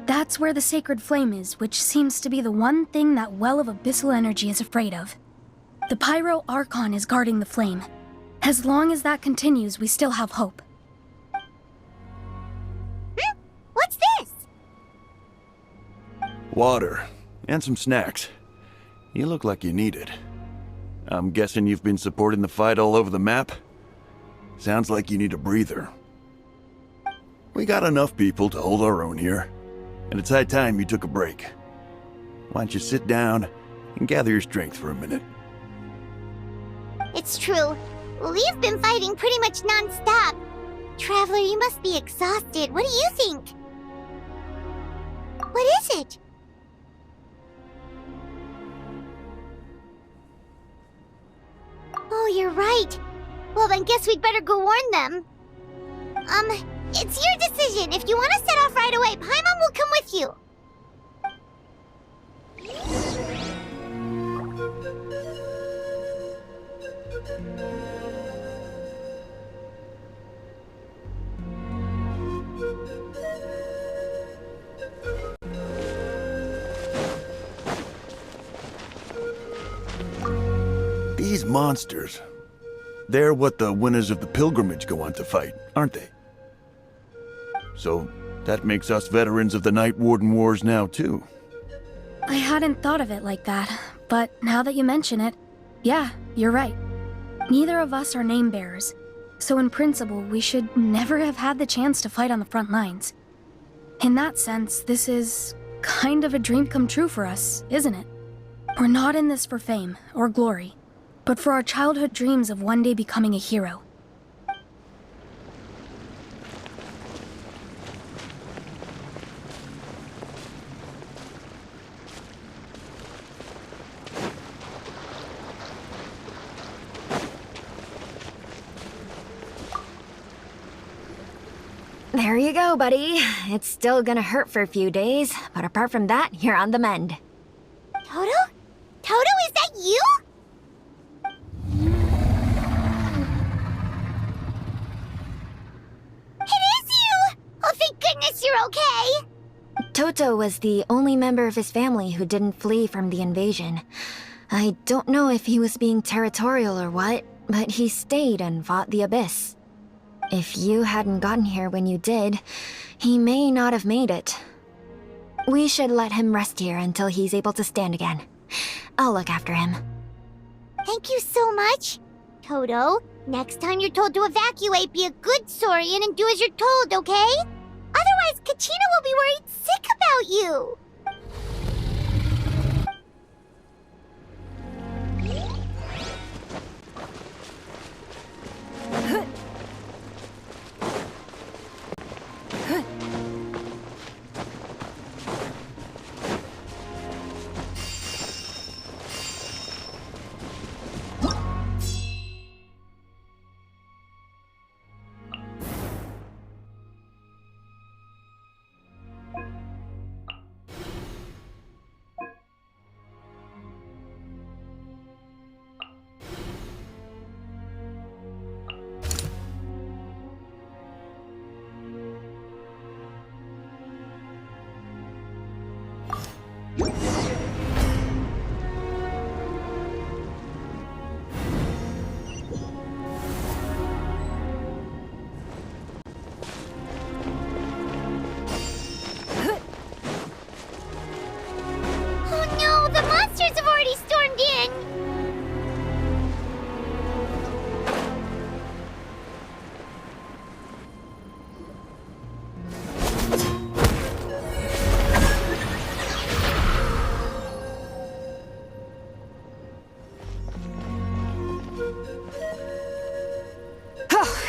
That's where the sacred flame is, which seems to be the one thing that well of abyssal energy is afraid of. The Pyro Archon is guarding the flame. As long as that continues, we still have hope. What's this? Water, and some snacks. You look like you need it. I'm guessing you've been supporting the fight all over the map? Sounds like you need a breather. We got enough people to hold our own here, and it's high time you took a break. Why don't you sit down and gather your strength for a minute? It's true. We've been fighting pretty much non-stop. Traveler, you must be exhausted. What do you think? What is it? Oh, you're right. Well, then guess we'd better go warn them. It's your decision. If you want to set off right away, Paimon will come with you. These monsters, they're what the winners of the pilgrimage go on to fight, aren't they? So, that makes us veterans of the Night Warden Wars now, too. I hadn't thought of it like that, but now that you mention it, yeah, you're right. Neither of us are name bearers, so in principle, we should never have had the chance to fight on the front lines. In that sense, this is kind of a dream come true for us, isn't it? We're not in this for fame or glory, but for our childhood dreams of one day becoming a hero. There you go, buddy. It's still gonna hurt for a few days, but apart from that, you're on the mend. Toto? Toto, is that you? It is you! Oh, thank goodness you're okay! Toto was the only member of his family who didn't flee from the invasion. I don't know if he was being territorial or what, but he stayed and fought the Abyss. If you hadn't gotten here when you did, he may not have made it. We should let him rest here until he's able to stand again. I'll look after him. Thank you so much. Toto, next time you're told to evacuate, be a good Saurian and do as you're told, okay? Otherwise, Kachina will be worried sick about you.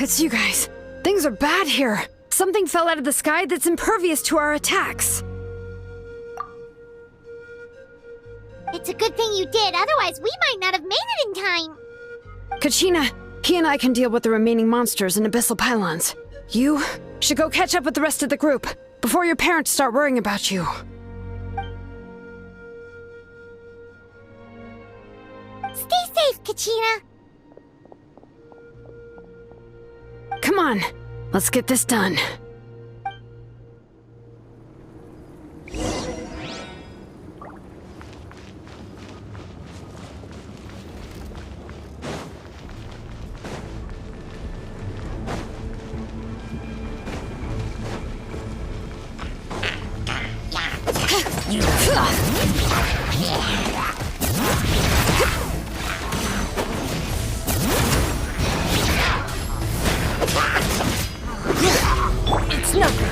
It's you guys. Things are bad here. Something fell out of the sky that's impervious to our attacks. It's a good thing you did, otherwise we might not have made it in time. Kachina, he and I can deal with the remaining monsters and abyssal pylons. You should go catch up with the rest of the group before your parents start worrying about you. Stay safe, Kachina. Come on, let's get this done. It's nothing.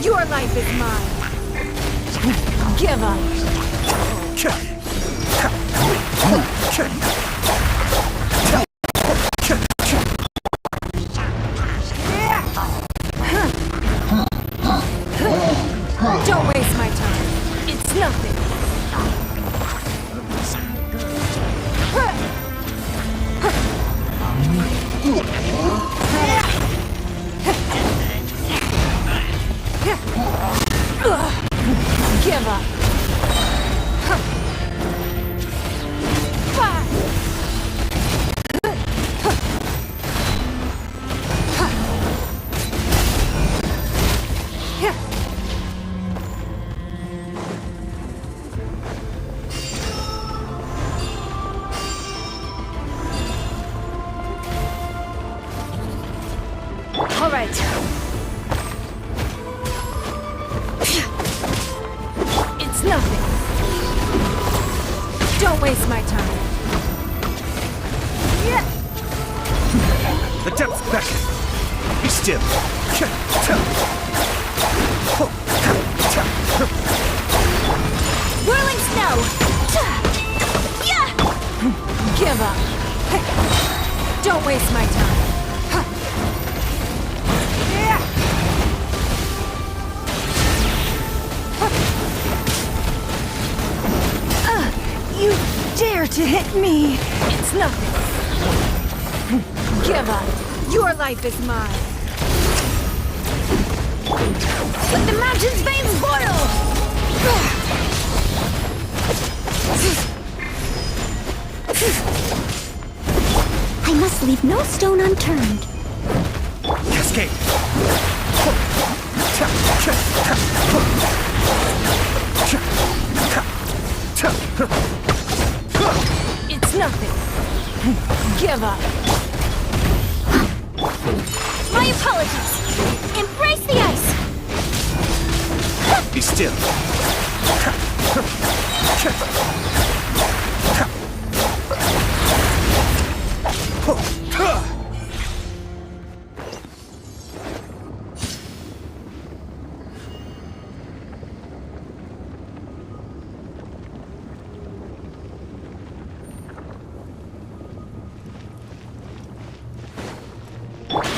Your life is mine. Give up. Don't waste my time. It's nothing. Give up. Fire! to hit me. It's nothing. Give up. Your life is mine. Let the mountain's veins boil! I must leave no stone unturned. Cascade! It's nothing. Give up. My apologies. Embrace the ice. Be still.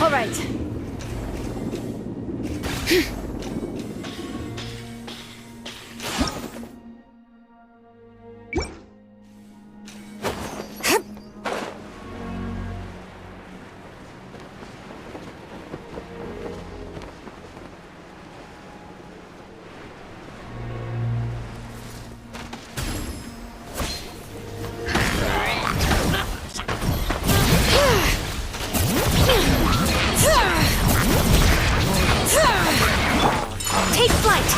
All right. Take flight.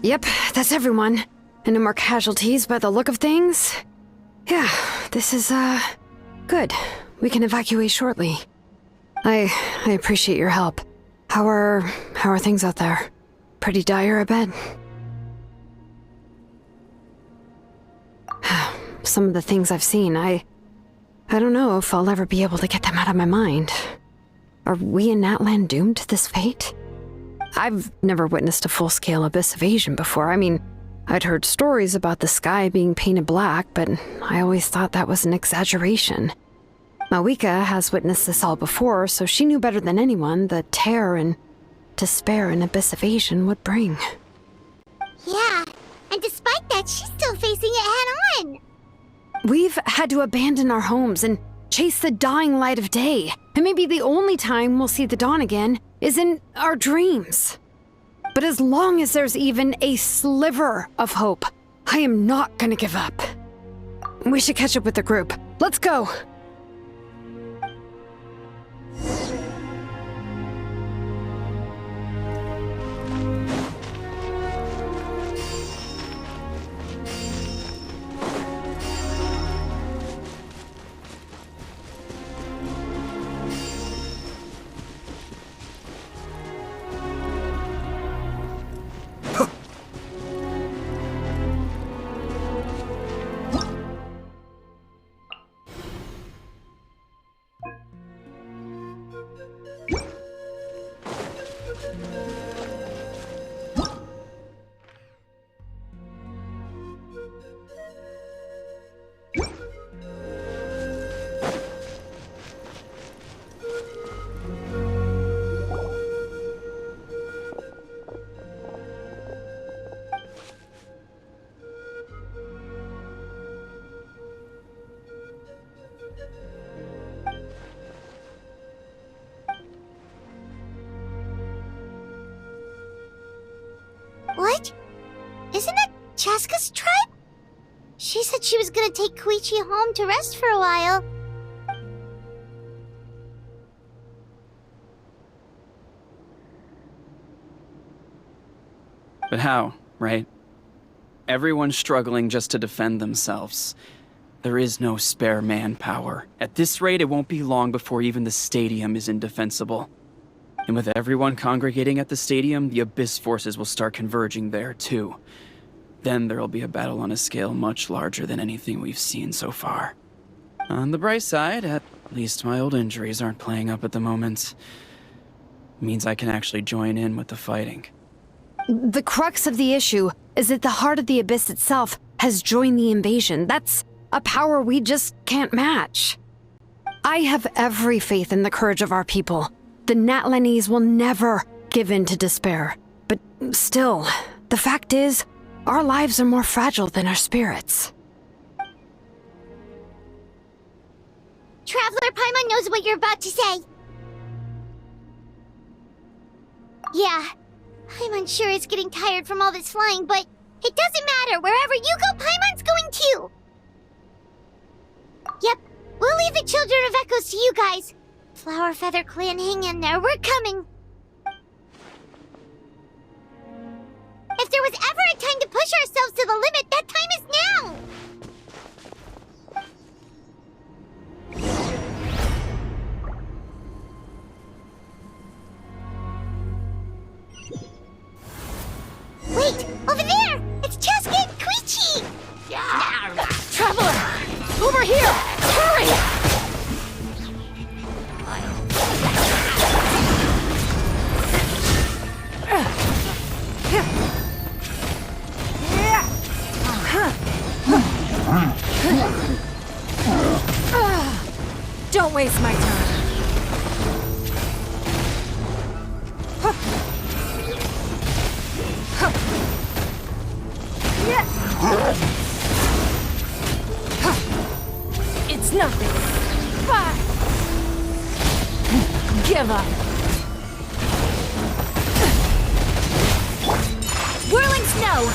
Yep, that's everyone. And no more casualties by the look of things. Yeah, this is, good. We can evacuate shortly. I appreciate your help. How are things out there? Pretty dire, I bet. Some of the things I've seen, I don't know if I'll ever be able to get them out of my mind. Are we in Natlan doomed to this fate? I've never witnessed a full-scale abyss invasion before. I mean, I'd heard stories about the sky being painted black, but I always thought that was an exaggeration. Mawika has witnessed this all before, so she knew better than anyone the terror and despair an abyss invasion would bring. Yeah, and despite that, she's still facing it head-on. We've had to abandon our homes and chase the dying light of day. And maybe the only time we'll see the dawn again is in our dreams. But as long as there's even a sliver of hope, I am not gonna give up. We should catch up with the group. Let's go! What? Isn't that Chaska's tribe? She said she was gonna take Koichi home to rest for a while. But how, right? Everyone's struggling just to defend themselves. There is no spare manpower. At this rate, it won't be long before even the stadium is indefensible. And with everyone congregating at the stadium, the Abyss forces will start converging there, too. Then there'll be a battle on a scale much larger than anything we've seen so far. On the bright side, at least my old injuries aren't playing up at the moment. Means I can actually join in with the fighting. The crux of the issue is that the heart of the Abyss itself has joined the invasion. That's a power we just can't match. I have every faith in the courage of our people. The Natlanese will never give in to despair. But still, the fact is, our lives are more fragile than our spirits. Traveler Paimon knows what you're about to say. Yeah, Paimon sure is getting tired from all this flying, but it doesn't matter. Wherever you go, Paimon's going too. Yep, we'll leave the Children of Echoes to you guys. Flower Feather Clan, hang in there. We're coming. If there was ever a time to push ourselves to the limit, that time is now! Wait! Over there! It's Cheska and Koichi! Traveler! Over here! Hurry! Don't waste my time. It's nothing. Give up. Whirling snow.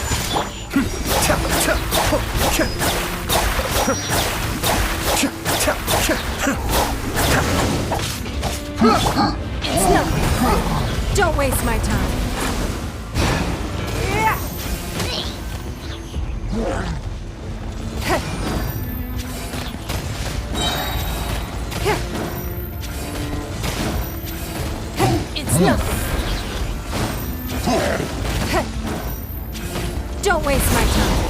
It's nothing. Don't waste my time. It's nothing. Don't waste my time.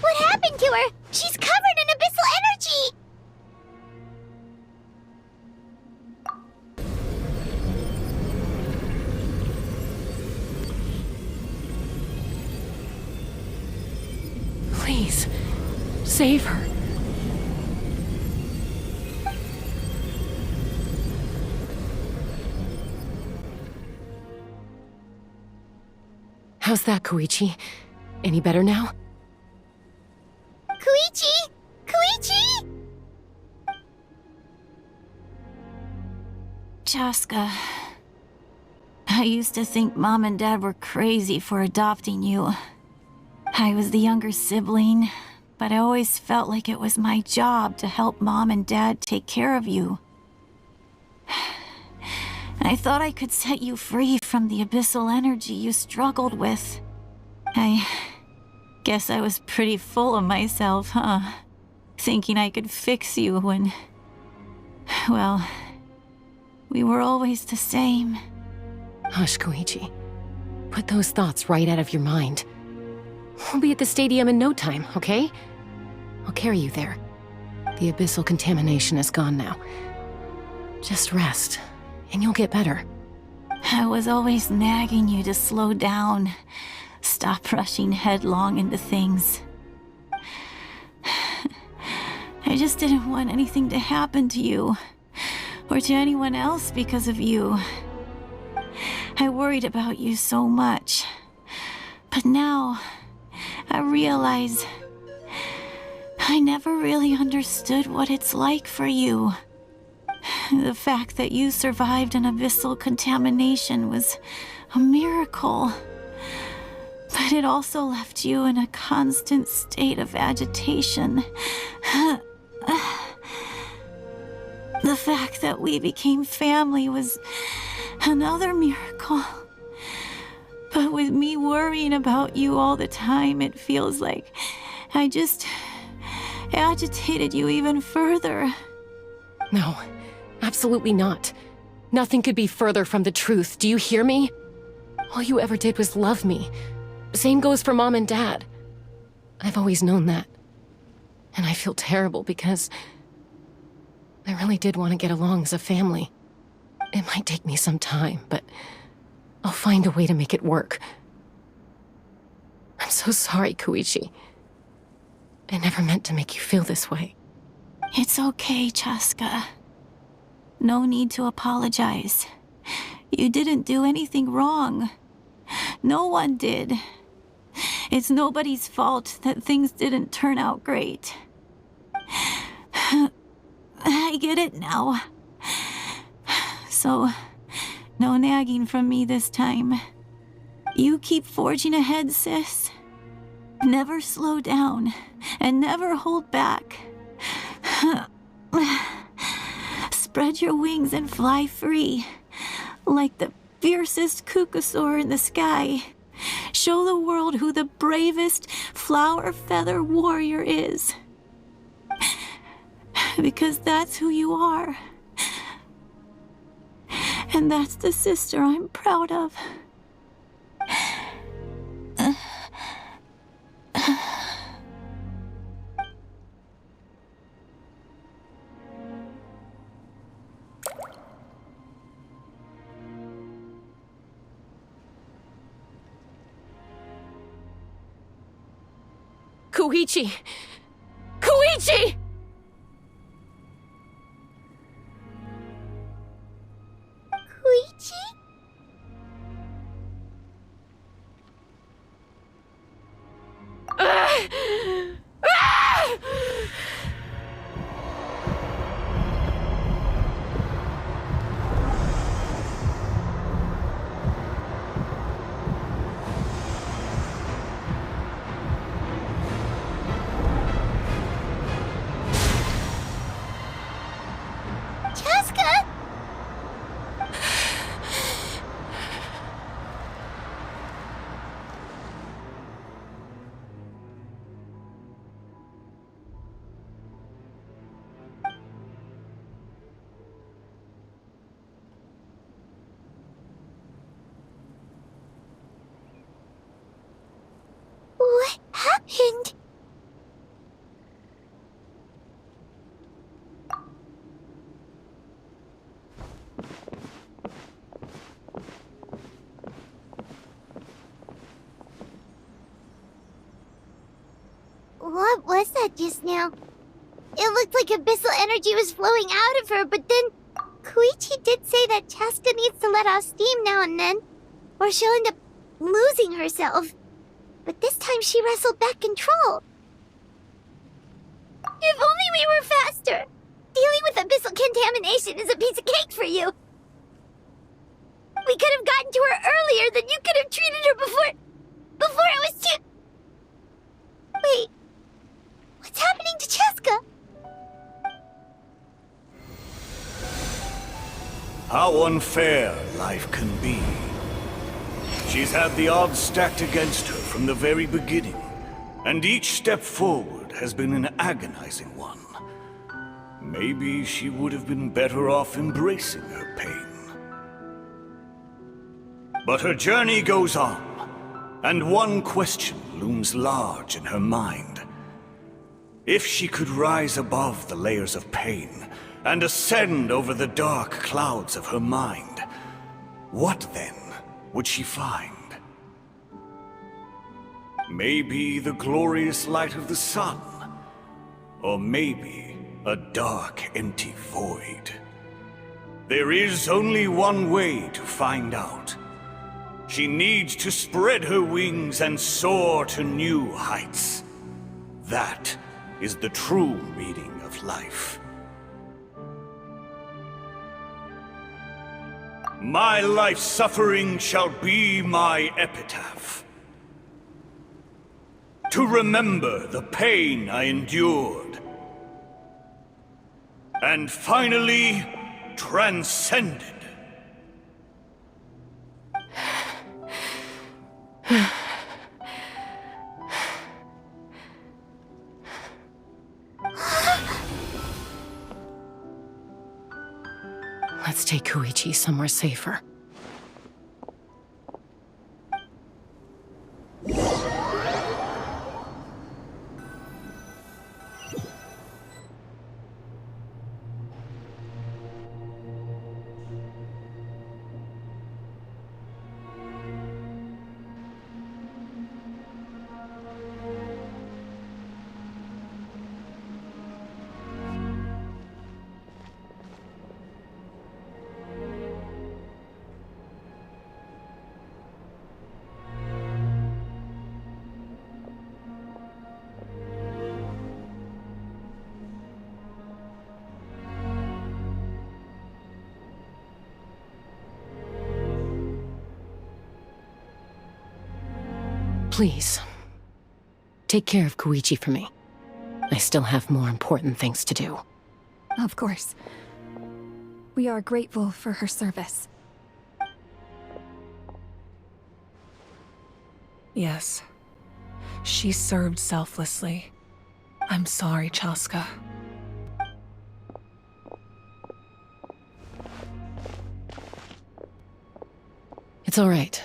What happened to her? She's covered in abyssal energy! Please, save her. How's that, Koichi? Any better now? Koichi! Koichi! Cheska, I used to think Mom and Dad were crazy for adopting you. I was the younger sibling, but I always felt like it was my job to help Mom and Dad take care of you. I thought I could set you free from the abyssal energy you struggled with. I guess I was pretty full of myself, huh? Thinking I could fix you when... well, we were always the same. Hush, Koichi. Put those thoughts right out of your mind. We'll be at the stadium in no time, okay? I'll carry you there. The abyssal contamination is gone now. Just rest, and you'll get better. I was always nagging you to slow down. Stop rushing headlong into things. I just didn't want anything to happen to you, or to anyone else because of you. I worried about you so much. But now, I realize I never really understood what it's like for you. The fact that you survived an abyssal contamination was a miracle. But it also left you in a constant state of agitation. The fact that we became family was another miracle. But with me worrying about you all the time, it feels like I just agitated you even further. No, absolutely not. Nothing could be further from the truth. Do you hear me? All you ever did was love me. Same goes for Mom and Dad. I've always known that. And I feel terrible because I really did want to get along as a family. It might take me some time, but I'll find a way to make it work. I'm so sorry, Koichi. I never meant to make you feel this way. It's okay, Chaska. No need to apologize. You didn't do anything wrong. No one did. It's nobody's fault that things didn't turn out great. I get it now. So, no nagging from me this time. You keep forging ahead, sis. Never slow down, and never hold back. Spread your wings and fly free, like the fiercest kukasaur in the sky. Show the world who the bravest flower feather warrior is. Because that's who you are. And that's the sister I'm proud of. Koichi! Koichi! Koichi? Chaska? What happened? What was that just now? It looked like abyssal energy was flowing out of her, but then Koichi did say that Chaska needs to let off steam now and then, or she'll end up losing herself. But this time she wrestled back control. If only we were faster! Dealing with abyssal contamination is a piece of cake for you. We could have gotten to her earlier, then you could have treated her before it was too... Wait, what's happening to Chaska? How unfair life can be. She's had the odds stacked against her from the very beginning, and each step forward has been an agonizing one. Maybe she would have been better off embracing her pain. But her journey goes on, and one question looms large in her mind. If she could rise above the layers of pain and ascend over the dark clouds of her mind, what then would she find? Maybe the glorious light of the sun, or maybe a dark, empty void. There is only one way to find out. She needs to spread her wings and soar to new heights. That is the true meaning of life. My life's suffering shall be my epitaph. To remember the pain I endured. And finally, transcended. Let's take Koichi somewhere safer. Please, take care of Koichi for me. I still have more important things to do. Of course. We are grateful for her service. Yes. She served selflessly. I'm sorry, Chaska. It's all right.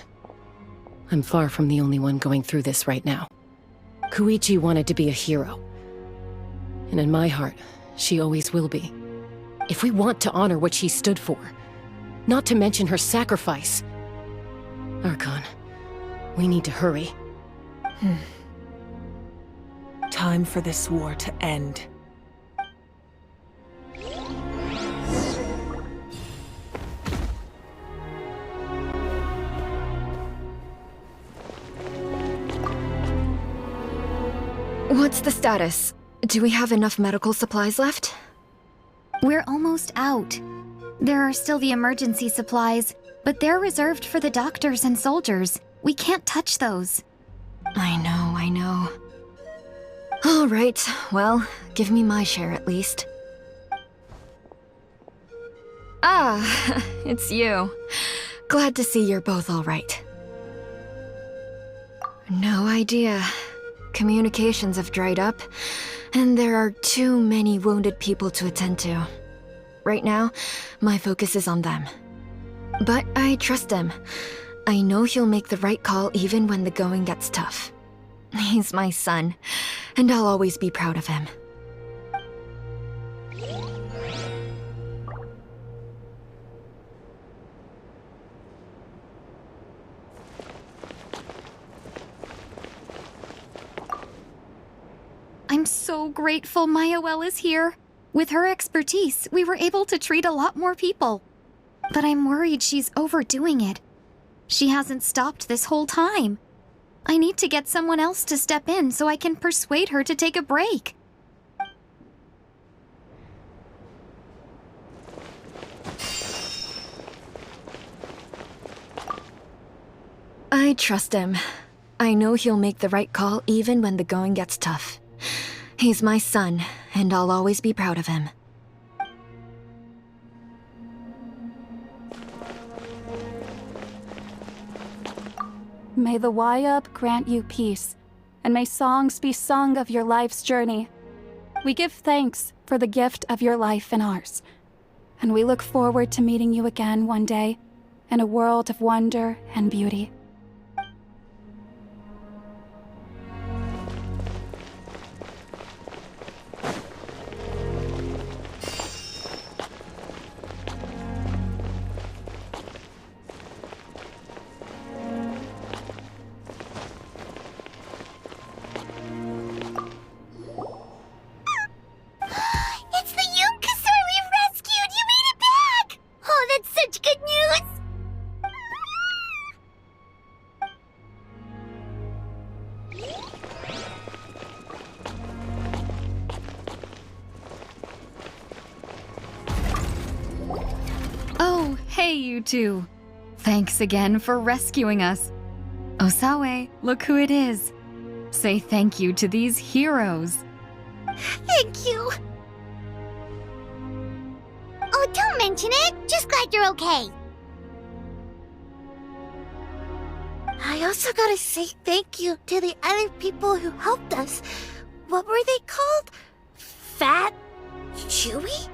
I'm far from the only one going through this right now. Koichi wanted to be a hero. And in my heart, she always will be. If we want to honor what she stood for, not to mention her sacrifice. Archon, we need to hurry. Time for this war to end. What's the status? Do we have enough medical supplies left? We're almost out. There are still the emergency supplies, but they're reserved for the doctors and soldiers. We can't touch those. I know. All right, well, give me my share at least. Ah, it's you. Glad to see you're both all right. No idea. Communications have dried up, and there are too many wounded people to attend to. Right now, my focus is on them. But I trust him. I know he'll make the right call even when the going gets tough. He's my son, and I'll always be proud of him. I'm so grateful Mayoel is here. With her expertise, we were able to treat a lot more people. But I'm worried she's overdoing it. She hasn't stopped this whole time. I need to get someone else to step in so I can persuade her to take a break. I trust him. I know he'll make the right call even when the going gets tough. He's my son, and I'll always be proud of him. May the Wayub grant you peace, and may songs be sung of your life's journey. We give thanks for the gift of your life and ours, and we look forward to meeting you again one day in a world of wonder and beauty. Oh, hey you two. Thanks again for rescuing us. Osawe, look who it is. Say thank you to these heroes. Thank you. Oh, don't mention it. Just glad you're okay. I also gotta say thank you to the other people who helped us. What were they called? Fat? Chewy?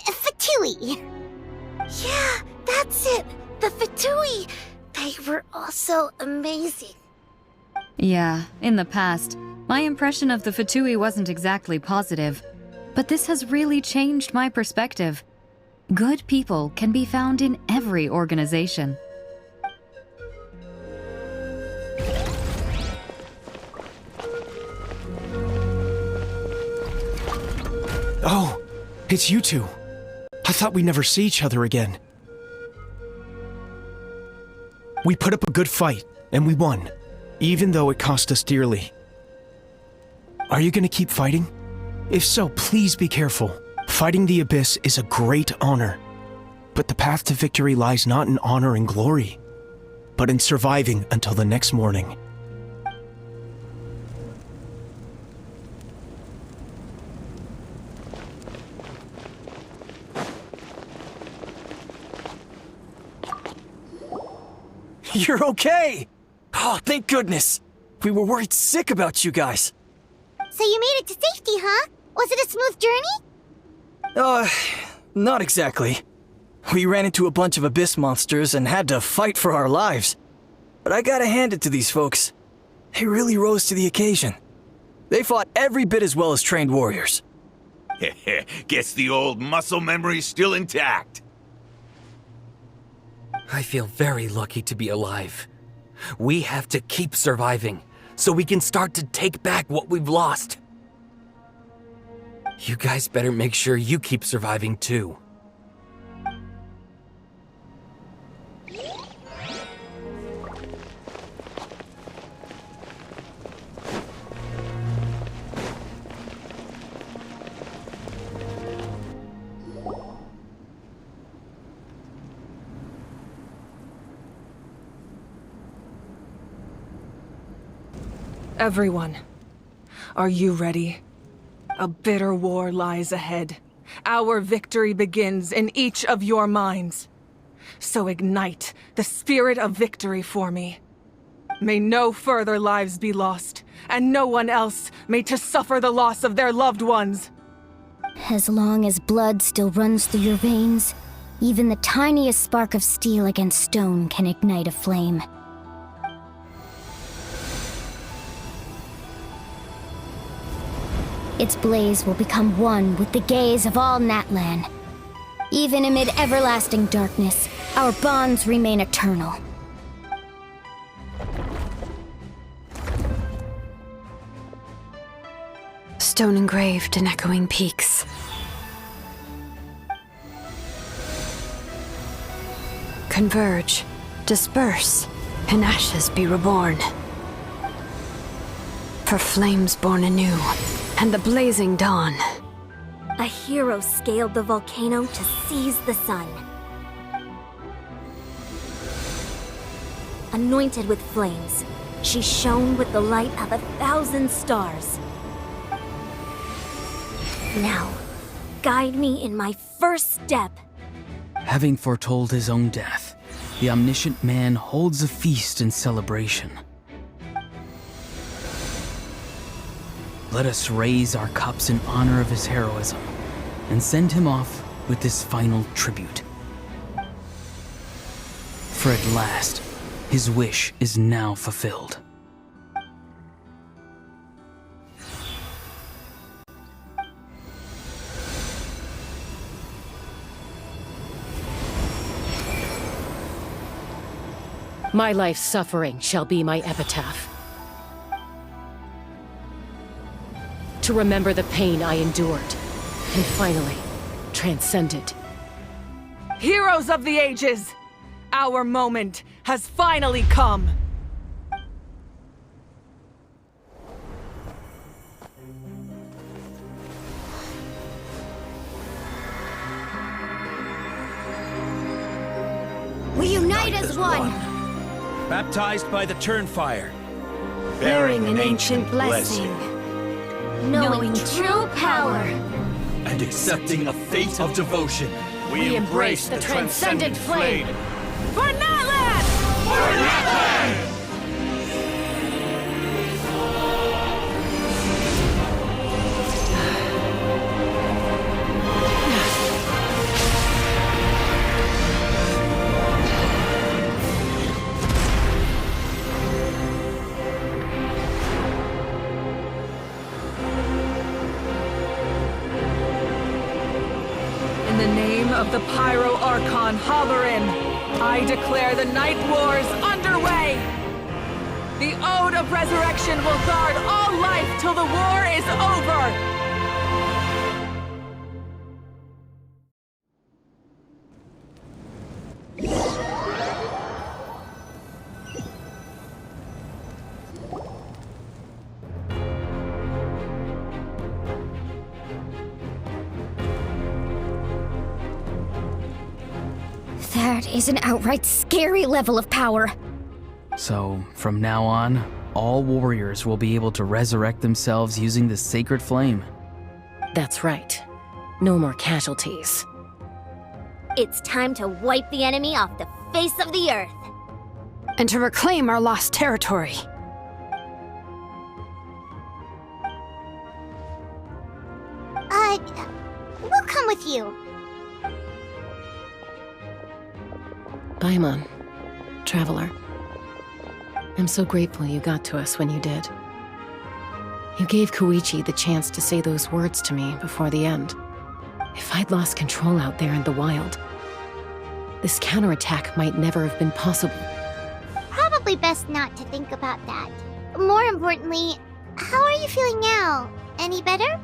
Fatui. Yeah, that's it! The Fatui! They were also amazing. Yeah, in the past, my impression of the Fatui wasn't exactly positive. But this has really changed my perspective. Good people can be found in every organization. Oh, it's you two. I thought we'd never see each other again. We put up a good fight, and we won, even though it cost us dearly. Are you gonna keep fighting? If so, please be careful. Fighting the Abyss is a great honor. But the path to victory lies not in honor and glory, but in surviving until the next morning. You're okay! Oh, thank goodness! We were worried sick about you guys. So you made it to safety, huh? Was it a smooth journey? Not exactly. We ran into a bunch of Abyss monsters and had to fight for our lives. But I gotta hand it to these folks. They really rose to the occasion. They fought every bit as well as trained warriors. Guess the old muscle memory's still intact. I feel very lucky to be alive. We have to keep surviving, so we can start to take back what we've lost. You guys better make sure you keep surviving too. Everyone, are you ready? A bitter war lies ahead. Our victory begins in each of your minds. So ignite the spirit of victory for me. May no further lives be lost, and no one else may to suffer the loss of their loved ones. As long as blood still runs through your veins, even the tiniest spark of steel against stone can ignite a flame. Its blaze will become one with the gaze of all Natlan. Even amid everlasting darkness, our bonds remain eternal. Stone engraved in echoing peaks. Converge, disperse, in ashes be reborn. For flames born anew, and the blazing dawn. A hero scaled the volcano to seize the sun. Anointed with flames, she shone with the light of 1,000 stars. Now, guide me in my first step. Having foretold his own death, the omniscient man holds a feast in celebration. Let us raise our cups in honor of his heroism and send him off with this final tribute. For at last, his wish is now fulfilled. My life's suffering shall be my epitaph. To remember the pain I endured, and finally, transcended. Heroes of the ages! Our moment has finally come! We unite as one! Baptized by the Turnfire. Bearing an ancient blessing. Knowing true power. And accepting a fate of devotion. We embrace the transcendent flame. For Natlan! For Natlan! of the Pyro Archon hover in. I declare the Night Wars underway! The Ode of Resurrection will guard all life till the war is over! That is an outright scary level of power. So, from now on, all warriors will be able to resurrect themselves using the sacred flame. That's right. No more casualties. It's time to wipe the enemy off the face of the earth. And to reclaim our lost territory. We'll come with you. Paimon, traveler. I'm so grateful you got to us when you did. You gave Koichi the chance to say those words to me before the end. If I'd lost control out there in the wild, this counterattack might never have been possible. Probably best not to think about that. More importantly, how are you feeling now? Any better?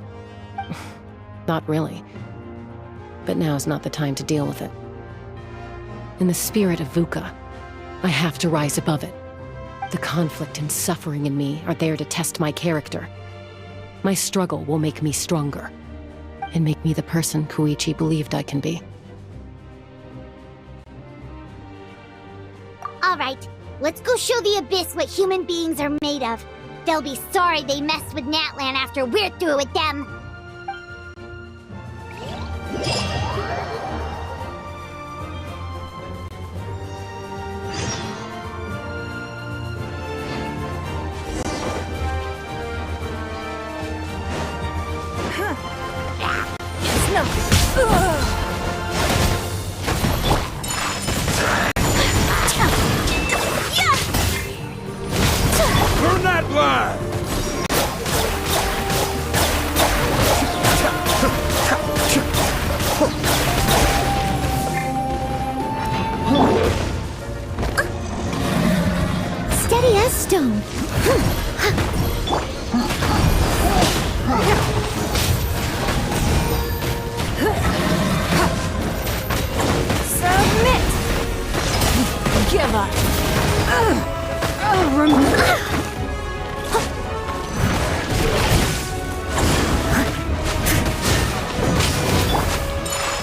Not really. But now's not the time to deal with it. In the spirit of VUCA, I have to rise above it. The conflict and suffering in me are there to test my character. My struggle will make me stronger, and make me the person Koichi believed I can be. Alright, let's go show the Abyss what human beings are made of. They'll be sorry they messed with Natlan after we're through with them. Burn that line! Steady as stone. Submit! Give up.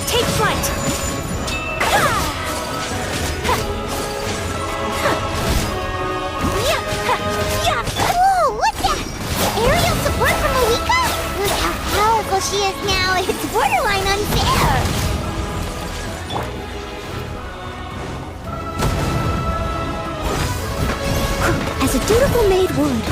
Take flight! Whoa, what's that? Aerial support from Malika? Look how powerful she is now. It's borderline unfair. As a dutiful maid would.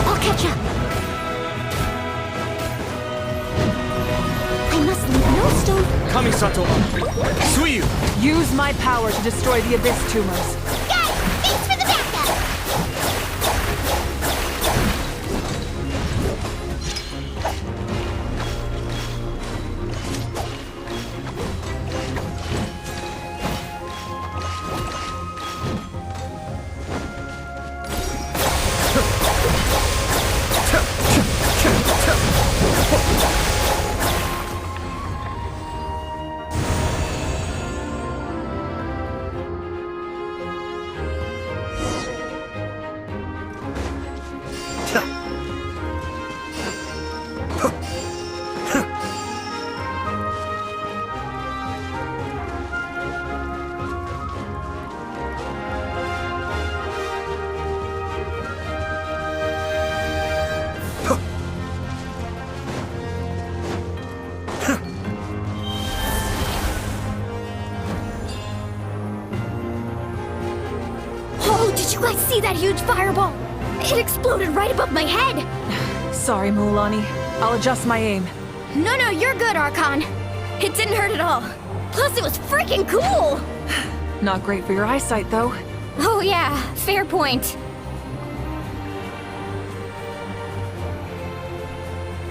I'll catch up. I must leave no stone. Kamisato, Suiyu! Use my power to destroy the Abyss tumors. Guys, thanks for the backup. Did you guys see that huge fireball? It exploded right above my head! Sorry, Muulani. I'll adjust my aim. No, you're good, Archon. It didn't hurt at all. Plus, it was freaking cool! Not great for your eyesight, though. Oh yeah, fair point.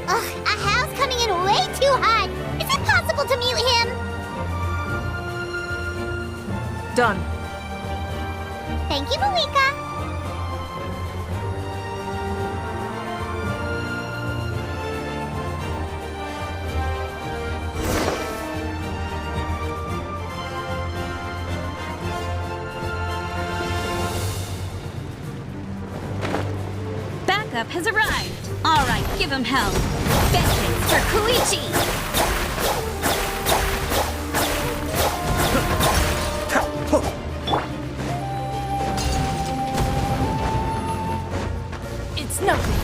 Ugh, Ahal's coming in way too hot. Is it possible to mute him? Done. Thank you, Malika. Backup has arrived. All right, give him hell. Vengeance for Koichi. It's nothing.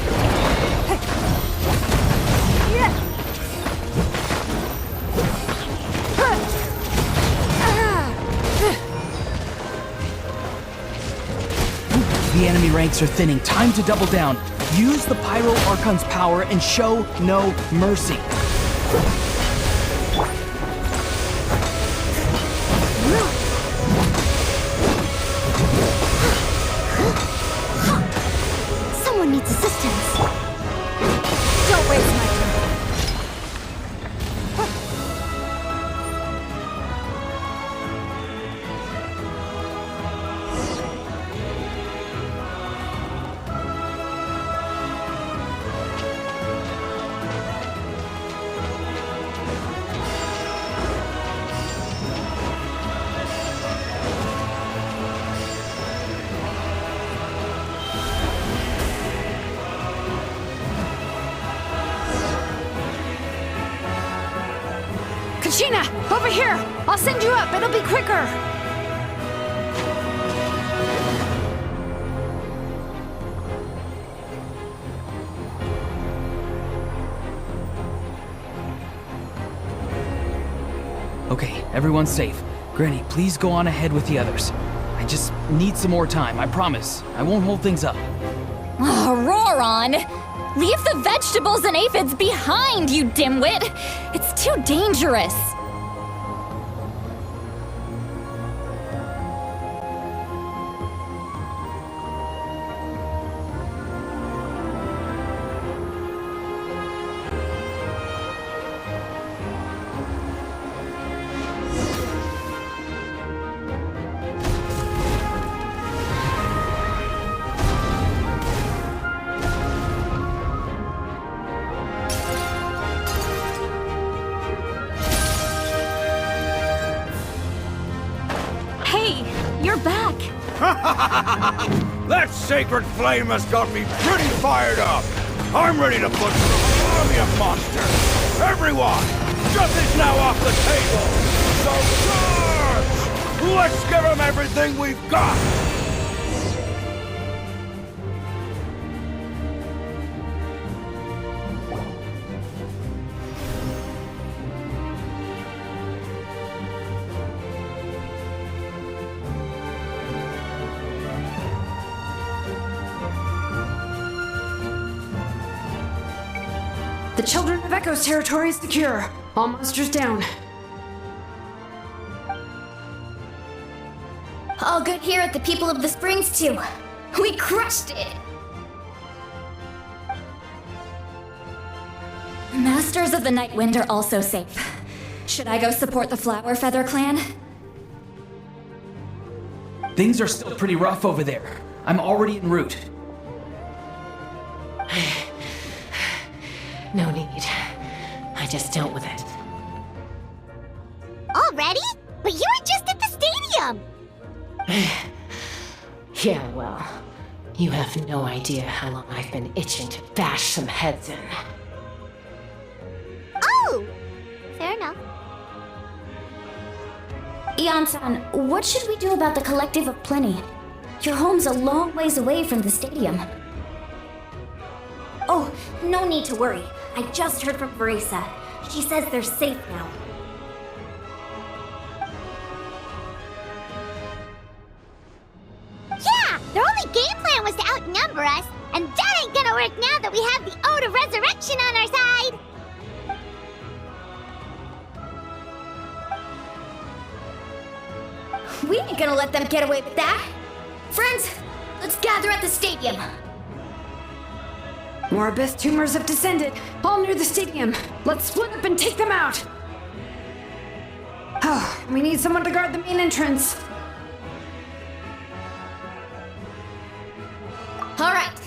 The enemy ranks are thinning. Time to double down. Use the Pyro Archon's power and show no mercy. Someone needs assistance. Don't waste my time. Kachina, over here! I'll send you up, it'll be quicker! Okay, everyone's safe. Granny, please go on ahead with the others. I just need some more time, I promise. I won't hold things up. Oh, Roron! Leave the vegetables and aphids behind, you dimwit! It's too dangerous! You're back! That sacred flame has got me pretty fired up! I'm ready to put some army of monsters! Everyone! Justice now off the table! So charge! Let's give them everything we've got! The Children of Echo's territory is secure. All monsters down. All good here at the People of the Springs, too. We crushed it! Masters of the Night Wind are also safe. Should I go support the Flower Feather clan? Things are still pretty rough over there. I'm already en route. No need. I just dealt with it. Already? But you were just at the stadium! Yeah, well, you have no idea how long I've been itching to bash some heads in. Oh! Fair enough. Ian-san, what should we do about the Collective of Plenty? Your home's a long ways away from the stadium. Oh, no need to worry. I just heard from Verisa. She says they're safe now. Yeah! Their only game plan was to outnumber us, and that ain't gonna work now that we have the Ode of Resurrection on our side! we ain't gonna let them get away with that. Friends, let's gather at the stadium. More abyss tumors have descended, all near the stadium. Let's split up and take them out. Oh, we need someone to guard the main entrance. All right,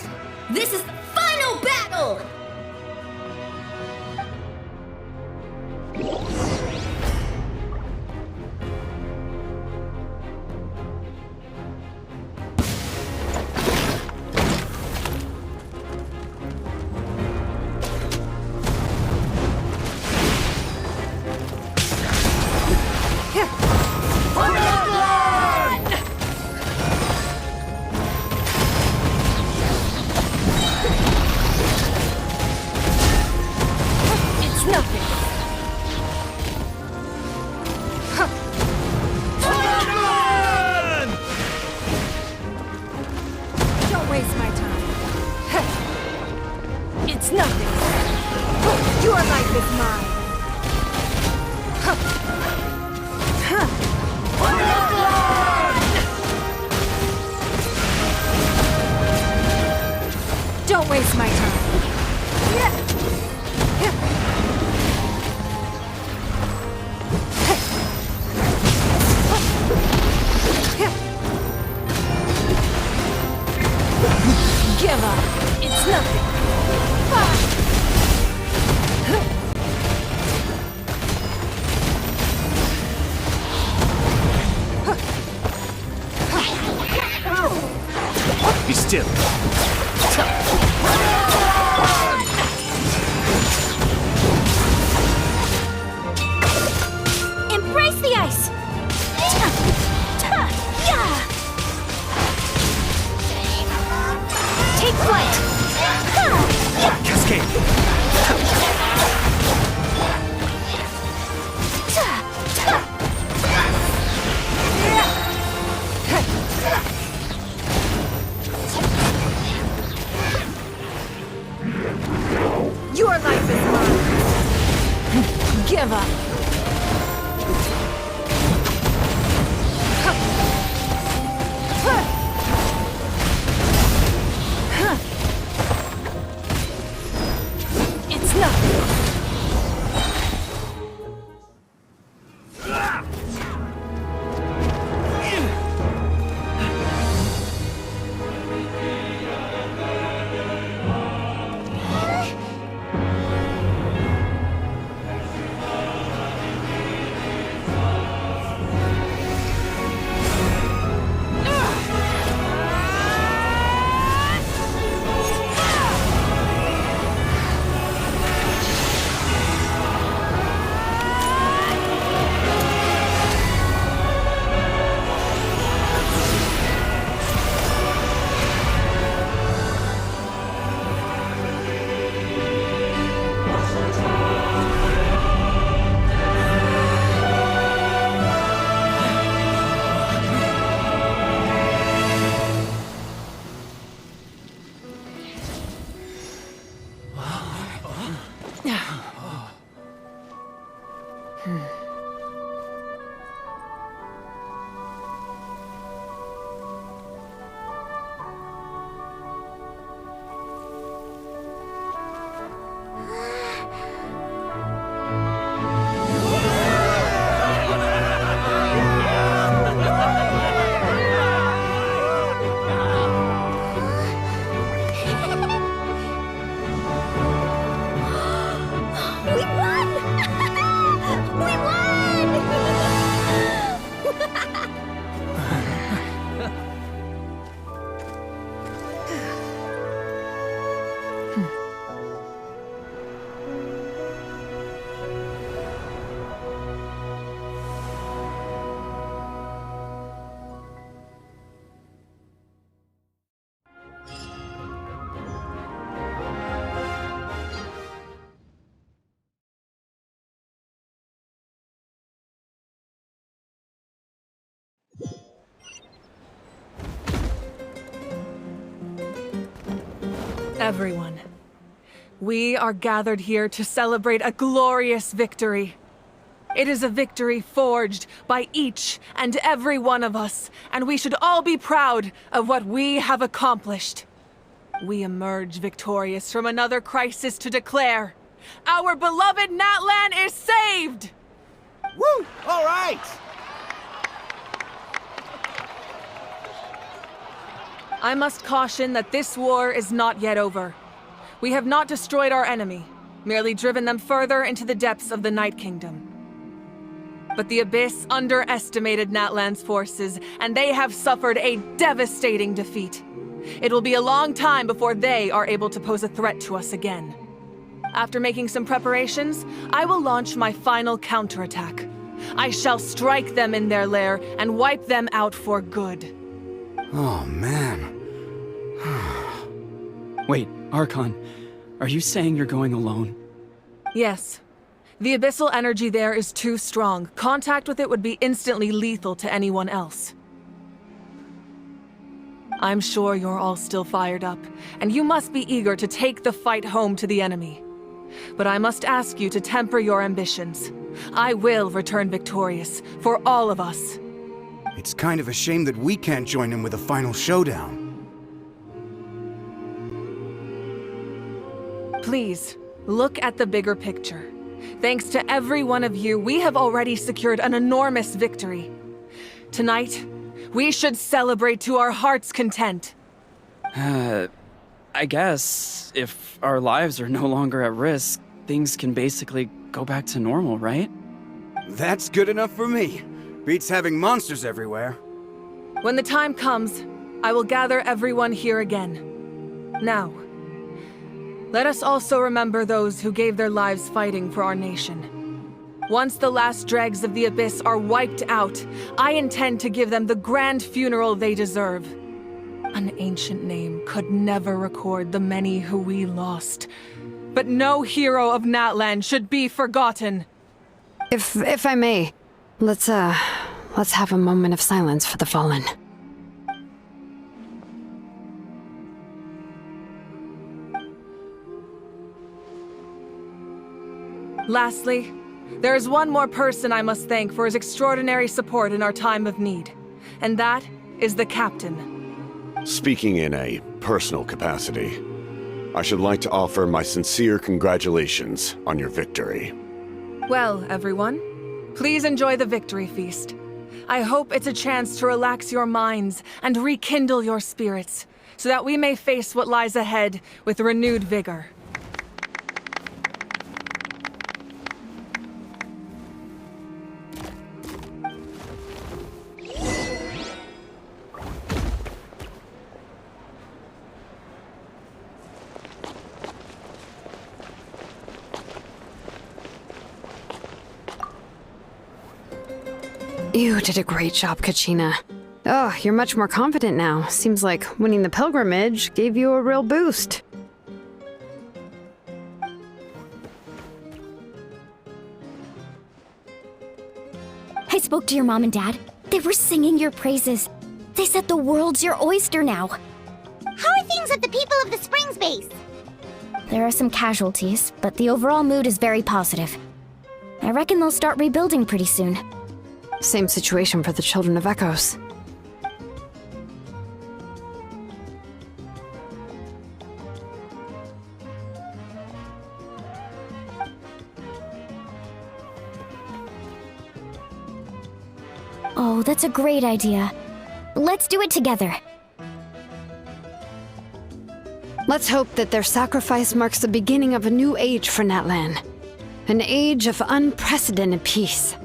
this is the final battle! Don't waste my time. Give up. It's nothing. Be still. Embrace the ice! Take flight! Cascade. Your life is mine! Give up! It's nothing! Everyone, we are gathered here to celebrate a glorious victory. It is a victory forged by each and every one of us, and we should all be proud of what we have accomplished. We emerge victorious from another crisis to declare, our beloved Natlan is saved! Woo! All right! I must caution that this war is not yet over. We have not destroyed our enemy, merely driven them further into the depths of the Night Kingdom. But the Abyss underestimated Natlan's forces, and they have suffered a devastating defeat. It will be a long time before they are able to pose a threat to us again. After making some preparations, I will launch my final counterattack. I shall strike them in their lair and wipe them out for good. Oh, man. Wait, Archon, are you saying you're going alone? Yes. The abyssal energy there is too strong. Contact with it would be instantly lethal to anyone else. I'm sure you're all still fired up, and you must be eager to take the fight home to the enemy. But I must ask you to temper your ambitions. I will return victorious, for all of us. It's kind of a shame that we can't join him with a final showdown. Please, look at the bigger picture. Thanks to every one of you, we have already secured an enormous victory. Tonight, we should celebrate to our heart's content. I guess if our lives are no longer at risk, things can basically go back to normal, right? That's good enough for me. Beats having monsters everywhere. When the time comes, I will gather everyone here again. Now, let us also remember those who gave their lives fighting for our nation. Once the last dregs of the Abyss are wiped out, I intend to give them the grand funeral they deserve. An ancient name could never record the many who we lost. But no hero of Natlan should be forgotten. If I may, let's have a moment of silence for the fallen. Lastly, there is one more person I must thank for his extraordinary support in our time of need, and that is the Captain. Speaking in a personal capacity, I should like to offer my sincere congratulations on your victory. Well, everyone, please enjoy the victory feast. I hope it's a chance to relax your minds and rekindle your spirits, so that we may face what lies ahead with renewed vigor. You did a great job, Kachina. Oh, you're much more confident now. Seems like winning the pilgrimage gave you a real boost. I spoke to your mom and dad. They were singing your praises. They said the world's your oyster now. How are things at the People of the Springs base? There are some casualties, but the overall mood is very positive. I reckon they'll start rebuilding pretty soon. Same situation for the Children of Echoes. Oh, that's a great idea. Let's do it together. Let's hope that their sacrifice marks the beginning of a new age for Natlan. An age of unprecedented peace.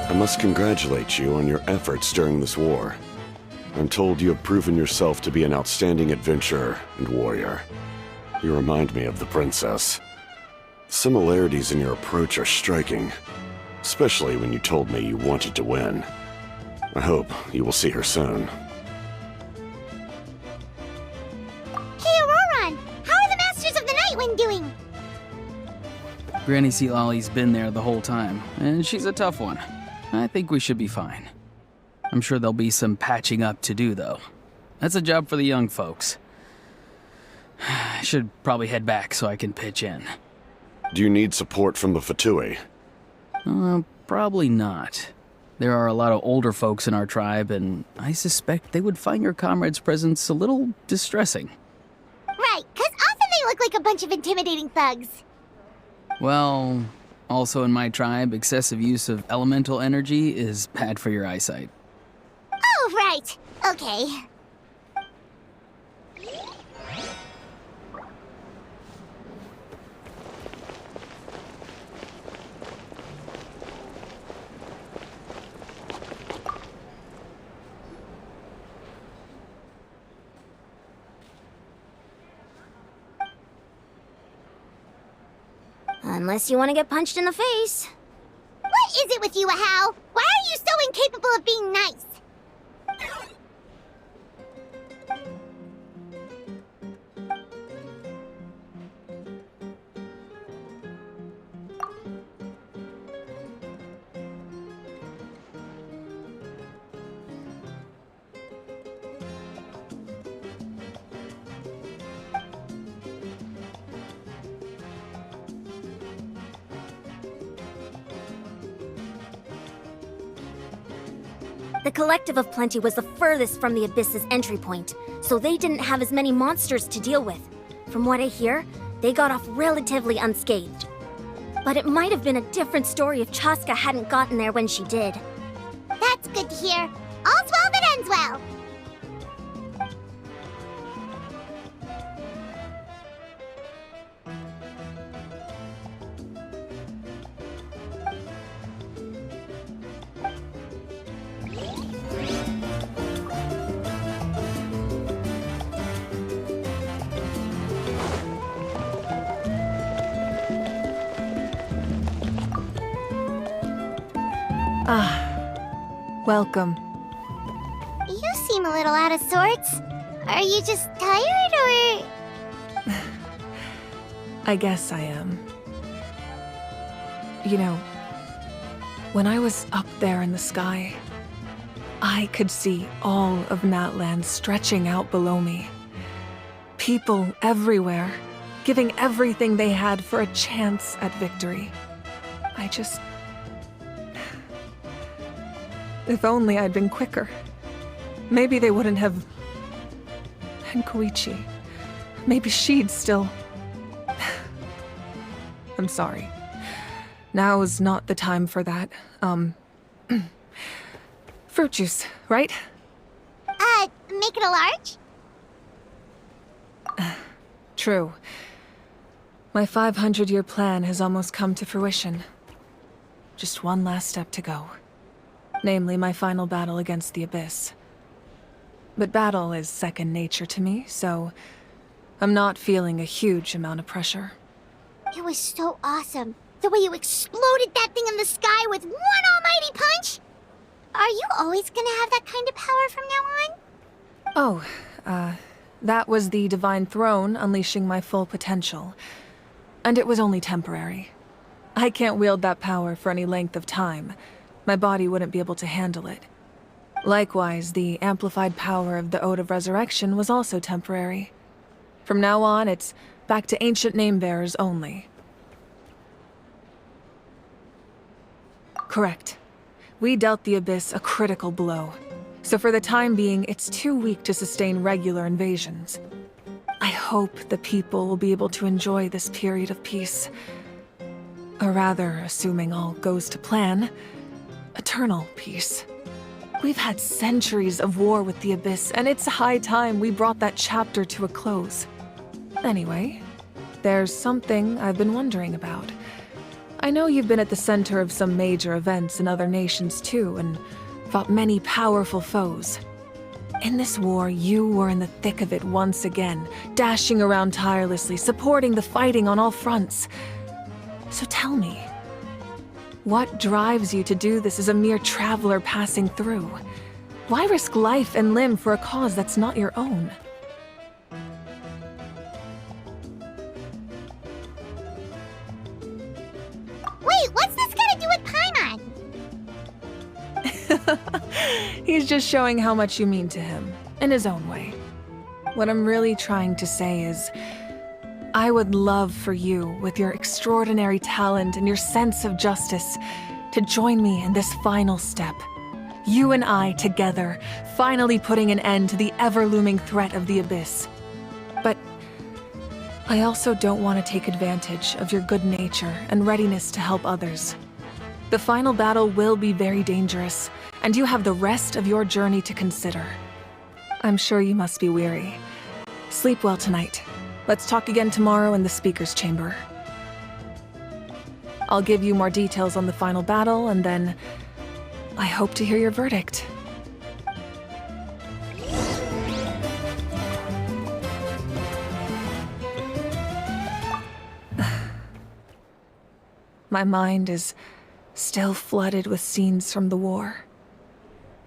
I must congratulate you on your efforts during this war. I'm told you have proven yourself to be an outstanding adventurer and warrior. You remind me of the princess. Similarities in your approach are striking, especially when you told me you wanted to win. I hope you will see her soon. Granny Sealolly's been there the whole time, and she's a tough one. I think we should be fine. I'm sure there'll be some patching up to do, though. That's a job for the young folks. I should probably head back so I can pitch in. Do you need support from the Fatui? Probably not. There are a lot of older folks in our tribe, and I suspect they would find your comrade's presence a little distressing. Right, because often they look like a bunch of intimidating thugs. Well, also in my tribe, excessive use of elemental energy is bad for your eyesight. Oh, right. Okay. Unless you want to get punched in the face. What is it with you, Ahau? Why are you so incapable of being nice? The Collective of Plenty was the furthest from the Abyss's entry point, so they didn't have as many monsters to deal with. From what I hear, they got off relatively unscathed. But it might have been a different story if Chaska hadn't gotten there when she did. That's good to hear. All's well that ends well. Welcome. You seem a little out of sorts. Are you just tired, or...? I guess I am. You know, when I was up there in the sky, I could see all of Natland stretching out below me. People everywhere, giving everything they had for a chance at victory. I just... If only I'd been quicker. Maybe they wouldn't have... And Koichi. Maybe she'd still... I'm sorry. Now is not the time for that. Fruit juice, right? Make it a large? True. My 500-year plan has almost come to fruition. Just one last step to go. Namely, my final battle against the Abyss. But battle is second nature to me, so I'm not feeling a huge amount of pressure. It was so awesome. The way you exploded that thing in the sky with one almighty punch! Are you always gonna have that kind of power from now on? Oh, that was the Divine Throne unleashing my full potential. And it was only temporary. I can't wield that power for any length of time. My body wouldn't be able to handle it. Likewise, the amplified power of the Ode of Resurrection was also temporary. From now on, it's back to ancient name-bearers only. Correct. We dealt the Abyss a critical blow, so for the time being, it's too weak to sustain regular invasions. I hope the people will be able to enjoy this period of peace. Or rather, assuming all goes to plan, eternal peace. We've had centuries of war with the Abyss, and it's high time we brought that chapter to a close. Anyway, there's something I've been wondering about. I know you've been at the center of some major events in other nations too, and fought many powerful foes. In this war, you were in the thick of it once again, dashing around tirelessly, supporting the fighting on all fronts. So tell me, what drives you to do this as a mere traveler passing through? Why risk life and limb for a cause that's not your own? What's this got to do with Paimon? He's just showing how much you mean to him, in his own way. What I'm really trying to say is, I would love for you, with your extraordinary talent and your sense of justice, to join me in this final step. You and I together, finally putting an end to the ever-looming threat of the Abyss. But I also don't want to take advantage of your good nature and readiness to help others. The final battle will be very dangerous, and you have the rest of your journey to consider. I'm sure you must be weary. Sleep well tonight. Let's talk again tomorrow in the speaker's chamber. I'll give you more details on the final battle, and then I hope to hear your verdict. My mind is still flooded with scenes from the war.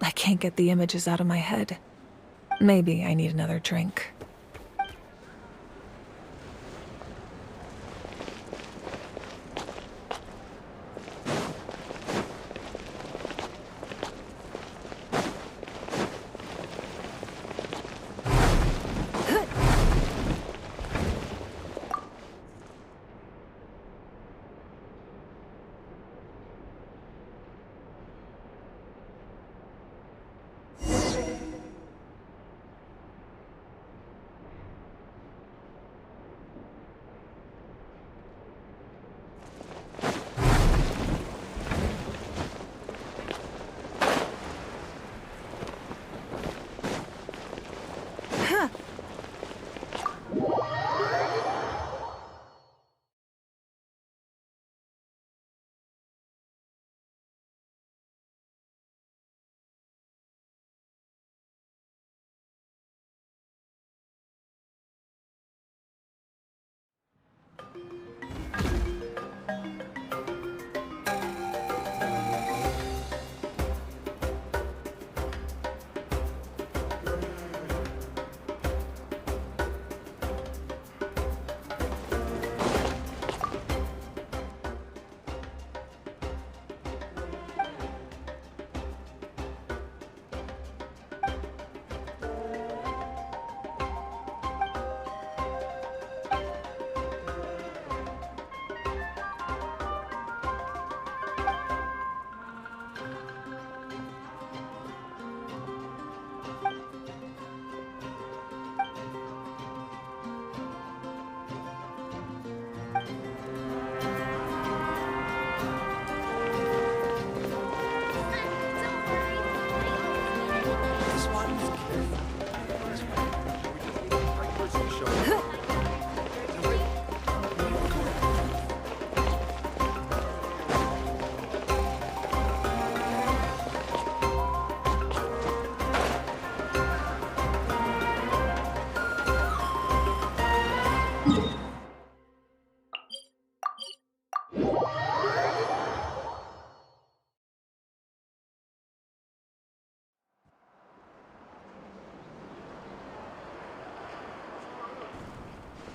I can't get the images out of my head. Maybe I need another drink.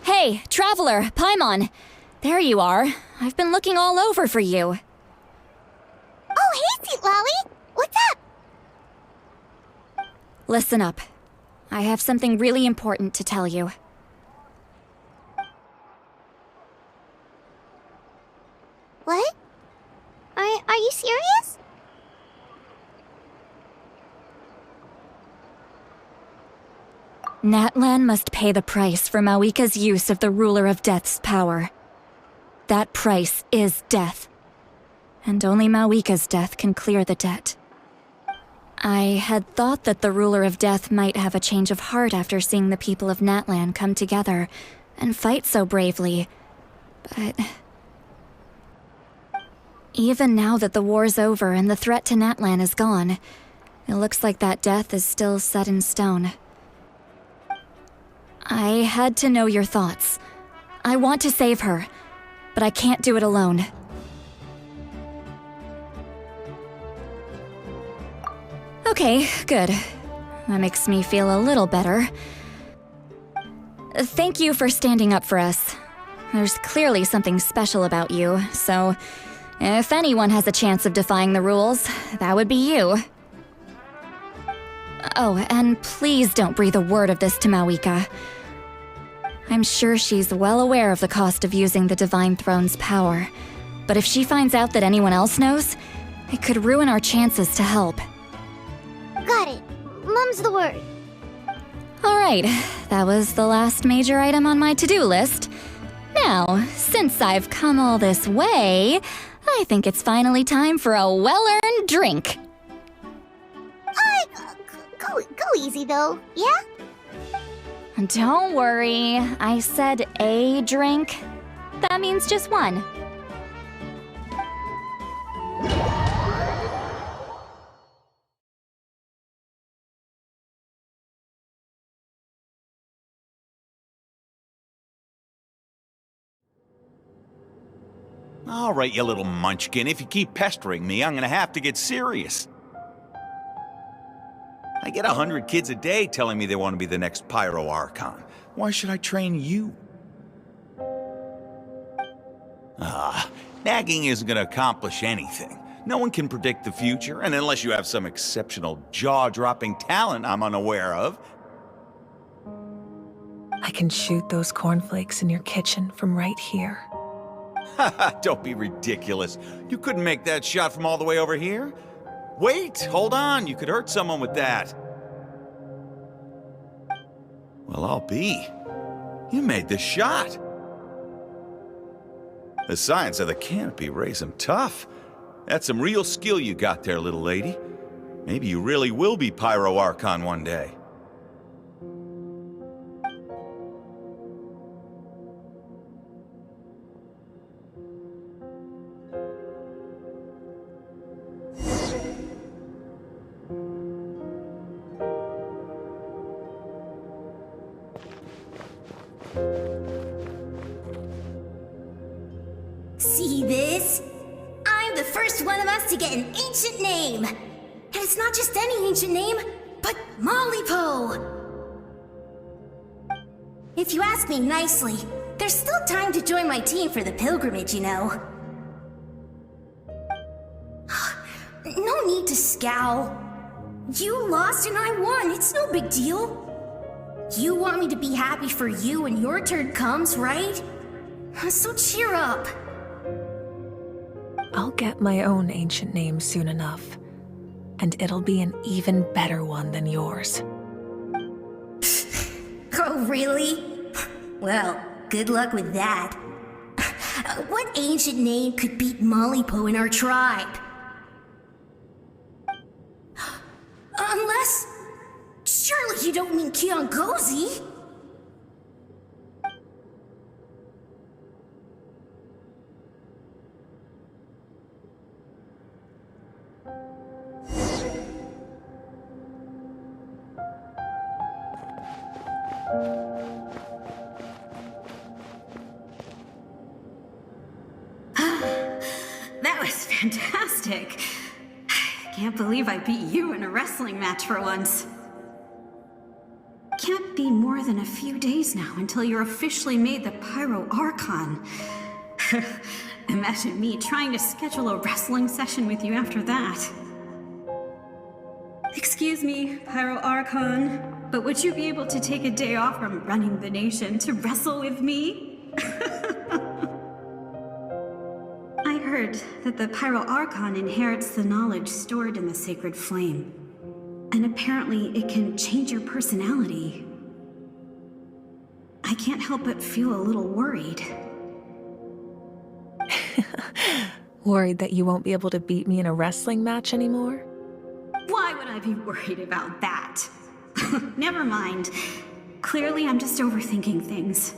Hey, Traveler, Paimon. There you are. I've been looking all over for you. Oh, hey, Sweet Lolly! What's up? Listen up. I have something really important to tell you. What? Are you serious? Natlan must pay the price for Mawika's use of the Ruler of Death's power. That price is death. And only Mawika's death can clear the debt. I had thought that the Ruler of Death might have a change of heart after seeing the people of Natlan come together and fight so bravely, but... Even now that the war's over and the threat to Natlan is gone, it looks like that death is still set in stone. I had to know your thoughts. I want to save her, but I can't do it alone. Okay, good. That makes me feel a little better. Thank you for standing up for us. There's clearly something special about you, so If anyone has a chance of defying the rules, that would be you. Oh, and please don't breathe a word of this to Mawika. I'm sure she's well aware of the cost of using the Divine Throne's power, but if she finds out that anyone else knows, it could ruin our chances to help. Got it. Mum's the word. Alright, that was the last major item on my to-do list. Now, since I've come all this way, I think it's finally time for a well-earned drink. Go easy though, yeah? Don't worry, I said a drink. That means just one. All right, you little munchkin. If you keep pestering me, I'm gonna have to get serious. I get 100 kids a day telling me they want to be the next Pyro Archon. Why should I train you? Nagging isn't gonna accomplish anything. No one can predict the future, and unless you have some exceptional jaw-dropping talent I'm unaware of. I can shoot those cornflakes in your kitchen from right here. Don't be ridiculous. You couldn't make that shot from all the way over here? Wait, hold on. You could hurt someone with that. Well, I'll be. You made the shot. The science of the canopy raised him tough. That's some real skill you got there, little lady. Maybe you really will be Pyro Archon one day. See this? I'm the first one of us to get an ancient name. And it's not just any ancient name, but Malipo. If you ask me nicely, there's still time to join my team for the pilgrimage, you know. No need to scowl. You lost and I won, it's no big deal. You want me to be happy for you when your turn comes, right? So cheer up. I'll get my own ancient name soon enough, and it'll be an even better one than yours. Oh, really? Well, good luck with that. What ancient name could beat Malipo in our tribe? Unless... surely you don't mean Kiangozi? That was fantastic. Can't believe I beat you in a wrestling match for once. Can't be more than a few days now until you're officially made the Pyro Archon. Imagine me trying to schedule a wrestling session with you after that. Excuse me, Pyro Archon, but would you be able to take a day off from running the nation to wrestle with me? I heard that the Pyro Archon inherits the knowledge stored in the sacred flame. And apparently it can change your personality. I can't help but feel a little worried. Worried that you won't be able to beat me in a wrestling match anymore? Why would I be worried about that? Never mind. Clearly I'm just overthinking things.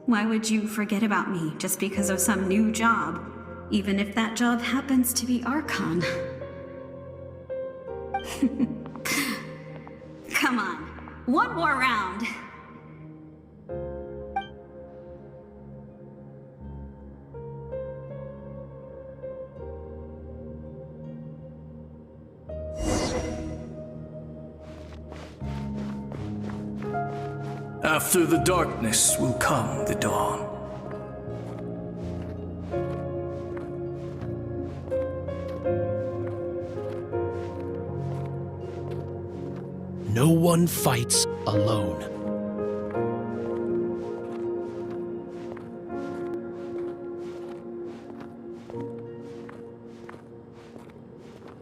Why would you forget about me just because of some new job? Even if that job happens to be Archon. Come on, one more round. After the darkness will come the dawn. no one fights alone.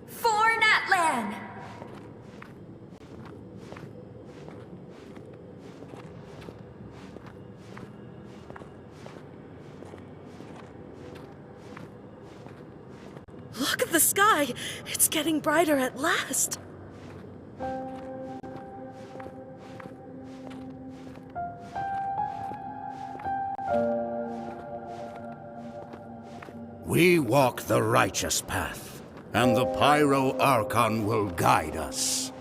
For Natlan! Look at the sky! It's getting brighter at last! We walk the righteous path, and the Pyro Archon will guide us.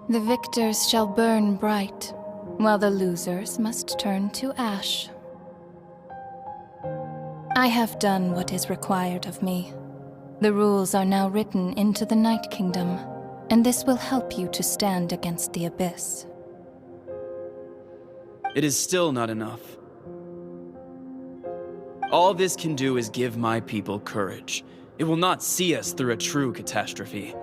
The victors shall burn bright, while the losers must turn to ash. I have done what is required of me. The rules are now written into the Night Kingdom, and this will help you to stand against the Abyss. It is still not enough. All this can do is give my people courage. It will not see us through a true catastrophe.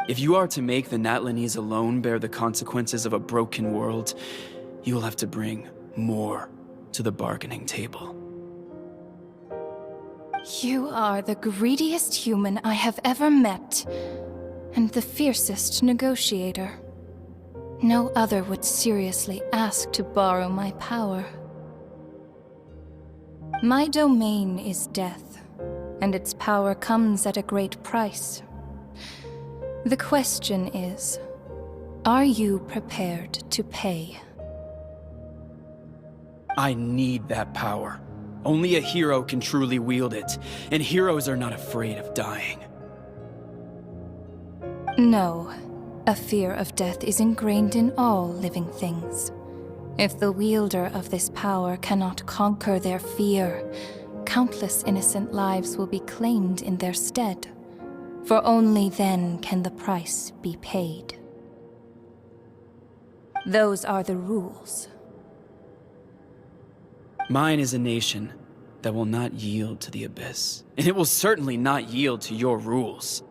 If you are to make the Natlanese alone bear the consequences of a broken world, you will have to bring more to the bargaining table. You are the greediest human I have ever met, and the fiercest negotiator. No other would seriously ask to borrow my power. My domain is death, and its power comes at a great price. The question is, are you prepared to pay? I need that power. Only a hero can truly wield it, and heroes are not afraid of dying. No, a fear of death is ingrained in all living things. If the wielder of this power cannot conquer their fear, countless innocent lives will be claimed in their stead. For only then can the price be paid. Those are the rules. Mine is a nation that will not yield to the Abyss, and it will certainly not yield to your rules.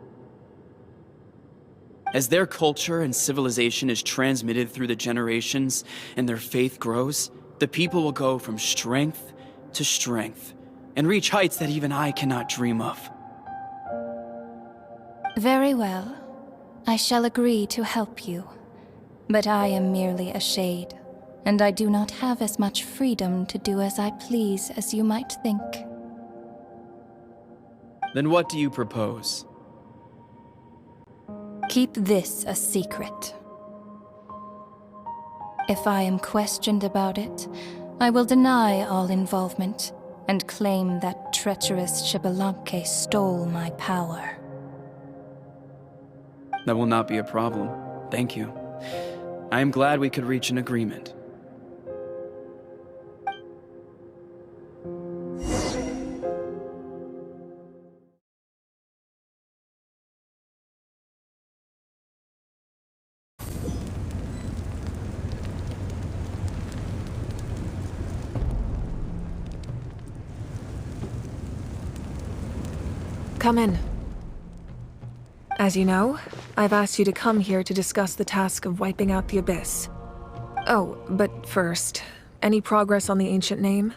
As their culture and civilization is transmitted through the generations and their faith grows, the people will go from strength to strength and reach heights that even I cannot dream of. Very well. I shall agree to help you. But I am merely a shade, and I do not have as much freedom to do as I please as you might think. Then what do you propose? Keep this a secret. If I am questioned about it, I will deny all involvement and claim that treacherous Xbalanque stole my power. That will not be a problem. Thank you. I am glad we could reach an agreement. Come in. As you know, I've asked you to come here to discuss the task of wiping out the Abyss. Oh, but first, any progress on the ancient name?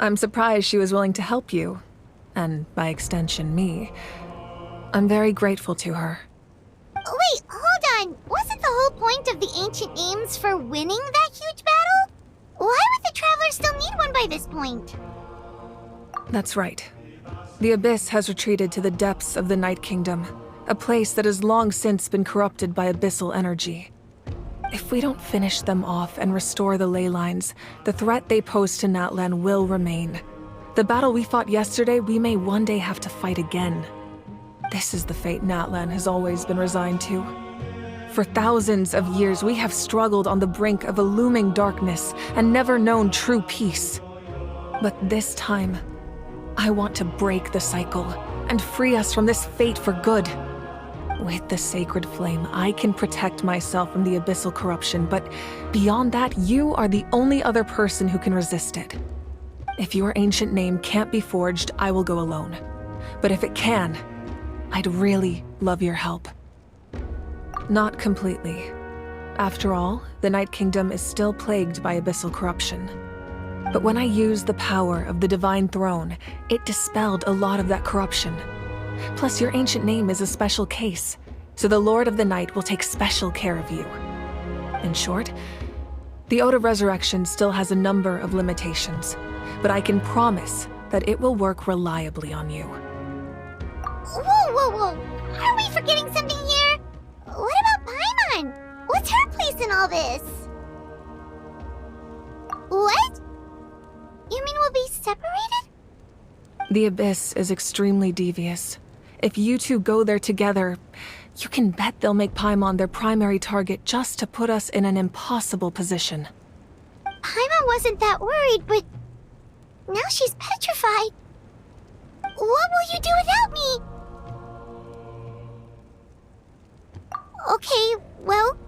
I'm surprised she was willing to help you, and by extension, me. I'm very grateful to her. Wait, hold on. Wasn't the whole point of the ancient names for winning that huge battle? Why would the Travelers still need one by this point? That's right. The Abyss has retreated to the depths of the Night Kingdom, a place that has long since been corrupted by abyssal energy. If we don't finish them off and restore the ley lines, the threat they pose to Natlan will remain. The battle we fought yesterday, we may one day have to fight again. This is the fate Natlan has always been resigned to. For thousands of years, we have struggled on the brink of a looming darkness and never known true peace. But this time, I want to break the cycle and free us from this fate for good. With the sacred flame, I can protect myself from the abyssal corruption, but beyond that, you are the only other person who can resist it. If your ancient name can't be forged, I will go alone. But if it can, I'd really love your help. Not completely. After all, the Night Kingdom is still plagued by abyssal corruption. But when I used the power of the Divine Throne, it dispelled a lot of that corruption. Plus, your ancient name is a special case, so the Lord of the Night will take special care of you. In short, the Ode of Resurrection still has a number of limitations, but I can promise that it will work reliably on you. Whoa. Are we forgetting something here? What about Paimon? What's her place in all this? What? You mean we'll be separated? The Abyss is extremely devious. If you two go there together, you can bet they'll make Paimon their primary target just to put us in an impossible position. Paimon wasn't that worried, but now she's petrified. What will you do without me? Okay, well,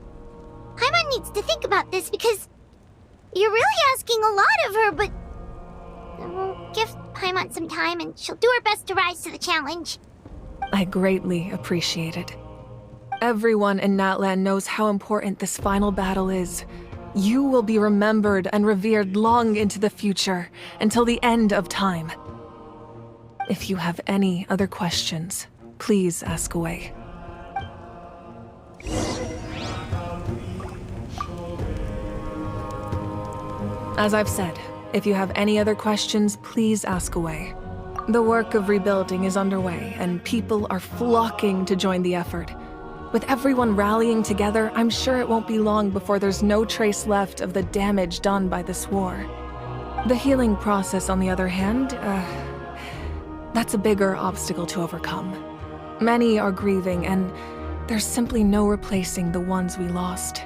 Paimon needs to think about this because you're really asking a lot of her, but we'll give Paimon some time and she'll do her best to rise to the challenge. I greatly appreciate it. Everyone in Natlan knows how important this final battle is. You will be remembered and revered long into the future, until the end of time. If you have any other questions, please ask away. As I've said, if you have any other questions, please ask away. The work of rebuilding is underway, and people are flocking to join the effort. With everyone rallying together, I'm sure it won't be long before there's no trace left of the damage done by this war. The healing process, on the other hand, that's a bigger obstacle to overcome. Many are grieving, and there's simply no replacing the ones we lost.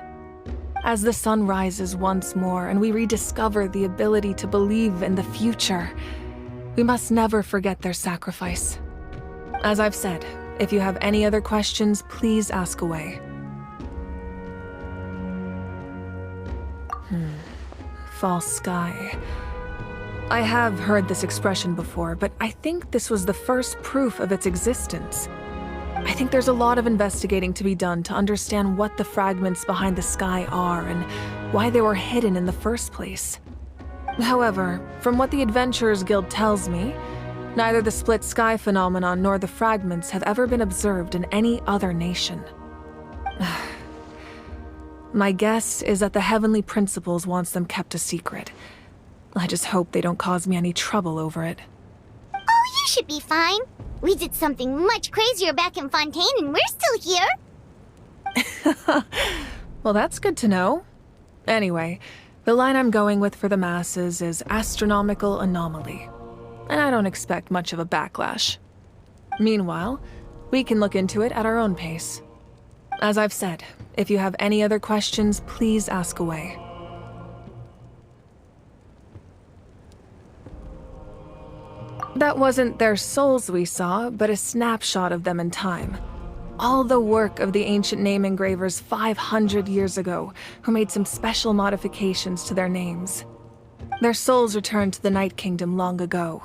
As the sun rises once more and we rediscover the ability to believe in the future, we must never forget their sacrifice. As I've said, if you have any other questions, please ask away. False sky. I have heard this expression before, but I think this was the first proof of its existence. I think there's a lot of investigating to be done to understand what the fragments behind the sky are and why they were hidden in the first place. However, from what the Adventurers Guild tells me, neither the split sky phenomenon nor the fragments have ever been observed in any other nation. My guess is that the Heavenly Principles wants them kept a secret. I just hope they don't cause me any trouble over it. Oh, you should be fine. We did something much crazier back in Fontaine and we're still here. Well, that's good to know. Anyway, the line I'm going with for the masses is astronomical anomaly. And I don't expect much of a backlash. Meanwhile, we can look into it at our own pace. As I've said, if you have any other questions, please ask away. That wasn't their souls we saw, but a snapshot of them in time. All the work of the ancient name engravers 500 years ago, who made some special modifications to their names. Their souls returned to the Night Kingdom long ago,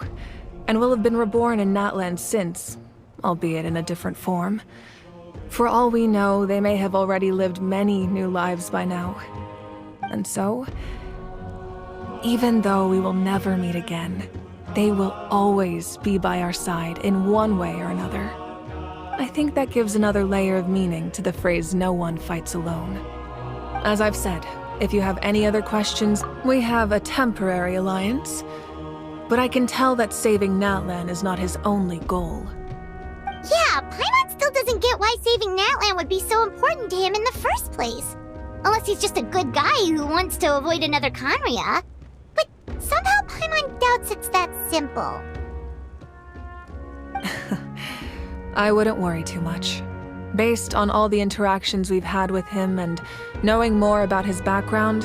and will have been reborn in Natlan since, albeit in a different form. For all we know, they may have already lived many new lives by now. And so, even though we will never meet again, they will always be by our side in one way or another. I think that gives another layer of meaning to the phrase, "No one fights alone." As I've said, if you have any other questions, we have a temporary alliance. But I can tell that saving Natlan is not his only goal. Yeah, Paimon still doesn't get why saving Natlan would be so important to him in the first place. Unless he's just a good guy who wants to avoid another Conria. But somehow Paimon doubts it's that simple. I wouldn't worry too much. Based on all the interactions we've had with him and knowing more about his background,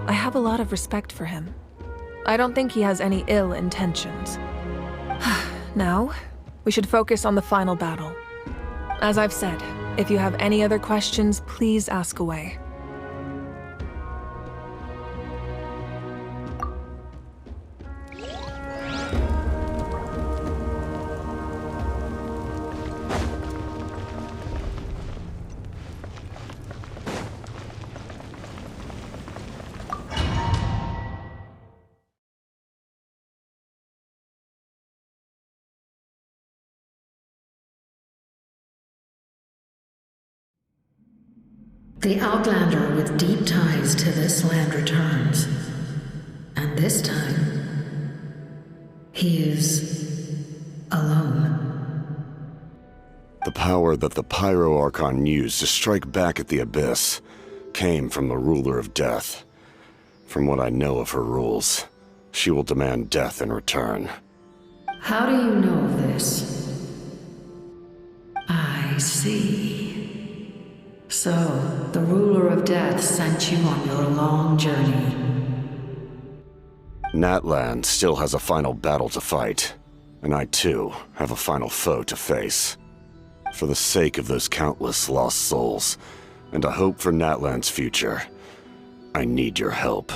I have a lot of respect for him. I don't think he has any ill intentions. Now, we should focus on the final battle. As I've said, If you have any other questions, please ask away. The Outlander with deep ties to this land returns. And this time, he is alone. The power that the Pyro Archon used to strike back at the Abyss came from the Ruler of Death. From what I know of her rules, she will demand death in return. How do you know this? I see. So, the Ruler of Death sent you on your long journey. Natlan still has a final battle to fight, and I too have a final foe to face. For the sake of those countless lost souls, and a hope for Natlan's future, I need your help.